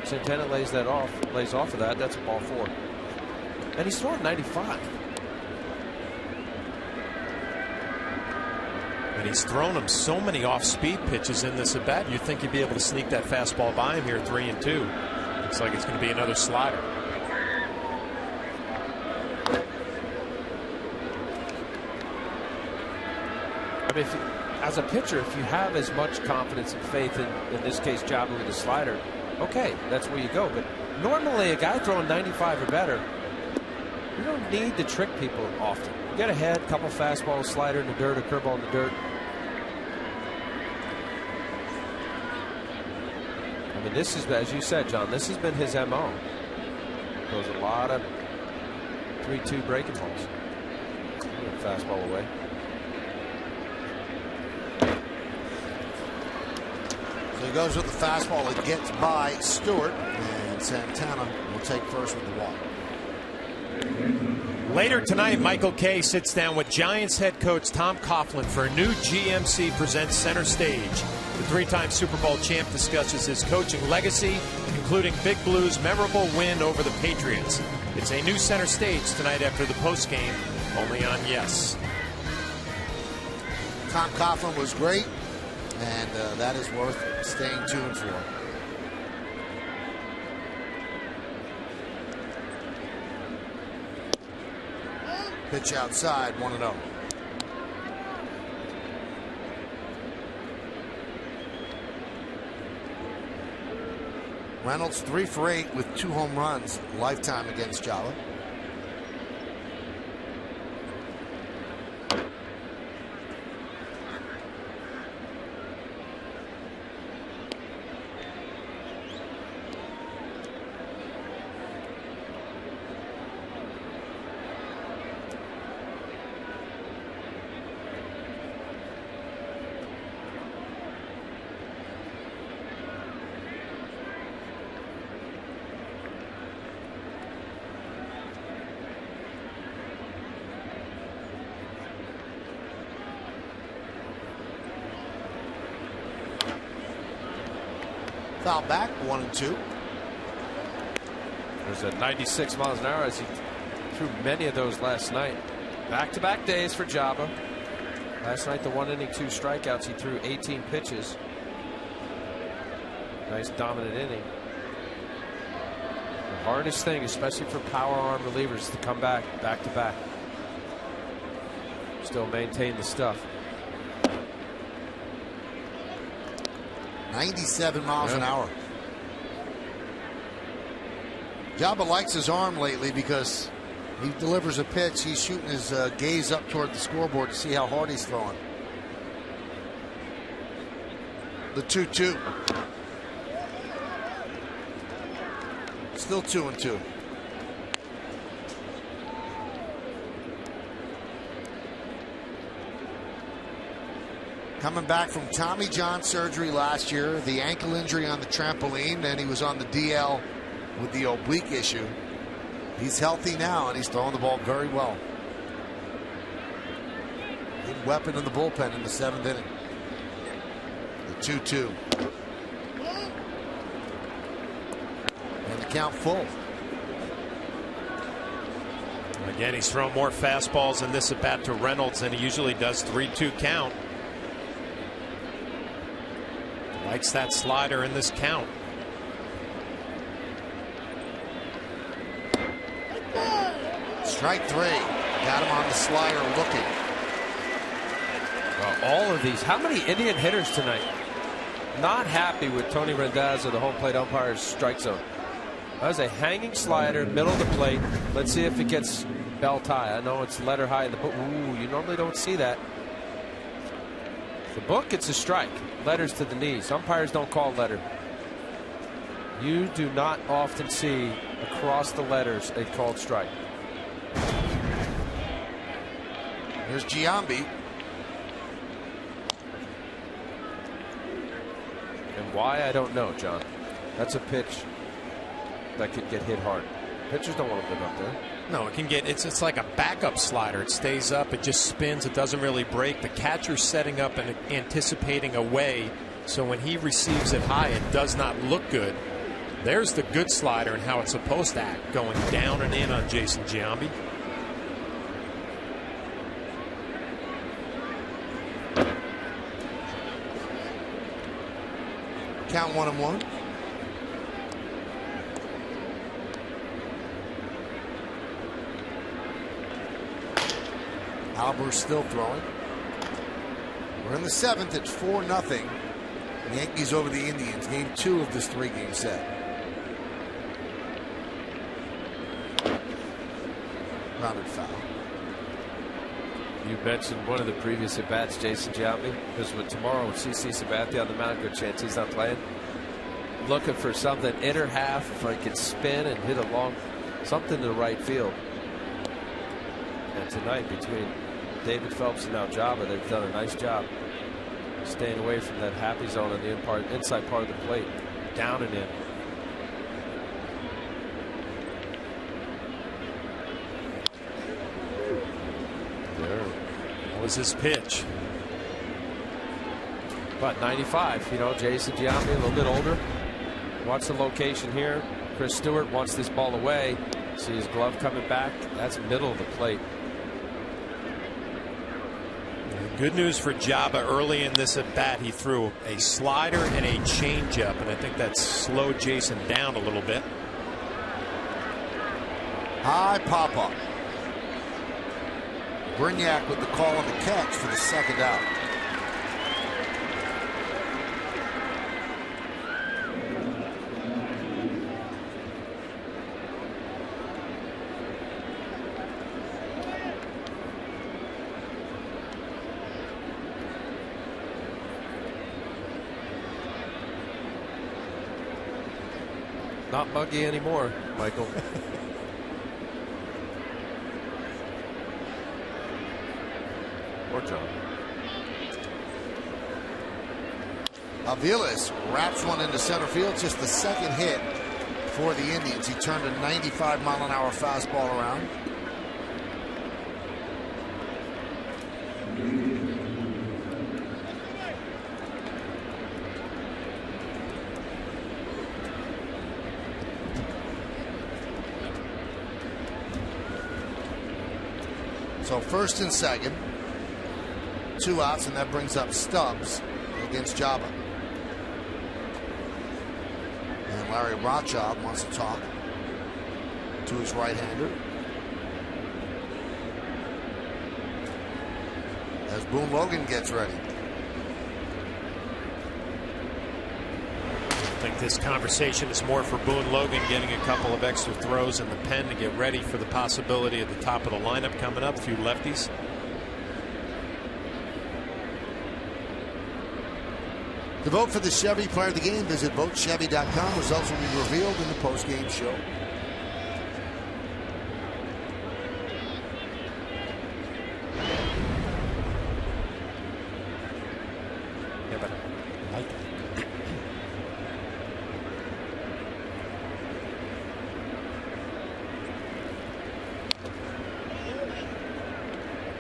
H: Santana lays off of that. That's a ball 4. And he's throwing 95.
G: And he's thrown him so many off-speed pitches in this at bat. You'd think he'd be able to sneak that fastball by him here at 3-2. Looks like it's going to be another slider.
H: I mean, as a pitcher, if you have as much confidence and faith in this case, Jabba with the slider, okay, that's where you go. But normally, a guy throwing 95 or better, you don't need to trick people often. You get ahead, couple fastballs, slider in the dirt, a curveball in the dirt. I mean, this is, as you said, John, this has been his MO. Throws a lot of 3-2 breaking balls. Fastball away.
A: So he goes with the fastball. It gets by Stewart, and Santana will take first with the walk.
G: Later tonight, Michael Kay sits down with Giants head coach Tom Coughlin for a new GMC Presents Center Stage. The 3-time Super Bowl champ discusses his coaching legacy, including Big Blue's memorable win over the Patriots. It's a new center stage tonight after the postgame, only on Yes.
A: Tom Coughlin was great, and that is worth staying tuned for. Pitch outside, 1-0. Reynolds 3 for 8 with 2 home runs lifetime against Java. Foul back, 1-2.
H: There's a 96 miles an hour as he threw many of those last night. Back-to-back days for Jabba. Last night, the 1 inning, 2 strikeouts. He threw 18 pitches. Nice dominant inning. The hardest thing, especially for power arm relievers, is to come back to back. Still maintain the stuff.
A: 97 miles an hour. Jabba likes his arm lately because he delivers a pitch. He's shooting his gaze up toward the scoreboard to see how hard he's throwing. The 2-2. Still 2-2. Coming back from Tommy John surgery last year, the ankle injury on the trampoline, then he was on the DL with the oblique issue. He's healthy now, and he's throwing the ball very well. Good weapon in the bullpen in the 7th inning. The 2-2. And the count full.
G: Again, he's thrown more fastballs in this at bat to Reynolds than he usually does. 3-2 count. Likes that slider in this count.
A: Strike 3. Got him on the slider looking.
H: All of these. How many Indian hitters tonight? Not happy with Tony Rendazzo, the home plate umpire's strike zone. That was a hanging slider, middle of the plate. Let's see if it gets belt high. I know it's letter high in the book. Ooh, you normally don't see that. The book, it's a strike. Letters to the knees. Umpires don't call letter. You do not often see across the letters a called strike.
A: Here's Giambi.
H: And why, I don't know, John. That's a pitch that could get hit hard. Pitchers don't want to live up there.
G: No, it can get, it's like a backup slider. It stays up, it just spins, it doesn't really break. The catcher's setting up and anticipating a way, so when he receives it high, it does not look good. There's the good slider and how it's supposed to act, going down and in on Jason Giambi.
A: Count 1-1. Albert's still throwing. We're in the 7th. It's 4-0. Yankees over the Indians. Game 2 of this 3-game set. Grounded foul.
H: You mentioned one of the previous at-bats, Jason Giambi. Because with tomorrow with CC Sabathia on the mound, good chance he's not playing. Looking for something inner half, if I could spin and hit a long something to the right field. And tonight, between David Phelps and now Jabba, they've done a nice job staying away from that happy zone on the inside part of the plate, down and in.
G: That was his pitch.
H: About 95, you know, Jason Giambi, a little bit older. Watch the location here. Chris Stewart wants this ball away. See his glove coming back. That's middle of the plate.
G: Good news for Jabba. Early in this at bat, he threw a slider and a changeup, and I think that slowed Jason down a little bit.
A: High pop up. Brignac with the call on the catch for the 2nd out.
H: Not muggy anymore, Michael. Or John.
A: Aviles wraps one into center field. Just the 2nd hit for the Indians. He turned a 95-mile-an-hour fastball around.
B: So first and second, 2 outs, and that brings up Stubbs against Jabba. And Larry Rothschild wants to talk to his right-hander. As Boone Logan gets ready.
G: I think this conversation is more for Boone Logan getting a couple of extra throws in the pen to get ready for the possibility at the top of the lineup coming up. A few lefties.
B: To vote for the Chevy Player of the Game, visit votechevy.com. Results will be revealed in the post-game show.
G: Yeah, but I like it.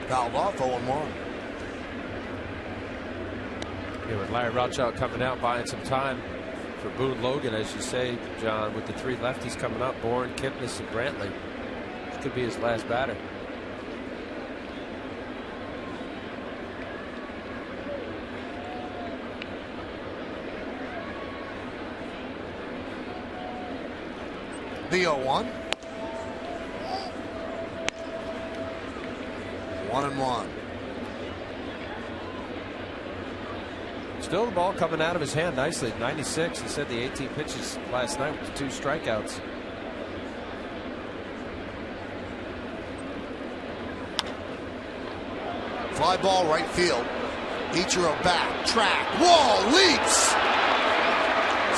B: Fouled off, 0-1.
H: Yeah, with Larry Rothschild coming out, buying some time for Boone Logan, as you say, John, with the 3 lefties coming up, Bourne, Kipnis, and Brantley. This could be his last batter.
B: The 0-1. 1-1.
H: Still the ball coming out of his hand nicely. 96. He said the 18 pitches last night with 2 strikeouts.
B: Fly ball right field. Ichiro back. Track. Wall leaps.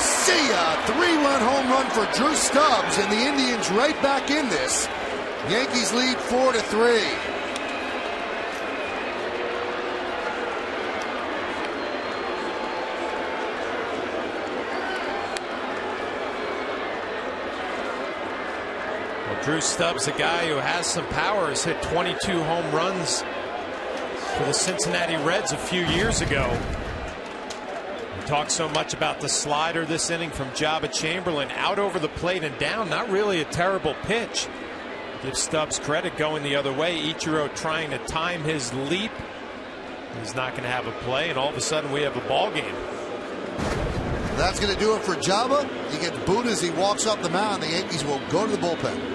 B: See ya. 3-run home run for Drew Stubbs, and the Indians right back in this. Yankees lead 4-3.
G: Drew Stubbs, a guy who has some power, has hit 22 home runs for the Cincinnati Reds a few years ago. We talked so much about the slider this inning from Jabba Chamberlain, out over the plate and down. Not really a terrible pitch. Give Stubbs credit going the other way. Ichiro trying to time his leap. He's not going to have a play, and all of a sudden we have a ball game.
B: That's going to do it for Jabba. He gets booed as he walks up the mound. The Yankees will go to the bullpen.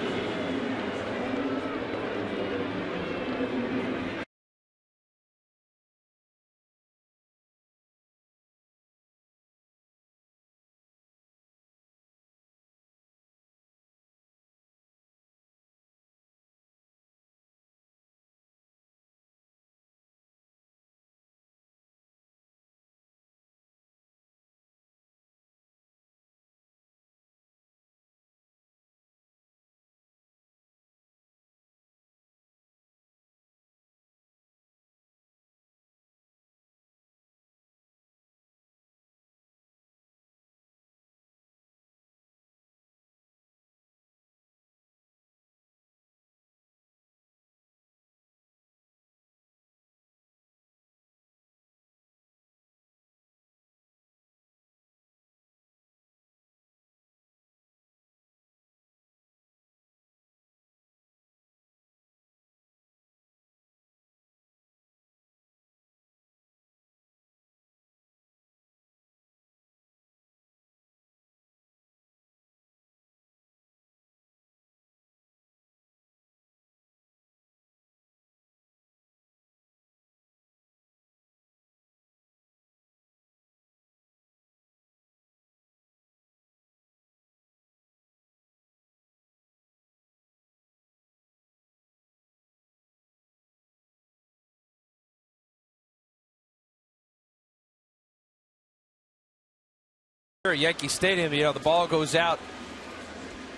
H: Yankee Stadium, you know, the ball goes out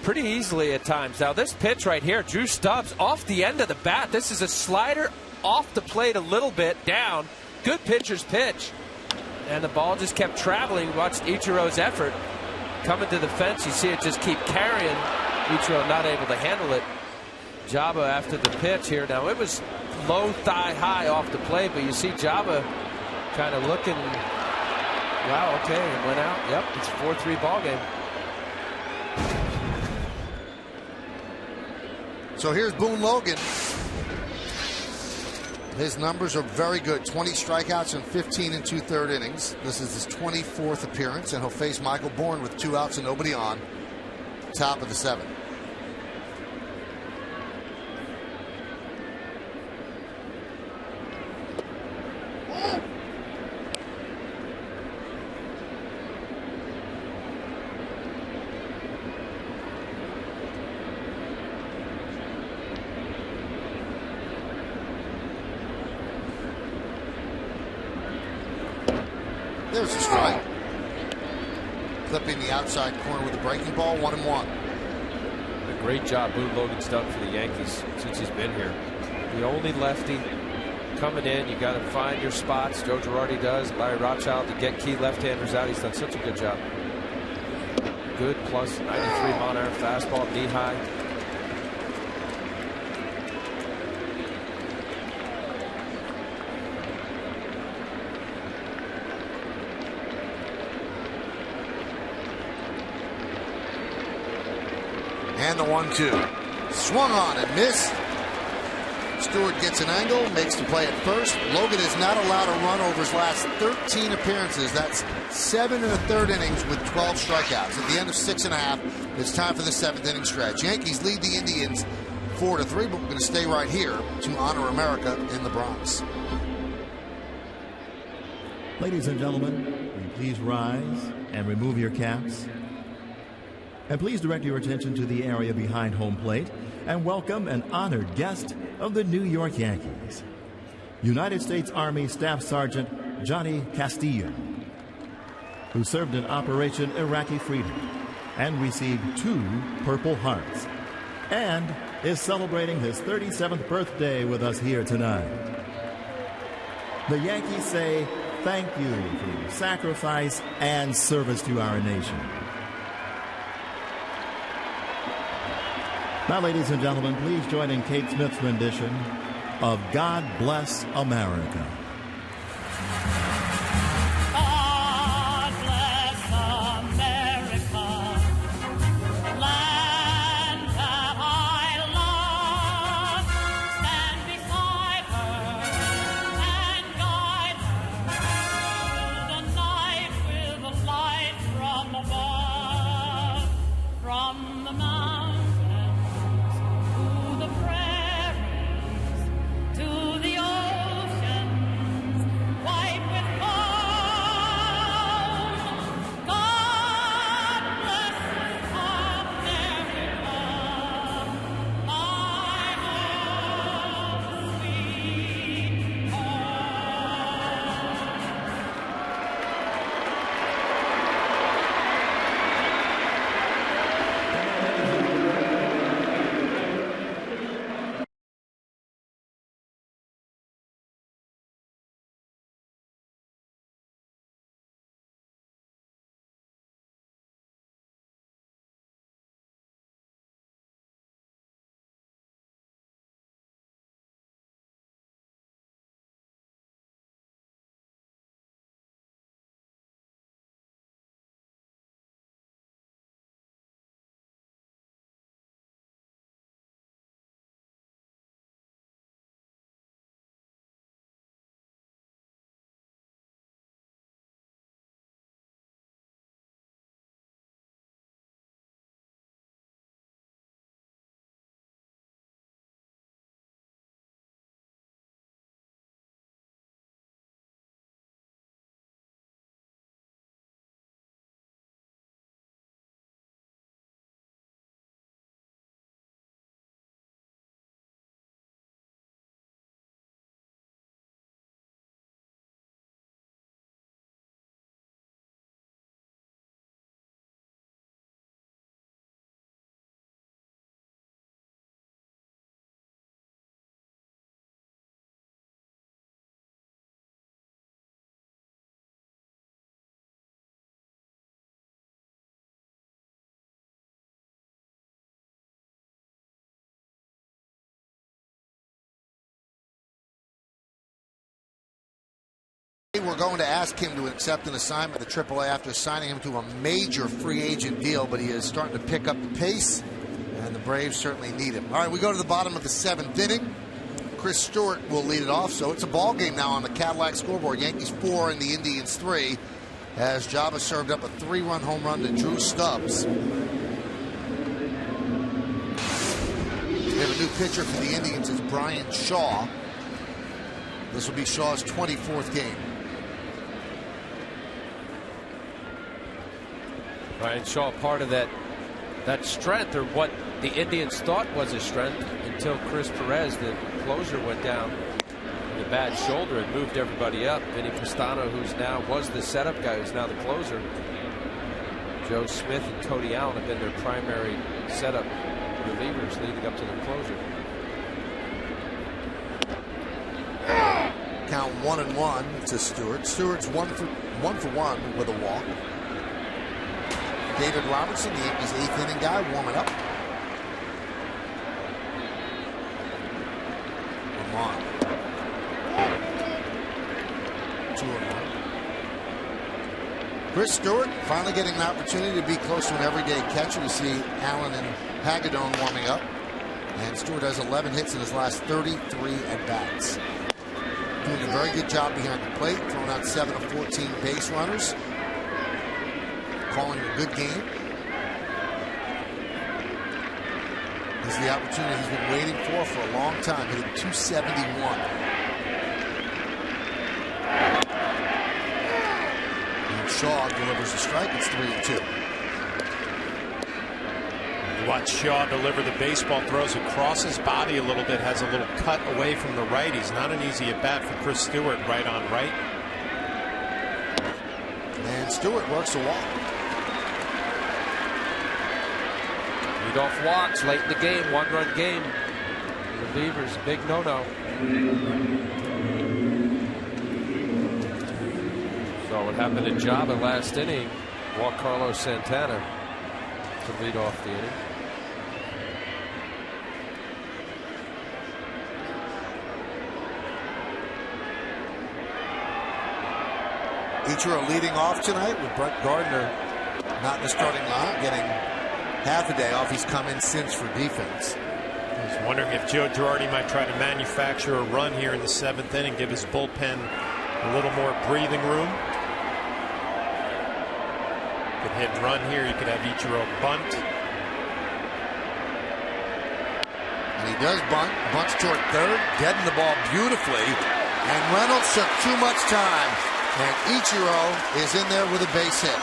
H: pretty easily at times. Now this pitch right here, Drew Stubbs off the end of the bat. This is a slider off the plate a little bit down. Good pitcher's pitch. And the ball just kept traveling. Watched Ichiro's effort coming to the fence. You see it just keep carrying. Ichiro not able to handle it. Jabba after the pitch here. Now it was low thigh high off the plate, but you see Jabba kind of looking. Wow, okay, it went out. Yep, it's a 4-3 ball game.
B: So here's Boone Logan.
A: His numbers are very good. 20 strikeouts and 15 and 2/3 innings. This is his 24th appearance, and he'll face Michael Bourne with 2 outs and nobody on. Top of the 7th. There's a strike. Clipping the outside corner with the breaking ball, 1-1.
H: A great job Boone Logan's done for the Yankees since he's been here. The only lefty coming in, you got to find your spots. Joe Girardi does. Larry Rothschild to get key left-handers out. He's done such a good job. Good plus 93 mile-an-hour fastball, knee high.
A: And the 1-2. Swung on and missed. Stewart gets an angle, makes the play at first. Logan is not allowed to run over his last 13 appearances. That's 7 1/3 innings with 12 strikeouts. At the end of 6 1/2, it's time for the 7th inning stretch. Yankees lead the Indians 4-3, but we're going to stay right here to honor America in the Bronx.
I: Ladies and gentlemen, will you please rise and remove your caps? And please direct your attention to the area behind home plate and welcome an honored guest of the New York Yankees, United States Army Staff Sergeant Johnny Castillo, who served in Operation Iraqi Freedom and received 2 Purple Hearts and is celebrating his 37th birthday with us here tonight. The Yankees say thank you for your sacrifice and service to our nation. Now, ladies and gentlemen, please join in Kate Smith's rendition of God Bless America.
J: God bless America, land that I love. Stand beside her and guide her through the night with a light from above, from the mountains.
A: We're going to ask him to accept an assignment at the AAA after signing him to a major free agent deal, but he is starting to pick up the pace, and the Braves certainly need him. All right, we go to the bottom of the 7th inning. Chris Stewart will lead it off. So it's a ball game now on the Cadillac scoreboard. Yankees 4 and the Indians 3. As Java served up a 3-run home run to Drew Stubbs. We have a new pitcher for the Indians. It's Brian Shaw. This will be Shaw's 24th game.
H: Brian Shaw, part of that strength, or what the Indians thought was a strength, until Chris Perez, the closer, went down with a bad shoulder and moved everybody up. Vinny Pastano, was the setup guy, who's now the closer. Joe Smith and Cody Allen have been their primary setup relievers leading up to their closer.
A: Count 1-1 to Stewart. Stewart's one for one with a walk. David Robertson, the Yankees' 8th inning guy, warming up. Lamont. 2-1. Chris Stewart finally getting an opportunity to be close to an everyday catcher. You see Allen and Hagedorn warming up. And Stewart has 11 hits in his last 33 at-bats. Doing a very good job behind the plate, throwing out 7 of 14 base runners. Calling a good game. This is the opportunity he's been waiting for a long time. Hitting .271. And Shaw delivers a strike. It's 3-2.
G: Watch Shaw deliver the baseball, throws across his body a little bit, has a little cut away from the right. He's not an easy at bat for Chris Stewart, right on right.
A: And Stewart works a walk.
H: Leadoff walks late in the game, 1-run game. Relievers, big no-no. So what happened to Java last inning? Walked Carlos Santana to lead off the inning.
A: Ichiro leading off tonight with Brett Gardner not in the starting lineup, getting half a day off. He's come in since for defense.
G: I was wondering if Joe Girardi might try to manufacture a run here in the 7th inning, give his bullpen a little more breathing room. Could hit and run here. You could have Ichiro bunt.
A: And he does bunt. Bunts toward third, deaden the ball beautifully. And Reynolds took too much time. And Ichiro is in there with a base hit.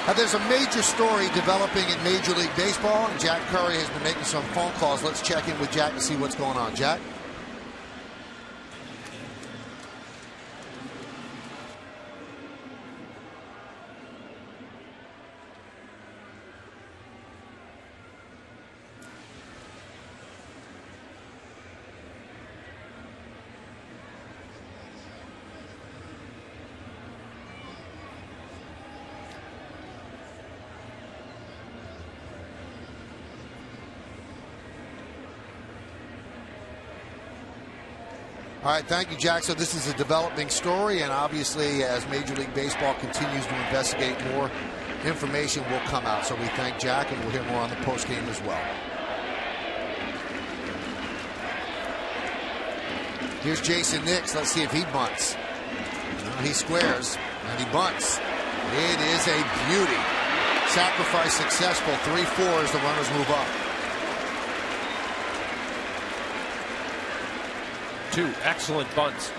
A: Now, there's a major story developing in Major League Baseball, and Jack Curry has been making some phone calls. Let's check in with Jack to see what's going on. Jack? All right, thank you, Jack. So this is a developing story, and obviously as Major League Baseball continues to investigate, more information will come out. So we thank Jack, and we'll hear more on the postgame as well. Here's Jason Nix. Let's see if he bunts. He squares, and he bunts. It is a beauty. Sacrifice successful. 3-4 as the runners move up.
H: Two excellent bunts,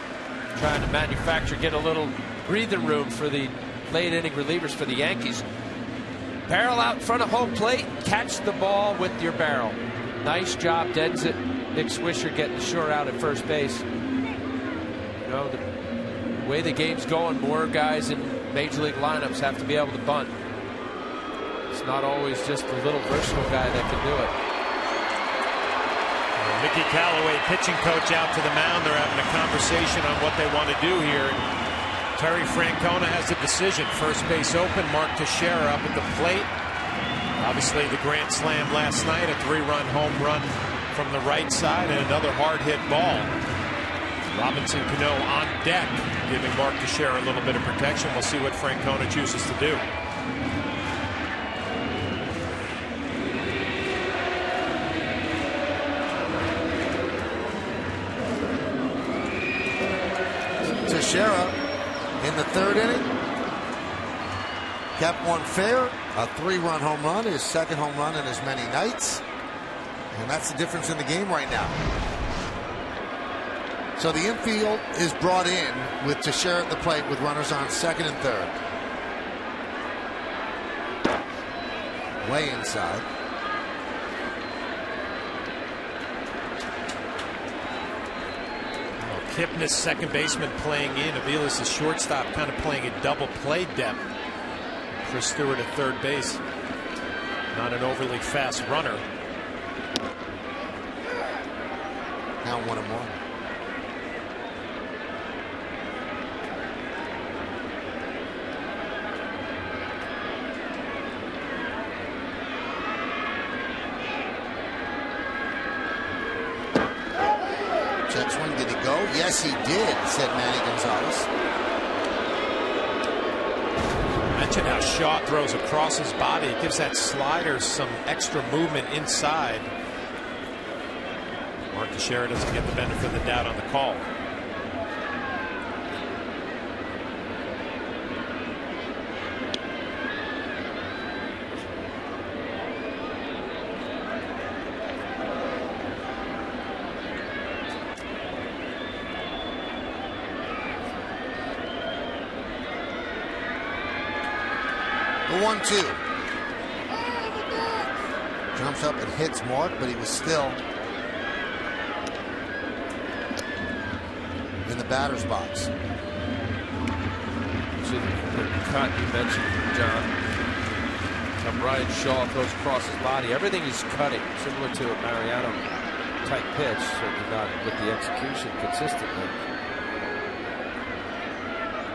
H: trying to manufacture, get a little breathing room for the late inning relievers for the Yankees. Barrel out in front of home plate, catch the ball with your barrel. Nice job, deadens it. Nick Swisher getting the sure out at first base. You know, the way the game's going, more guys in Major League lineups have to be able to bunt. It's not always just the little versatile guy that can do it.
G: Mickey Callaway, pitching coach, out to the mound. They're having a conversation on what they want to do here. Terry Francona has a decision. First base open. Mark Teixeira up at the plate. Obviously the grand slam last night, a 3-run home run from the right side, and another hard hit ball. Robinson Cano on deck, giving Mark Teixeira a little bit of protection. We'll see what Francona chooses to do.
A: Teixeira in the third inning kept one fair, a 3-run home run, his second home run in as many nights. And that's the difference in the game right now. So the infield is brought in with Teixeira at the plate with runners on second and third. Way inside.
G: Kipnis, second baseman, playing in. Aviles, the shortstop, kind of playing a double play depth. Chris Stewart at third base. Not an overly fast runner.
A: Now 1-1. Check swing, did he go? Yes, he did, said Manny Gonzalez.
G: Mentioned how Shaw throws across his body. It gives that slider some extra movement inside. Mark Teixeira doesn't get the benefit of the doubt on the call.
A: The 1-2. Jumps up and hits Mark, but he was still in the batter's box.
H: See the cut you mentioned, John. Brian Shaw throws across his body. Everything is cutting, similar to a Mariano type pitch, certainly not with the execution consistently.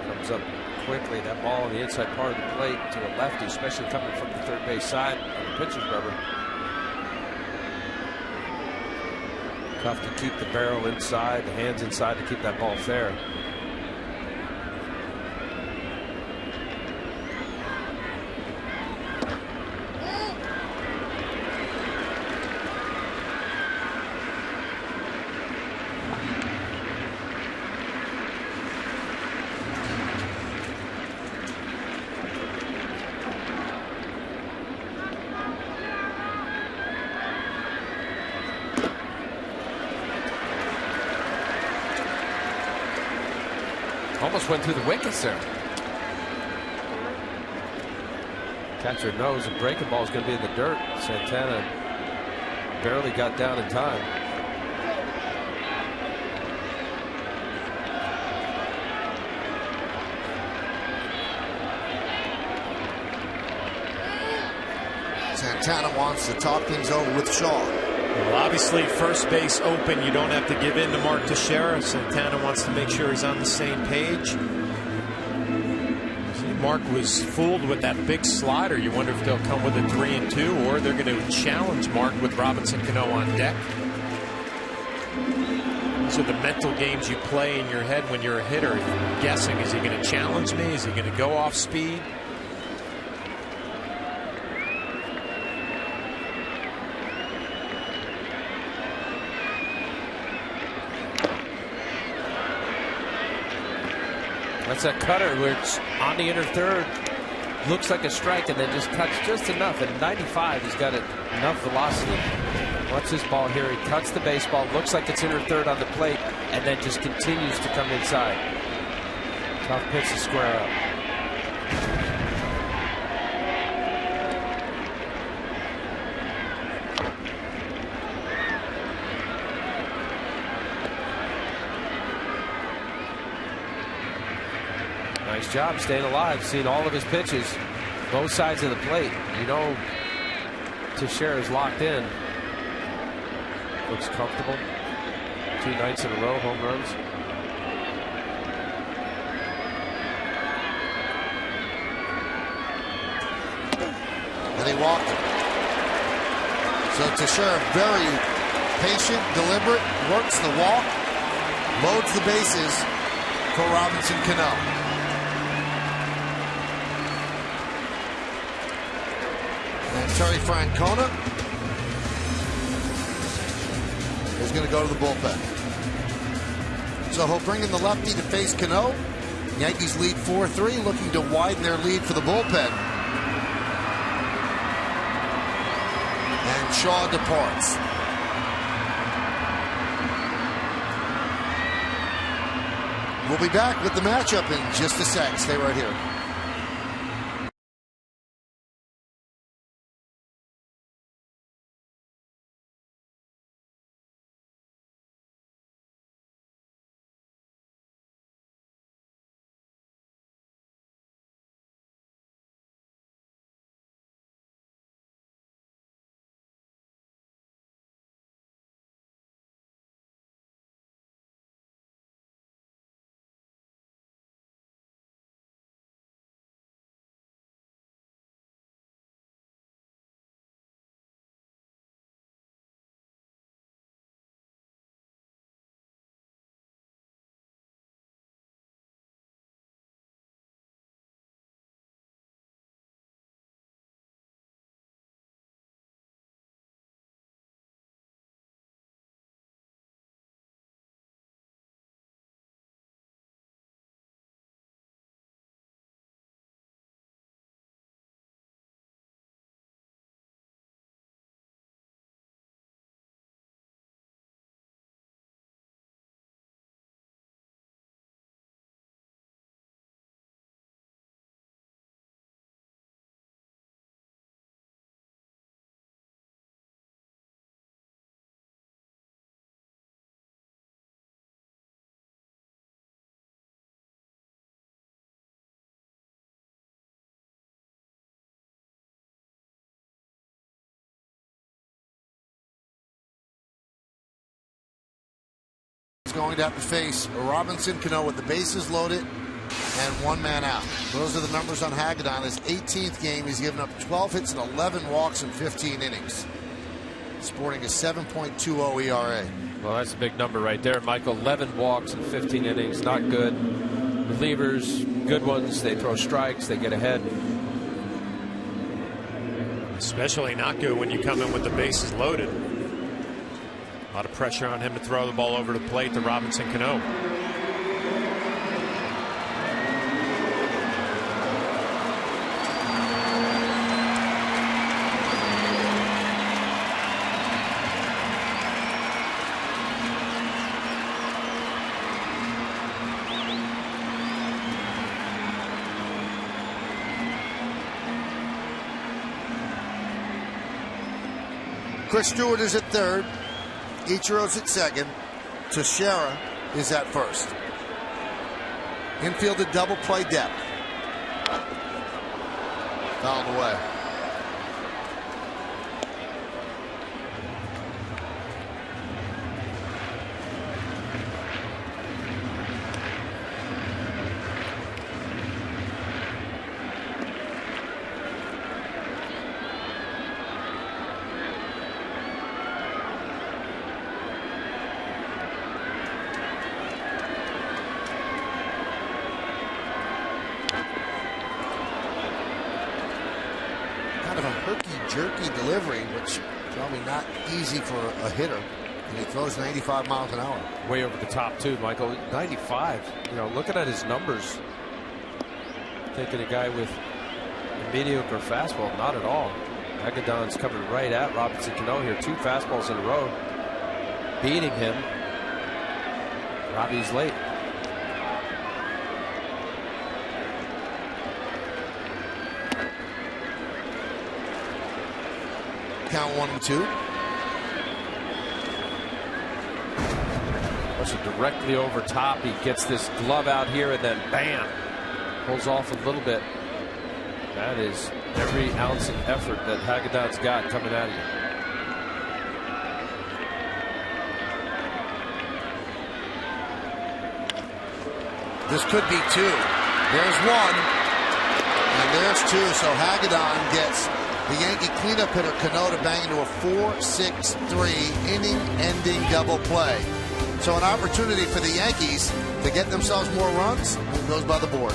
H: Comes up quickly, that ball on the inside part of the plate to a lefty, especially coming from the third base side on the pitcher's rubber. Tough to keep the barrel inside, the hands inside to keep that ball fair. Almost went through the wickets there. Catcher knows the breaking ball is going to be in the dirt. Santana barely got down in time.
A: Santana wants to talk things over with Shaw.
G: Well, obviously, first base open. You don't have to give in to Mark Teixeira. Santana wants to make sure he's on the same page. See, Mark was fooled with that big slider. You wonder if they'll come with a 3-2, or they're going to challenge Mark with Robinson Cano on deck. These are the mental games you play in your head when you're a hitter. You're guessing, is he going to challenge me? Is he going to go off speed?
H: That's that cutter where it's on the inner third. Looks like a strike and then just cuts just enough. At 95, he's got enough velocity. Watch this ball here. He cuts the baseball. Looks like it's inner third on the plate and then just continues to come inside. Tough pitch to square up. Nice job staying alive, seeing all of his pitches, both sides of the plate. You know Teixeira is locked in. Looks comfortable. 2 nights in a row, home runs.
A: And he walked him. So Teixeira very patient, deliberate, works the walk, loads the bases for Robinson Cano. And Terry Francona is going to go to the bullpen. So he'll bring in the lefty to face Cano. Yankees lead 4-3, looking to widen their lead for the bullpen. And Shaw departs. We'll be back with the matchup in just a sec. Stay right here. Going to have to face Robinson Cano with the bases loaded and one man out. Those are the numbers on Hagedorn. His 18th game, he's given up 12 hits and 11 walks in 15 innings, sporting a 7.20 ERA.
H: Well, that's a big number right there, Michael. 11 walks in 15 innings, not good. Relievers, good ones, they throw strikes, they get ahead.
G: Especially not good when you come in with the bases loaded. A lot of pressure on him to throw the ball over the plate to Robinson Cano.
A: Chris Stewart is at third. Ichiro's at second. Teixeira is at first. Infielded double play depth. Fouled away. Jerky delivery, which probably not easy for a hitter, and he throws 95 miles an hour.
H: Way over the top too, Michael. 95. You know, looking at his numbers, thinking a guy with a mediocre fastball, not at all. Hagedorn's coming right at Robinson Cano here. 2 fastballs in a row, beating him. Robbie's late.
A: Count 1-2.
H: Puts it directly over top. He gets this glove out here and then bam, pulls off a little bit. That is every ounce of effort that Hagedorn's got coming at him.
A: This could be 2. There's 1 and there's 2. So Hagedorn gets the Yankee cleanup hitter Cano to bang into a 4-6-3 inning-ending double play. So an opportunity for the Yankees to get themselves more runs. It goes by the board.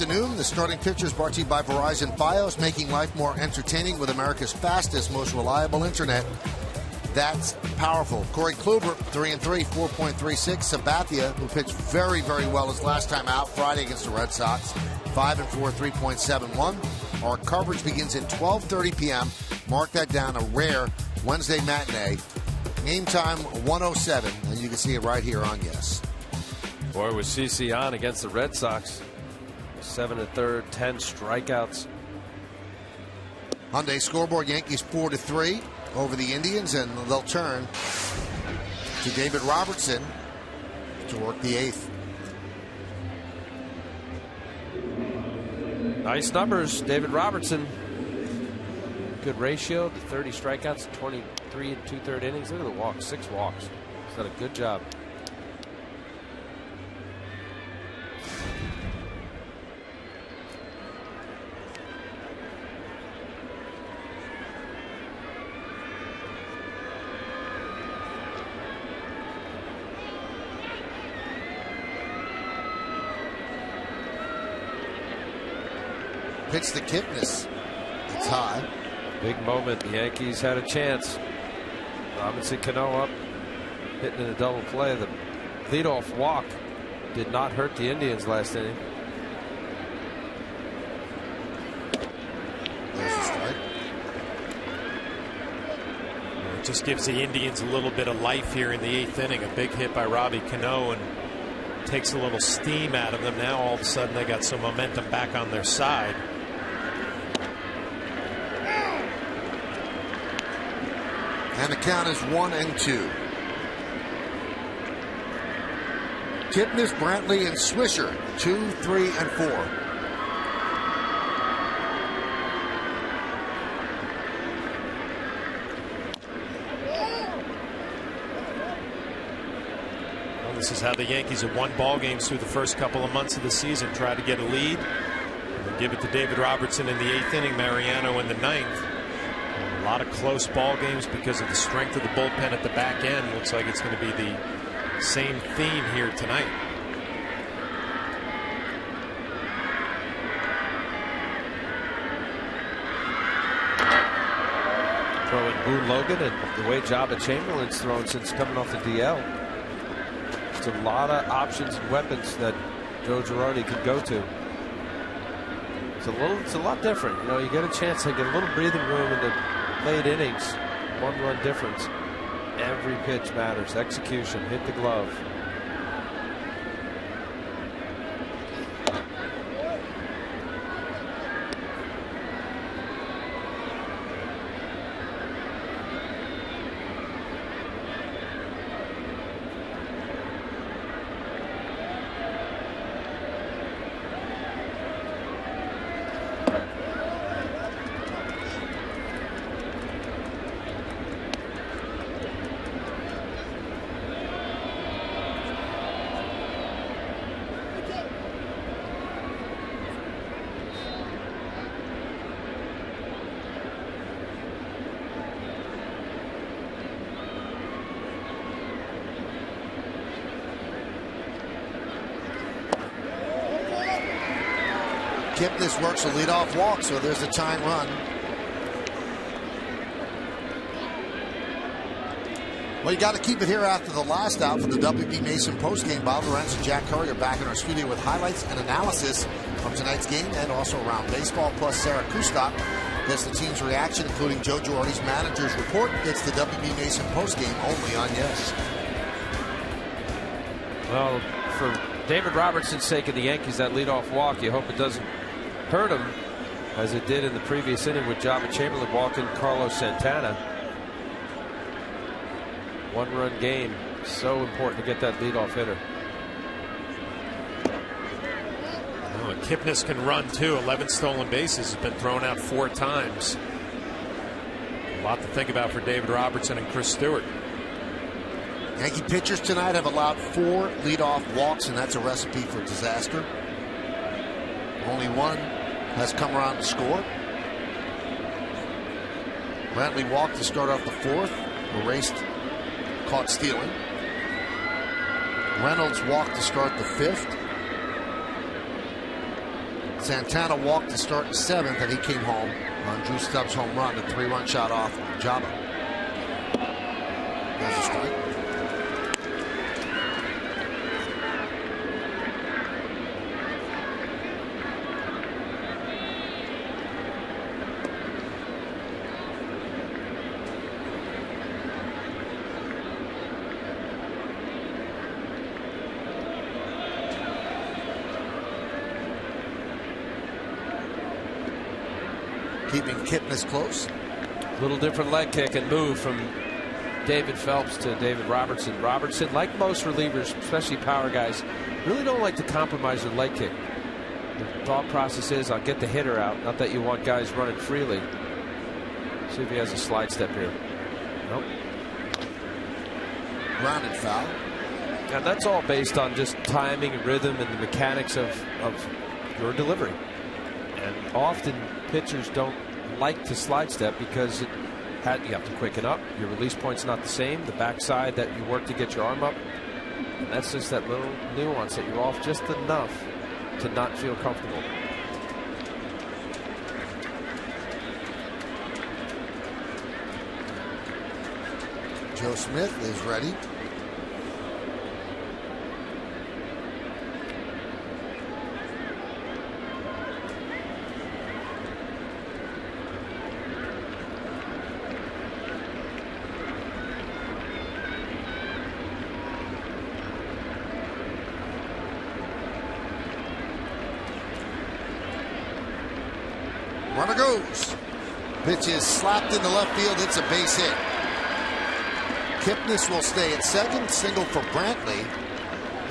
A: afternoon. The starting pitcher is brought to you by Verizon Fios, making life more entertaining with America's fastest, most reliable internet. That's powerful. Corey Kluber, 3-3, 4.36. Sabathia, who pitched very, very well his last time out Friday against the Red Sox, 5-4, 3.71. Our coverage begins at 12:30 p.m. Mark that down, a rare Wednesday matinee. Game time 107, and you can see it right here on Yes.
H: Boy, was CC on against the Red Sox. 7 1/3, 10 strikeouts.
A: Hyundai scoreboard, Yankees 4-3 over the Indians, and they'll turn to David Robertson to work the eighth.
H: Nice numbers, David Robertson. Good ratio to 30 strikeouts, 23 2/3 innings. Look at the walks, 6 walks. He's done a good job.
A: Pitch to Kipnis. It's high.
H: Big moment. The Yankees had a chance. Robinson Cano up, hitting in a double play. The leadoff walk did not hurt the Indians last inning.
A: There's the strike.
G: It just gives the Indians a little bit of life here in the 8th inning. A big hit by Robbie Cano and takes a little steam out of them. Now all of a sudden they got some momentum back on their side.
A: And the count is 1-2. Kipnis, Brantley, and Swisher, 2, 3, and 4.
G: Well, this is how the Yankees have won ball games through the first couple of months of the season. Try to get a lead, and then give it to David Robertson in the 8th inning, Mariano in the 9th. A lot of close ball games because of the strength of the bullpen at the back end. Looks like it's going to be the same theme here tonight.
H: Throwing Boone Logan and the way Jabba Chamberlain's thrown since coming off the DL. It's a lot of options and weapons that Joe Girardi could go to. It's a lot different. You know, you get a chance to get a little breathing room in the late innings. 1-run difference. Every pitch matters. Execution. Hit the glove.
A: Kipnis works a leadoff walk, so there's a tying run. Well, you got to keep it here after the last out for the WB Mason postgame. Bob Lorenz and Jack Curry are back in our studio with highlights and analysis from tonight's game and also around baseball. Plus, Sarah Kustok gets the team's reaction, including Joe Girardi's manager's report. It's the WB Mason postgame only on Yes.
H: Well, for David Robertson's sake of the Yankees, that leadoff walk, you hope it doesn't hurt him as it did in the previous inning with Jabba Chamberlain walking Carlos Santana. 1-run game. So important to get that leadoff hitter.
G: Oh, and Kipnis can run too. 11 stolen bases. Has been thrown out 4 times. A lot to think about for David Robertson and Chris Stewart.
A: Yankee pitchers tonight have allowed 4 leadoff walks, and that's a recipe for disaster. Only one has come around to score. Brantley walked to start off the 4th. Erased, caught stealing. Reynolds walked to start the 5th. Santana walked to start the 7th, and he came home on Drew Stubbs' home run, a 3-run shot off Jabba. There's a strike. Keeping Kipnis close.
H: Little different leg kick and move from David Phelps to David Robertson. Robertson, like most relievers, especially power guys, really don't like to compromise their leg kick. The thought process is, I'll get the hitter out. Not that you want guys running freely. See if he has a slide step here. Nope.
A: Grounded foul.
H: And that's all based on just timing and rhythm and the mechanics of your delivery. And often pitchers don't like to slide step because you have to quicken up. Your release point's not the same. The backside that you work to get your arm up. And that's just that little nuance that you're off just enough to not feel comfortable.
A: Joe Smith is ready. Runner goes. Pitch is slapped into left field. It's a base hit. Kipnis will stay at second. Single for Brantley.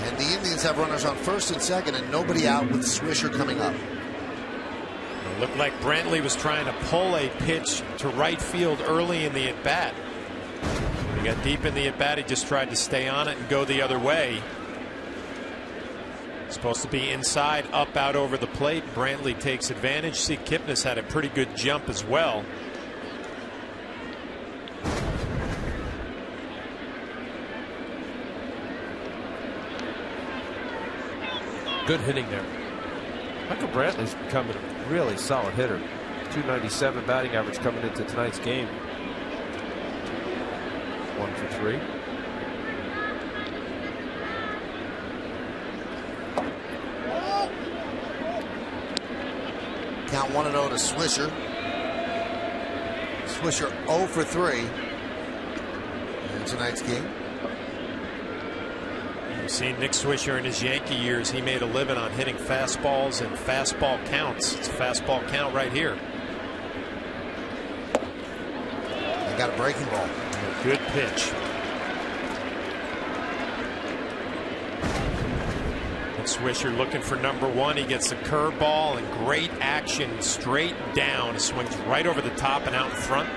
A: And the Indians have runners on first and second and nobody out with Swisher coming up.
G: It looked like Brantley was trying to pull a pitch to right field early in the at-bat. When he got deep in the at-bat, he just tried to stay on it and go the other way. Supposed to be inside, up, out over the plate. Brantley takes advantage. See, Kipnis had a pretty good jump as well.
H: Good hitting there. Michael Brantley's becoming a really solid hitter. 297 batting average coming into tonight's game. 1 for 3.
A: Count 1-0 to Swisher. Swisher 0 for 3 in tonight's game.
G: You've seen Nick Swisher in his Yankee years. He made a living on hitting fastballs and fastball counts. It's a fastball count right here.
A: They got a breaking ball.
G: Good pitch. Swisher looking for number 1. He gets a curveball and great action straight down. Swings right over the top and out in front.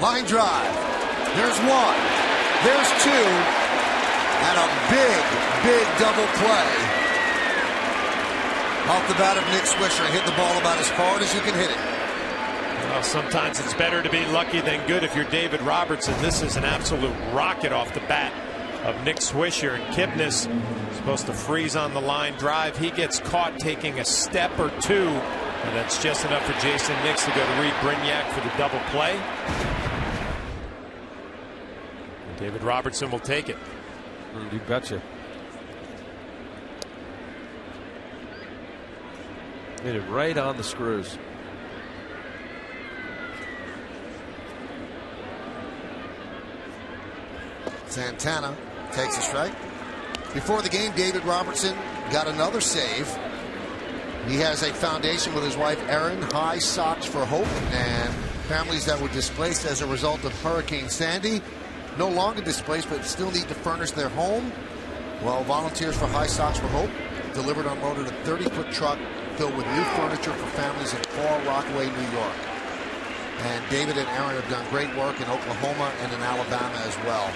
A: Line drive. There's 1. There's 2. And a big double play. Off the bat of Nick Swisher. Hit the ball about as hard as you can hit it.
G: Well, sometimes it's better to be lucky than good if you're David Robertson. This is an absolute rocket off the bat of Nick Swisher. And Kipnis supposed to freeze on the line drive. He gets caught taking a step or two. And that's just enough for Jason Nix to go to Reed Brignac for the double play. And David Robertson will take it.
H: You betcha. Hit it right on the screws.
A: Santana takes a strike. Before the game, David Robertson got another save. He has a foundation with his wife Erin, High Socks for Hope, and families that were displaced as a result of Hurricane Sandy. No longer displaced, but still need to furnish their home. Well, volunteers for High Socks for Hope delivered unloaded a 30-foot truck filled with new furniture for families in Far Rockaway, New York. And David and Erin have done great work in Oklahoma and in Alabama as well.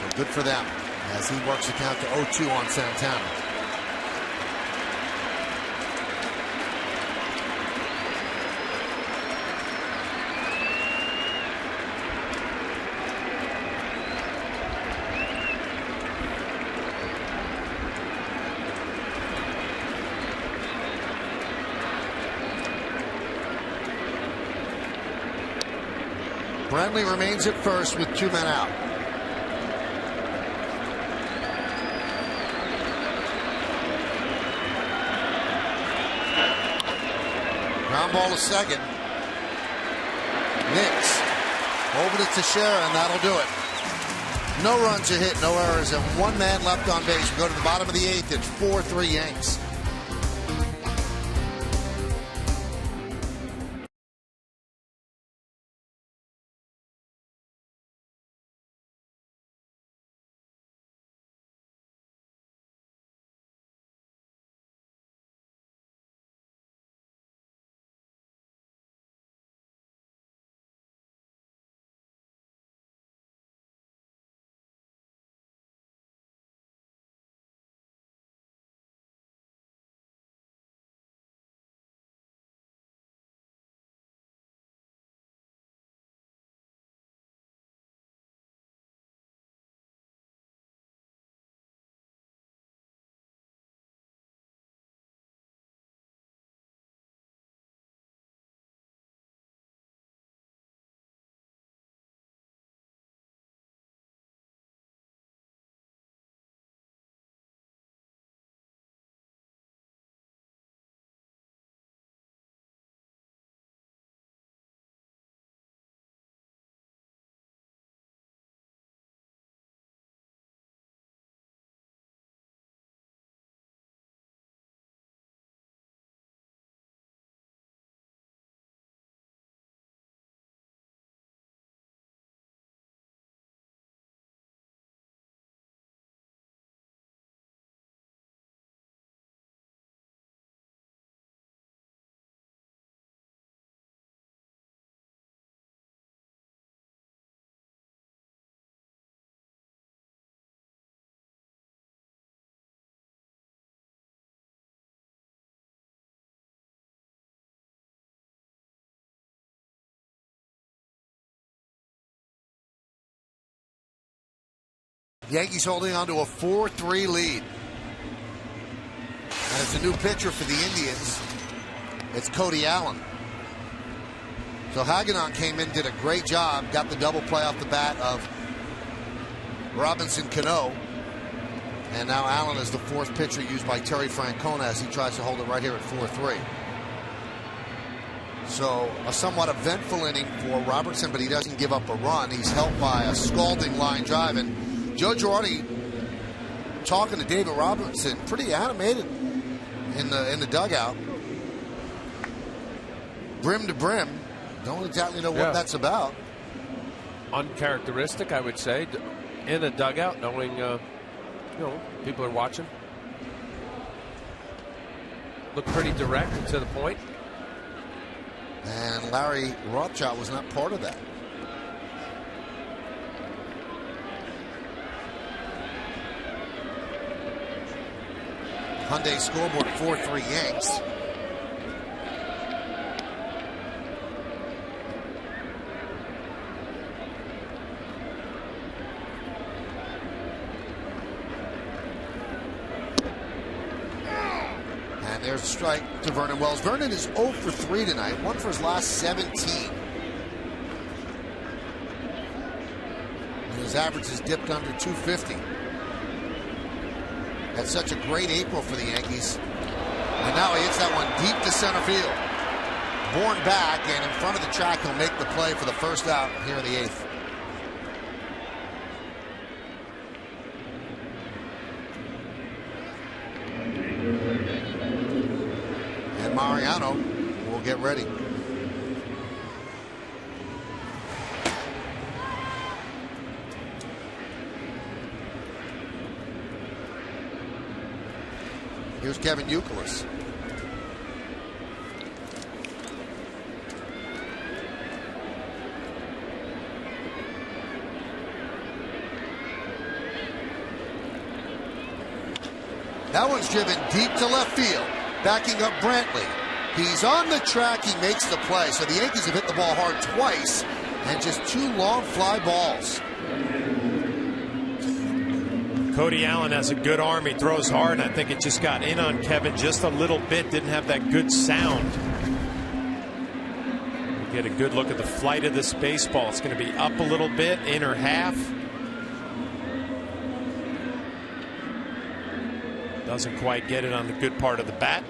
A: So good for them as he works the count to 0-2 on Santana. Brantley remains at first with 2 men out. Ground ball to second. Nix over to Teixeira, and that'll do it. No runs are hit, no errors, and 1 man left on base. We go to the bottom of the 8th. It's 4-3 Yanks. Yankees holding on to a 4-3 lead. And it's a new pitcher for the Indians. It's Cody Allen. So Hagedorn came in, did a great job, got the double play off the bat of Robinson Cano. And now Allen is the 4th pitcher used by Terry Francona as he tries to hold it right here at 4-3. So a somewhat eventful inning for Robertson, but he doesn't give up a run. He's helped by a scalding line drive. And Joe Girardi talking to David Robertson, pretty animated in the dugout. Brim to brim. Don't exactly know what that's about.
H: Uncharacteristic, I would say, in a dugout, knowing people are watching. Look pretty direct and to the point.
A: And Larry Rothschild was not part of that. Hyundai scoreboard 4-3 Yanks. And there's a strike to Vernon Wells. Vernon is 0 for 3 tonight, 1 for his last 17. And his average has dipped under 250. Had such a great April for the Yankees. And now he hits that one deep to center field. Bourne back, and in front of the track, he'll make the play for the first out here in the 8th. And Mariano will get ready. Here's Kevin Youkilis. That one's driven deep to left field. Backing up Brantley. He's on the track. He makes the play. So the Yankees have hit the ball hard twice and just 2 long fly balls.
G: Cody Allen has a good arm. He throws hard, and I think it just got in on Kevin just a little bit. Didn't have that good sound. Get a good look at the flight of this baseball. It's going to be up a little bit, inner half. Doesn't quite get it on the good part of the bat.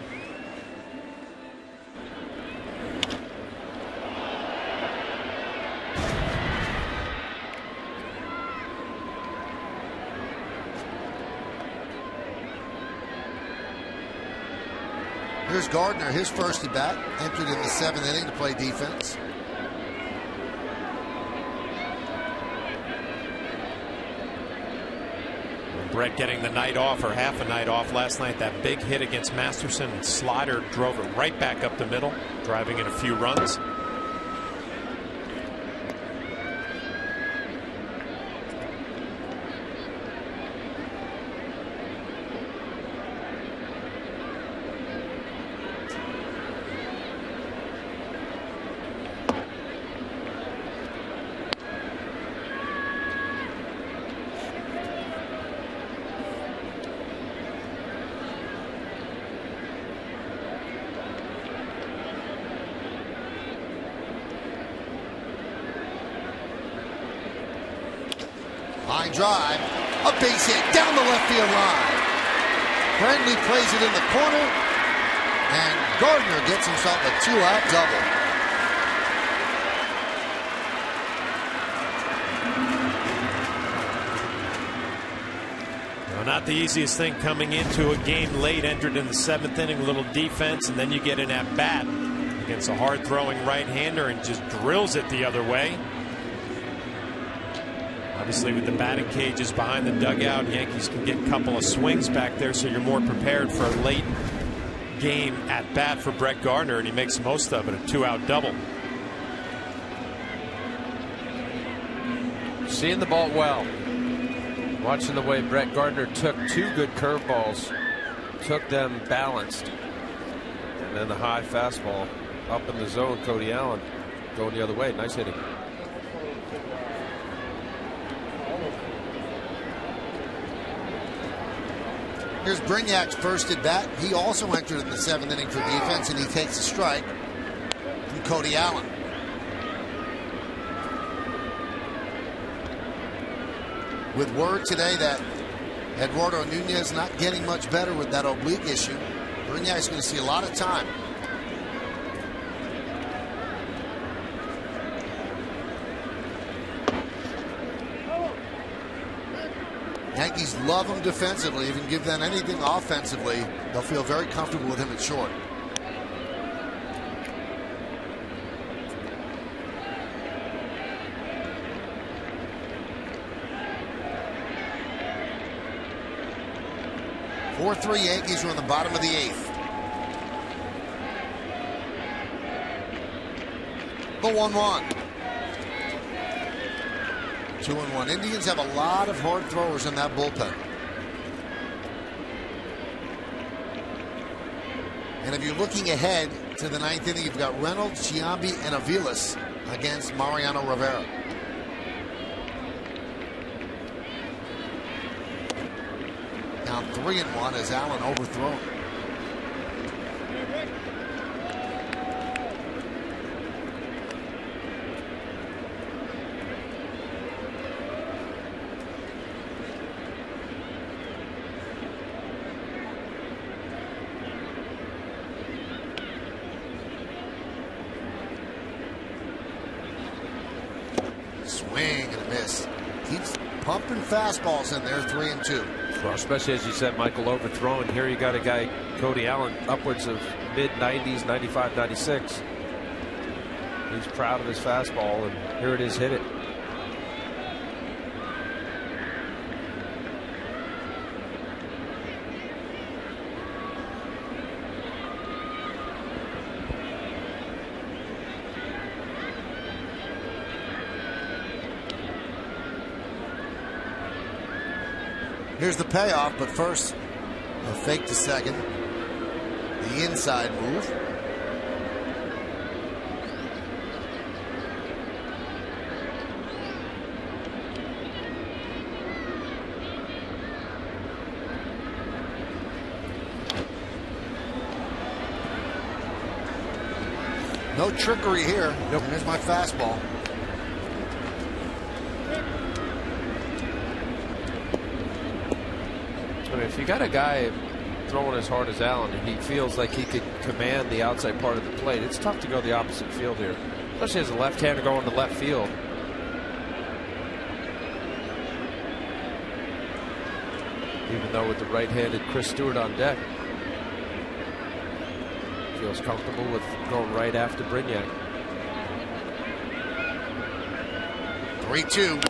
A: Here's Gardner, his first at bat, entered in the 7th inning to play defense.
G: Brett getting the night off, or half a night off last night. That big hit against Masterson, and Slider drove it right back up the middle, driving in a few runs.
A: Line drive, a base hit down the left field line. Friendly plays it in the corner, and Gardner gets himself a 2-out double.
G: Well, not the easiest thing coming into a game late, entered in the 7th inning, a little defense, and then you get an at-bat against a hard-throwing right-hander and just drills it the other way. Obviously, with the batting cages behind the dugout, Yankees can get a couple of swings back there, so you're more prepared for a late game at bat for Brett Gardner, and he makes the most of it, a 2-out double.
H: Seeing the ball well. Watching the way Brett Gardner took 2 good curveballs, took them balanced, and then the high fastball up in the zone. Cody Allen going the other way. Nice hitting.
A: Here's Brignac's first at bat. He also entered in the 7th inning for defense, and he takes a strike from Cody Allen. With word today that Eduardo Nunez not getting much better with that oblique issue, Brignac's going to see a lot of time. Yankees love him defensively. If you can give them anything offensively, they'll feel very comfortable with him at short. (4-3) Yankees are in the bottom of the 8th. The 1-1. 2-1. Indians have a lot of hard throwers in that bullpen. And if you're looking ahead to the 9th inning, you've got Reynolds, Giambi, and Aviles against Mariano Rivera. Now 3-1 as Allen overthrown. Swing and a miss. Keeps pumping fastballs in there, 3-2.
H: Well, especially as you said, Michael, overthrown. Here you got a guy, Cody Allen, upwards of mid-90s, 95, 96. He's proud of his fastball, and here it is, hit it.
A: Here's the payoff, but first, a fake to second. The inside move. No trickery here. Nope. Here's my fastball.
H: I mean, if you got a guy throwing as hard as Allen and he feels like he could command the outside part of the plate, it's tough to go the opposite field here, especially as a left-hander going to left field. Even though with the right-handed Chris Stewart on deck, feels comfortable with going right after Brignac.
A: 3-2.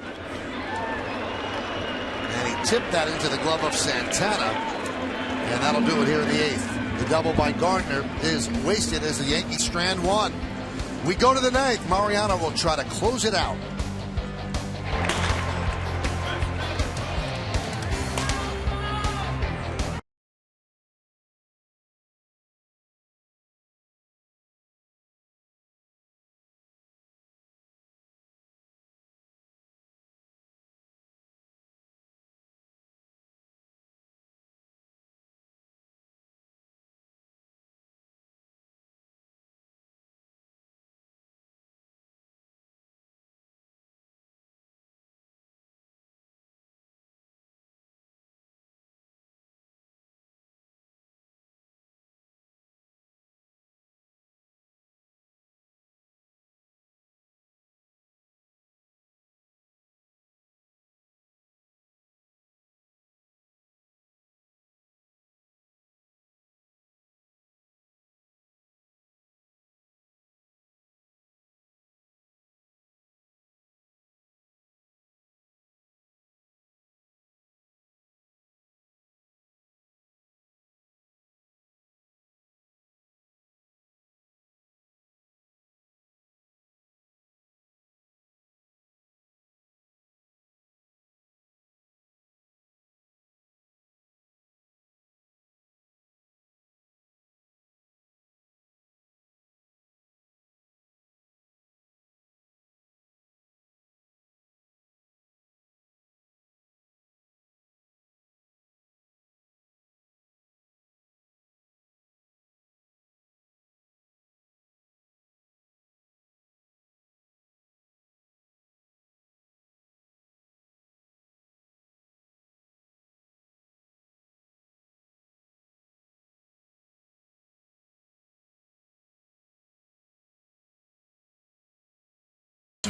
A: And he tipped that into the glove of Santana. And that'll do it here in the 8th. The double by Gardner is wasted as the Yankees strand one. We go to the 9th. Mariano will try to close it out.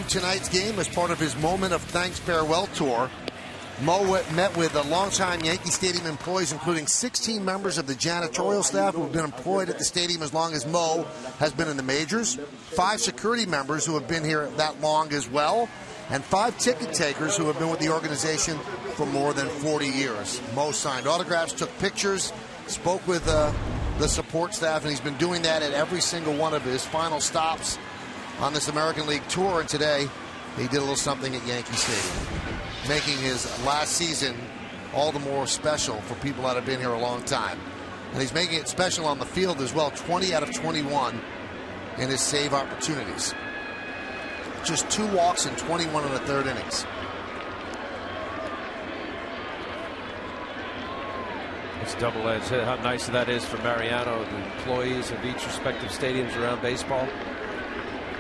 A: Tonight's game as part of his Moment of Thanks farewell tour. Mo met with longtime Yankee Stadium employees, including 16 members of the janitorial staff who have been employed at the stadium as long as Mo has been in the majors, 5 security members who have been here that long as well, and 5 ticket takers who have been with the organization for more than 40 years. Mo signed autographs, took pictures, spoke with the support staff, and he's been doing that at every single one of his final stops on this American League tour. And today he did a little something at Yankee Stadium, making his last season all the more special for people that have been here a long time. And he's making it special on the field as well. 20 out of 21 in his save opportunities. Just 2 walks and 21 in the 3rd innings.
H: It's double-edged hit. How nice that is for Mariano, the employees of each respective stadiums around baseball.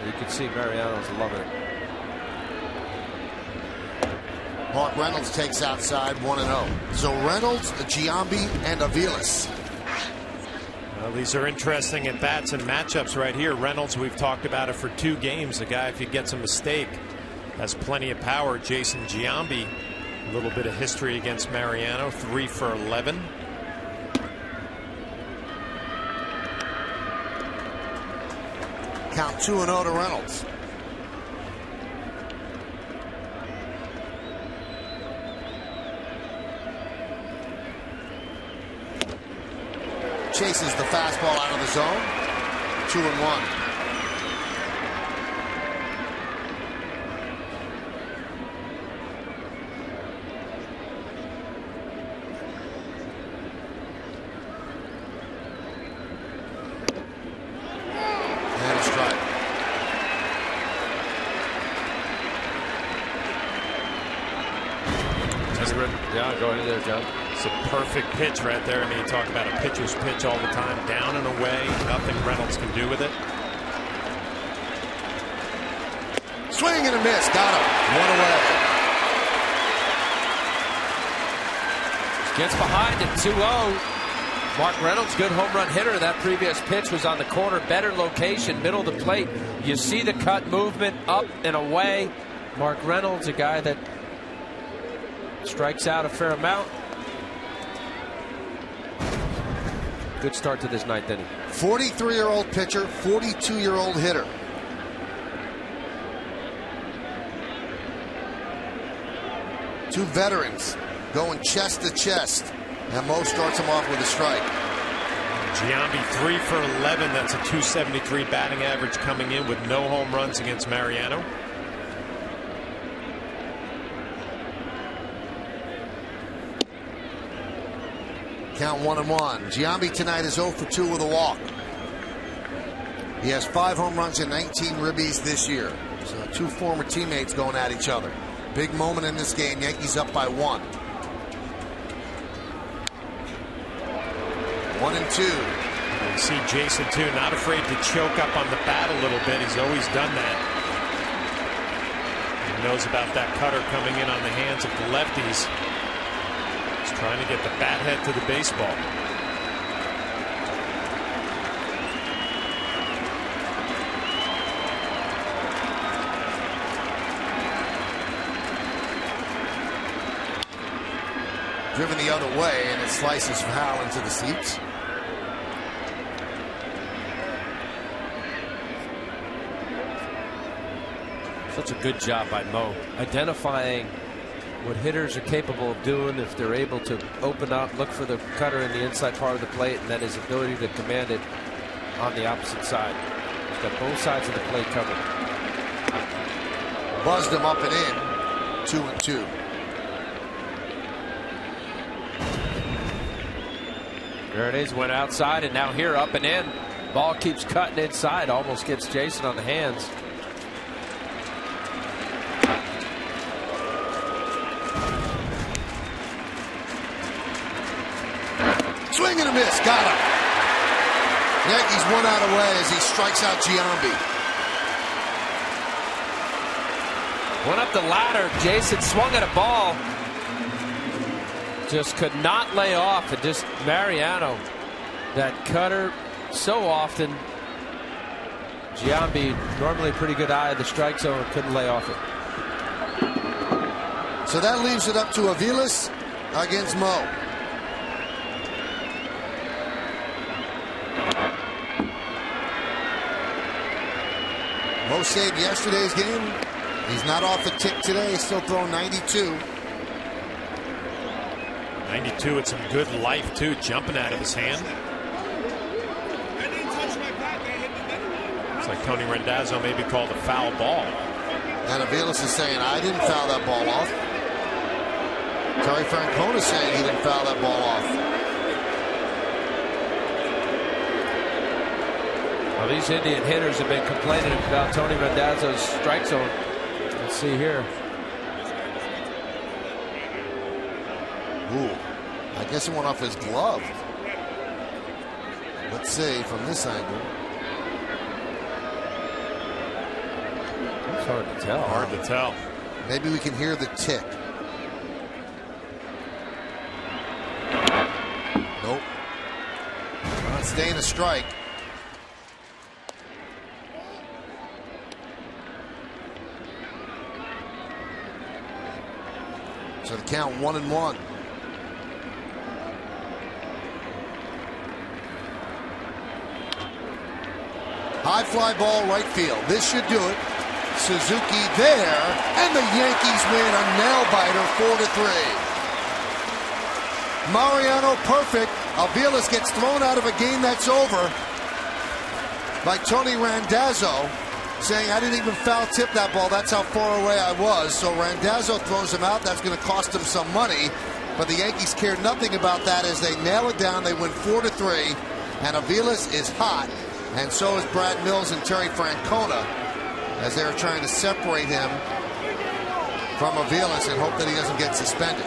H: You can see Mariano's loving it.
A: Mark Reynolds takes outside 1-0. So Reynolds, Giambi, and Aviles.
G: Well, these are interesting at bats and matchups right here. Reynolds, we've talked about it for 2 games. The guy, if he gets a mistake, has plenty of power. Jason Giambi, a little bit of history against Mariano, 3 for 11.
A: Count 2-0 to Reynolds. Chases the fastball out of the zone. 2-1.
H: Yeah, go into there, John.
G: It's a perfect pitch right there. I mean, you talk about a pitcher's pitch all the time. Down and away. Nothing Reynolds can do with it.
A: Swing and a miss. Got him. One away.
H: Gets behind at 2-0. Mark Reynolds, good home run hitter. That previous pitch was on the corner. Better location, middle of the plate. You see the cut movement up and away. Mark Reynolds, a guy that strikes out a fair amount. Good start to this ninth inning.
A: 43-year-old pitcher, 42-year-old hitter. Two veterans going chest to chest. And Mo starts him off with a strike.
G: Giambi 3 for 11. That's a 273 batting average coming in with no home runs against Mariano.
A: Count 1-1. Giambi tonight is 0 for 2 with a walk. He has 5 home runs and 19 ribbies this year. So two former teammates going at each other. Big moment in this game. Yankees up by 1. 1-2.
G: You see Jason too, not afraid to choke up on the bat a little bit. He's always done that. He knows about that cutter coming in on the hands of the lefties. He's trying to get the bat head to the baseball.
A: Driven the other way, and it slices foul into the seats.
H: Such a good job by Mo, identifying what hitters are capable of doing if they're able to open up, look for the cutter in the inside part of the plate, and then his ability to command it on the opposite side. He's got both sides of the plate covered.
A: Buzzed him up and in. 2-2.
H: There it is, went outside, and now here up and in. Ball keeps cutting inside, almost gets Jason on the hands.
A: Swing and a miss, got him. Yankees 1 out away as he strikes out Giambi.
H: Went up the ladder, Jason swung at a ball. Just could not lay off, and just Mariano, that cutter so often. Giambi, normally a pretty good eye of the strike zone, couldn't lay off it.
A: So that leaves it up to Aviles against Mo. Mo saved yesterday's game. He's not off the tick today. He's still throwing 92.
G: 92 with some good life too, jumping out of his hand. It's like Tony Randazzo maybe called a foul ball.
A: And Aviles is saying, I didn't foul that ball off. Terry Francona saying he didn't foul that ball off.
H: Well, these Indian hitters have been complaining about Tony Randazzo's strike zone. Let's see here.
A: Ooh, I guess it went off his glove. Let's see from this angle.
H: It's hard to tell.
G: Hard to tell.
A: Maybe we can hear the tick. Nope. Not staying a strike. So the count 1-1. High fly ball right field. This should do it. Suzuki there, and the Yankees win a nail-biter 4-3. Mariano perfect. Aviles gets thrown out of a game that's over by Tony Randazzo, saying I didn't even foul tip that ball. That's how far away I was. So Randazzo throws him out. That's going to cost him some money. But the Yankees care nothing about that as they nail it down. They win 4-3. And Aviles is hot. And so is Brad Mills and Terry Francona as they're trying to separate him from Aviles and hope that he doesn't get suspended.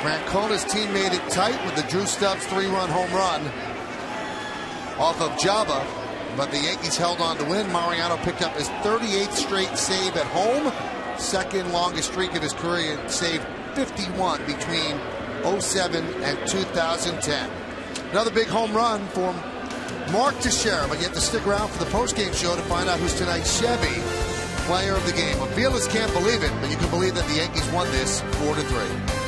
A: Francona's team made it tight with the Drew Stubbs 3-run home run off of Java. But the Yankees held on to win. Mariano picked up his 38th straight save at home. Second longest streak in his career, and saved 51 between 07 and 2010. Another big home run for Mark Teixeira, but you have to stick around for the postgame show to find out who's tonight's Chevy Player of the Game. Avilas can't believe it, but you can believe that the Yankees won this 4-3.